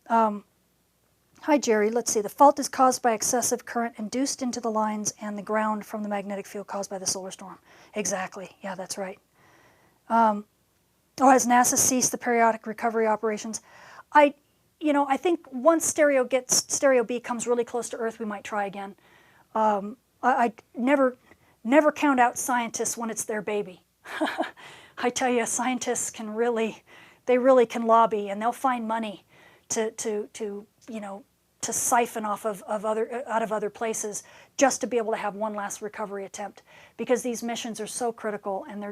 Hi Jerry, let's see. The fault is caused by excessive current induced into the lines and the ground from the magnetic field caused by the solar storm. Exactly, yeah, that's right. Has NASA ceased the periodic recovery operations? I think once stereo B comes really close to Earth, we might try again. I never count out scientists when it's their baby. I tell you, scientists can really can lobby, and they'll find money to to siphon off of out of other places just to be able to have one last recovery attempt, because these missions are so critical, and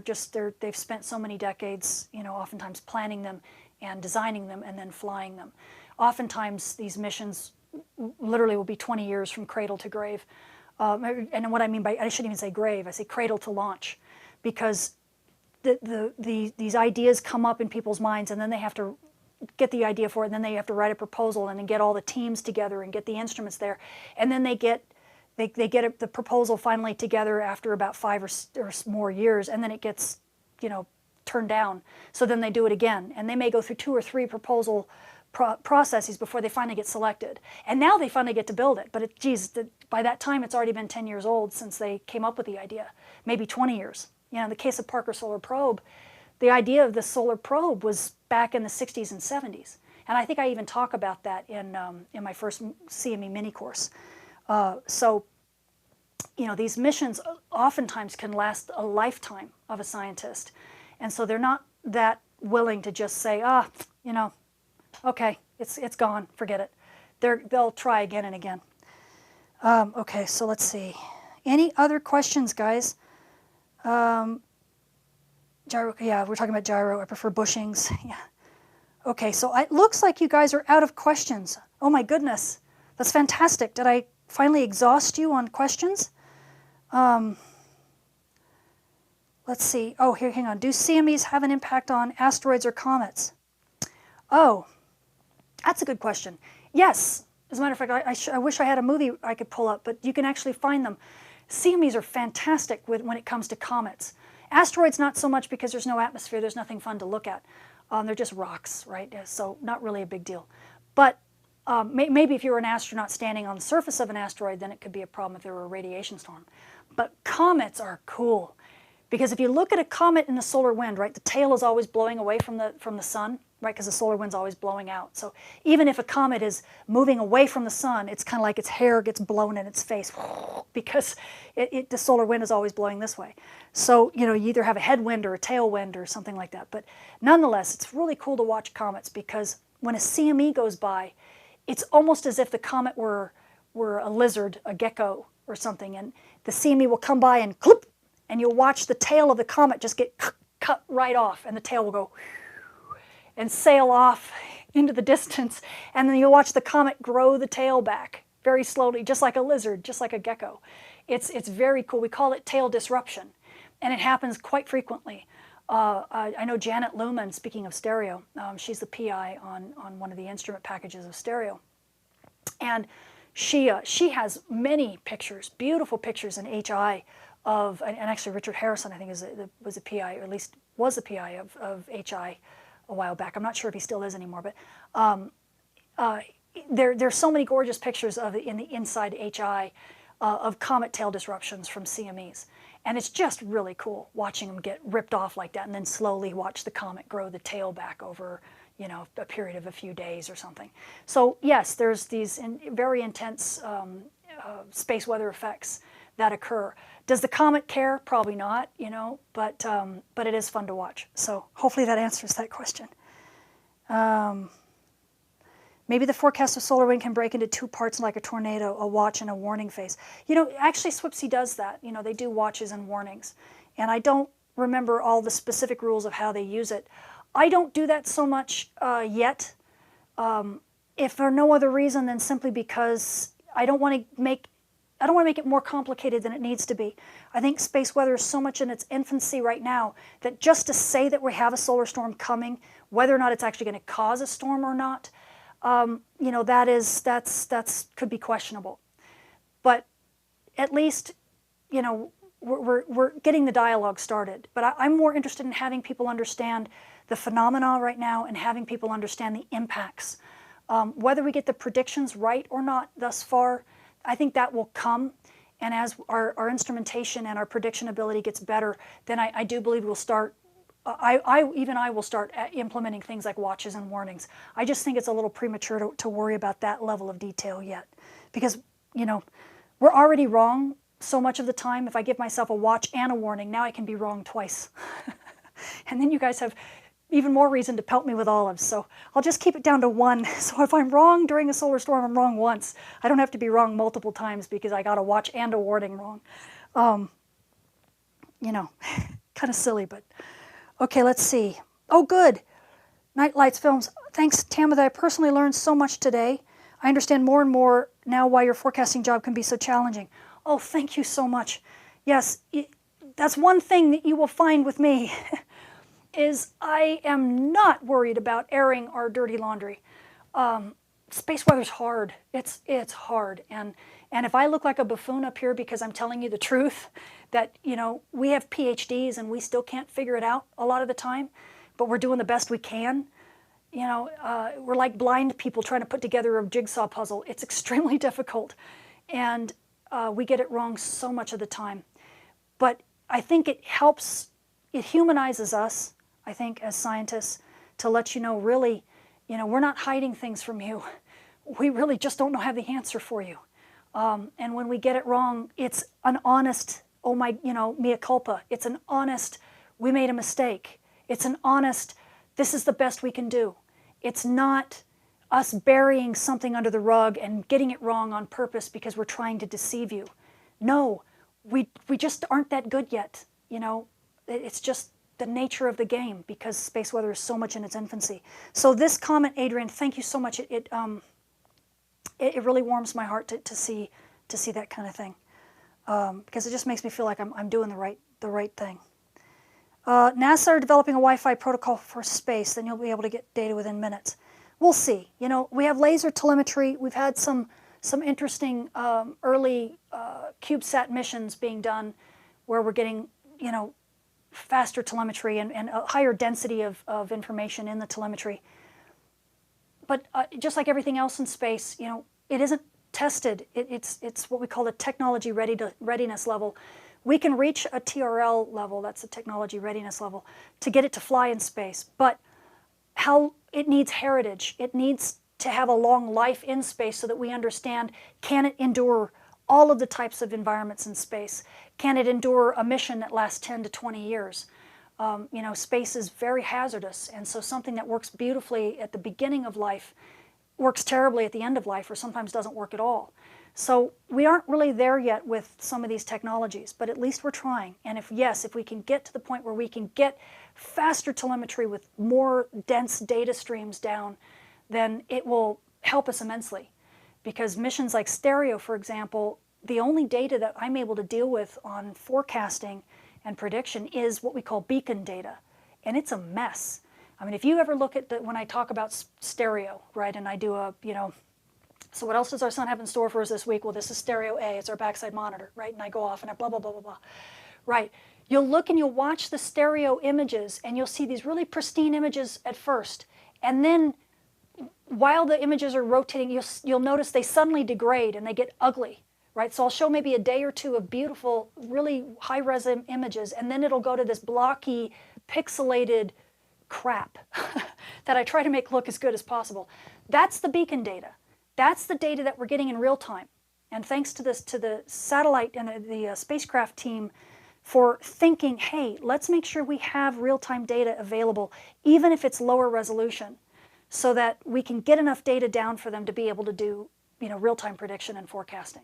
they've spent so many decades, oftentimes planning them and designing them and then flying them. Oftentimes these missions literally will be 20 years from cradle to grave. And what I mean by, I shouldn't even say grave, I say cradle to launch, because these ideas come up in people's minds, and then they have to get the idea for it, and then they have to write a proposal and then get all the teams together and get the instruments there, and then they get the proposal finally together after about 5 or more years, and then it gets turned down. So then they do it again, and they may go through 2 or 3 proposal processes before they finally get selected, and now they finally get to build it. But by that time it's already been 10 years old since they came up with the idea, maybe 20 years. In the case of Parker Solar Probe, the idea of the solar probe was back in the 60s and 70s. And I think I even talk about that in my first CME mini course. So these missions oftentimes can last a lifetime of a scientist. And so they're not that willing to just say, okay, it's gone, forget it. They'll try again and again. Okay, so let's see. Any other questions, guys? Gyro, yeah, we're talking about gyro. I prefer bushings. Yeah. Okay, so it looks like you guys are out of questions. Oh my goodness, that's fantastic. Did I finally exhaust you on questions? Let's see. Oh, here, hang on. Do CMEs have an impact on asteroids or comets? Oh, that's a good question. Yes. As a matter of fact, I wish I had a movie I could pull up, but you can actually find them. CMEs are fantastic when it comes to comets. Asteroids, not so much, because there's no atmosphere. There's nothing fun to look at. They're just rocks, right? So not really a big deal. But maybe if you were an astronaut standing on the surface of an asteroid, then it could be a problem if there were a radiation storm. But comets are cool, because if you look at a comet in the solar wind, right, the tail is always blowing away from the sun, right, because the solar wind's always blowing out. So even if a comet is moving away from the sun, it's kind of like its hair gets blown in its face, because the solar wind is always blowing this way. So you either have a headwind or a tailwind or something like that. But nonetheless, it's really cool to watch comets, because when a CME goes by, it's almost as if the comet were a lizard, a gecko or something, and the CME will come by and clip, and you'll watch the tail of the comet just get cut right off, and the tail will go and sail off into the distance, and then you'll watch the comet grow the tail back very slowly, just like a lizard, just like a gecko. It's very cool. We call it tail disruption, and it happens quite frequently. I know Janet Luhman, speaking of stereo, she's the PI on one of the instrument packages of stereo, and she has many pictures, beautiful pictures in HI of, and actually Richard Harrison, I think, was a PI, or at least was a PI of HI a while back. I'm not sure if he still is anymore, but there's so many gorgeous pictures of in the inside HI of comet tail disruptions from CMEs. And it's just really cool watching them get ripped off like that, and then slowly watch the comet grow the tail back over, a period of a few days or something. So yes, there's these very intense space weather effects that occur. Does the comet care? Probably not, but it is fun to watch. So hopefully that answers that question. Maybe the forecast of solar wind can break into 2 parts like a tornado, a watch and a warning phase. Actually SWPC does that. They do watches and warnings. And I don't remember all the specific rules of how they use it. I don't do that so much yet, if for no other reason than simply because I don't want to make it more complicated than it needs to be. I think space weather is so much in its infancy right now that just to say that we have a solar storm coming, whether or not it's actually going to cause a storm or not, that's could be questionable. But at least, we're getting the dialogue started. But I'm more interested in having people understand the phenomena right now and having people understand the impacts. Whether we get the predictions right or not thus far, I think that will come. And as our instrumentation and our prediction ability gets better, then I do believe we'll start. I will start implementing things like watches and warnings. I just think it's a little premature to worry about that level of detail yet, because we're already wrong so much of the time. If I give myself a watch and a warning, now I can be wrong twice. And then you guys have even more reason to pelt me with olives. So I'll just keep it down to one. So if I'm wrong during a solar storm, I'm wrong once. I don't have to be wrong multiple times because I got a watch and a warning wrong. You know, kind of silly, but okay, let's see. Oh, good. Night Lights Films. Thanks, Tamitha. I personally learned so much today. I understand more and more now why your forecasting job can be so challenging. Oh, thank you so much. Yes, that's one thing that you will find with me is I am not worried about airing our dirty laundry. Space weather's hard. It's hard. And if I look like a buffoon up here because I'm telling you the truth, that, you know, we have PhDs and we still can't figure it out a lot of the time, but we're doing the best we can. You know, we're like blind people trying to put together a jigsaw puzzle. It's extremely difficult, and we get it wrong so much of the time. But I think it helps, it humanizes us, I think, as scientists, to let you know, really, you know, we're not hiding things from you. We really just don't have the answer for you. And when we get it wrong, it's an honest, oh my, you know, mea culpa. It's an honest, we made a mistake. It's an honest, this is the best we can do. It's not us burying something under the rug and getting it wrong on purpose because we're trying to deceive you. No, we just aren't that good yet. You know, it's just the nature of the game because space weather is so much in its infancy. So this comment, Adrian, thank you so much. It really warms my heart to see that kind of thing, because it just makes me feel like I'm doing the right thing. NASA are developing a Wi-Fi protocol for space, then you'll be able to get data within minutes. We'll see. You know, we have laser telemetry. We've had some interesting early CubeSat missions being done where we're getting, you know, faster telemetry and a higher density of information in the telemetry. But just like everything else in space, you know, it isn't tested. It's what we call the technology readiness level. We can reach a TRL level, that's a technology readiness level, to get it to fly in space. But how it needs heritage. It needs to have a long life in space so that we understand, can it endure all of the types of environments in space? Can it endure a mission that lasts 10 to 20 years? You know, space is very hazardous, and so something that works beautifully at the beginning of life works terribly at the end of life, or sometimes doesn't work at all. So we aren't really there yet with some of these technologies, but at least we're trying. And if we can get to the point where we can get faster telemetry with more dense data streams down, then it will help us immensely. Because missions like Stereo, for example, the only data that I'm able to deal with on forecasting and prediction is what we call beacon data. And it's a mess. I mean, if you ever look at when I talk about Stereo, right, and I do a, you know, so what else does our sun have in store for us this week? Well, this is Stereo A, it's our backside monitor, right? And I go off and I blah, blah, blah, blah, blah. Right, you'll look and you'll watch the stereo images and you'll see these really pristine images at first. And then while the images are rotating, you'll notice they suddenly degrade and they get ugly, right? So I'll show maybe a day or two of beautiful, really high-res images, and then it'll go to this blocky, pixelated crap that I try to make look as good as possible. That's the beacon data. That's the data that we're getting in real time. And thanks to the satellite and the spacecraft team for thinking, hey, let's make sure we have real-time data available, even if it's lower resolution, so that we can get enough data down for them to be able to do, you know, real-time prediction and forecasting.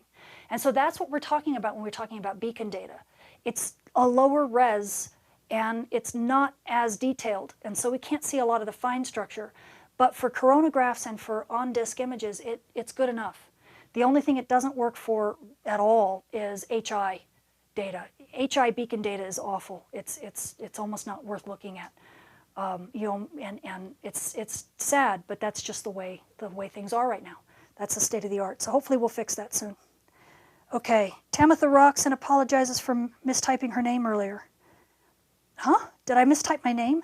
And so that's what we're talking about when we're talking about beacon data. It's a lower res, and it's not as detailed, and so we can't see a lot of the fine structure. But for coronagraphs and for on-disk images, it's good enough. The only thing it doesn't work for at all is HI data. HI beacon data is awful. It's almost not worth looking at. You know, and it's sad, but that's just the way things are right now. That's the state of the art. So hopefully we'll fix that soon. Okay, Tamitha rocks and apologizes for mistyping her name earlier. Huh? Did I mistype my name?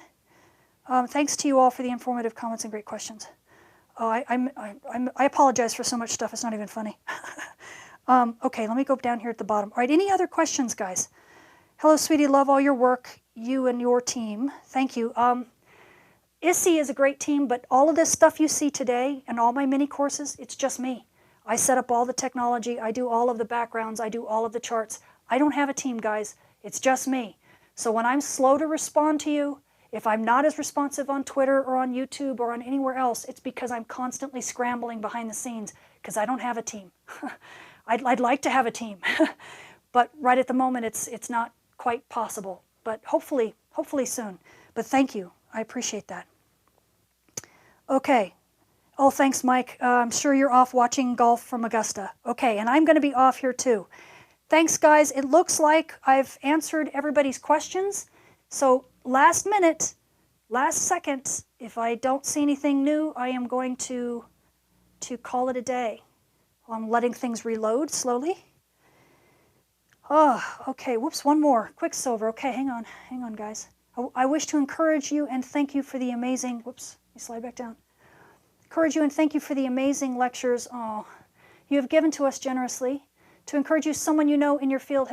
Thanks to you all for the informative comments and great questions. Oh, I apologize for so much stuff. It's not even funny. Okay, let me go down here at the bottom. All right, any other questions, guys? Hello, sweetie. Love all your work, you and your team. Thank you. ISSI is a great team, but all of this stuff you see today and all my mini courses, it's just me. I set up all the technology. I do all of the backgrounds. I do all of the charts. I don't have a team, guys. It's just me. So when I'm slow to respond to you, If I'm not as responsive on Twitter or on YouTube or on anywhere else, it's because I'm constantly scrambling behind the scenes because I don't have a team. I'd like to have a team, but right at the moment it's not quite possible. But hopefully soon. But thank you. I appreciate that. Okay. Oh, thanks, Mike. I'm sure you're off watching golf from Augusta. Okay, and I'm going to be off here too. Thanks, guys. It looks like I've answered everybody's questions. So last minute, last second, if I don't see anything new, I am going to call it a day. I'm letting things reload slowly. Oh, okay. Whoops, one more. Quicksilver. Okay, hang on, guys. I wish to encourage you and thank you for the amazing, whoops, let me slide back down. Encourage you and thank you for the amazing lectures you have given to us generously. To encourage you, someone you know in your field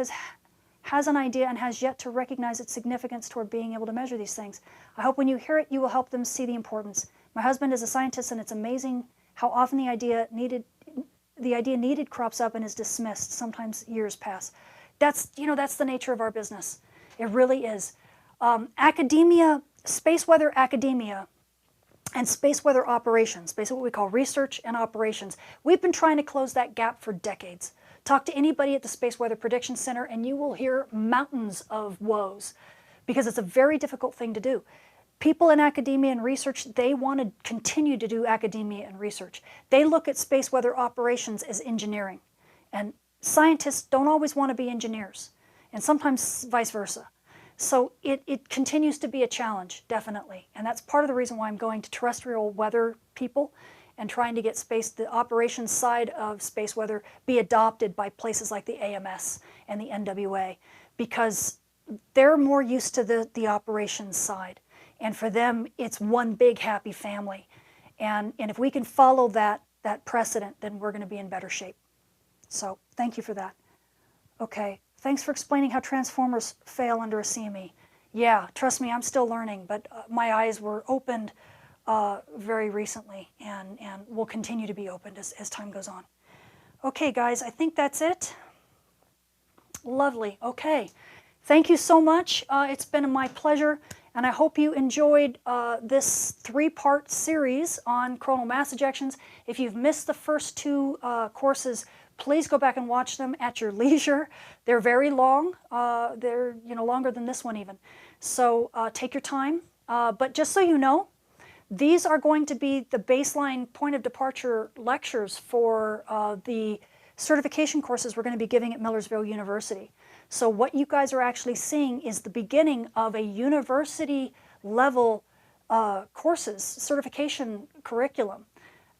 has an idea and has yet to recognize its significance toward being able to measure these things. I hope when you hear it, you will help them see the importance. My husband is a scientist, and it's amazing how often the idea needed crops up and is dismissed. Sometimes years pass. That's the nature of our business. It really is. Academia, space weather academia, and space weather operations, basically what we call research and operations. We've been trying to close that gap for decades. Talk to anybody at the Space Weather Prediction Center and you will hear mountains of woes because it's a very difficult thing to do. People in academia and research, they want to continue to do academia and research. They look at space weather operations as engineering. And scientists don't always want to be engineers, and sometimes vice versa. So it continues to be a challenge, definitely. And that's part of the reason why I'm going to terrestrial weather people and trying to get the operations side of space weather be adopted by places like the AMS and the NWA, because they're more used to the operations side. And for them, it's one big happy family. And if we can follow that precedent, then we're going to be in better shape. So thank you for that. Okay, thanks for explaining how transformers fail under a CME. Yeah, trust me, I'm still learning, but my eyes were opened very recently and will continue to be opened as time goes on. Okay, guys, I think that's it. Lovely. Okay. Thank you so much. It's been my pleasure, and I hope you enjoyed this 3-part series on coronal mass ejections. If you've missed the first 2 courses, please go back and watch them at your leisure. They're very long. They're longer than this one even. So take your time. But just so you know, these are going to be the baseline point of departure lectures for the certification courses we're going to be giving at Millersville University. So what you guys are actually seeing is the beginning of a university level courses, certification curriculum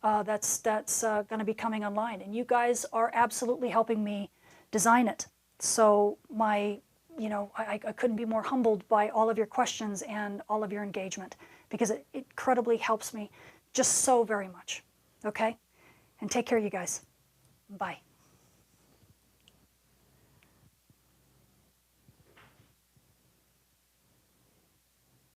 that's going to be coming online. And you guys are absolutely helping me design it. So I couldn't be more humbled by all of your questions and all of your engagement, because it incredibly helps me just so very much. Okay? And take care, you guys. Bye.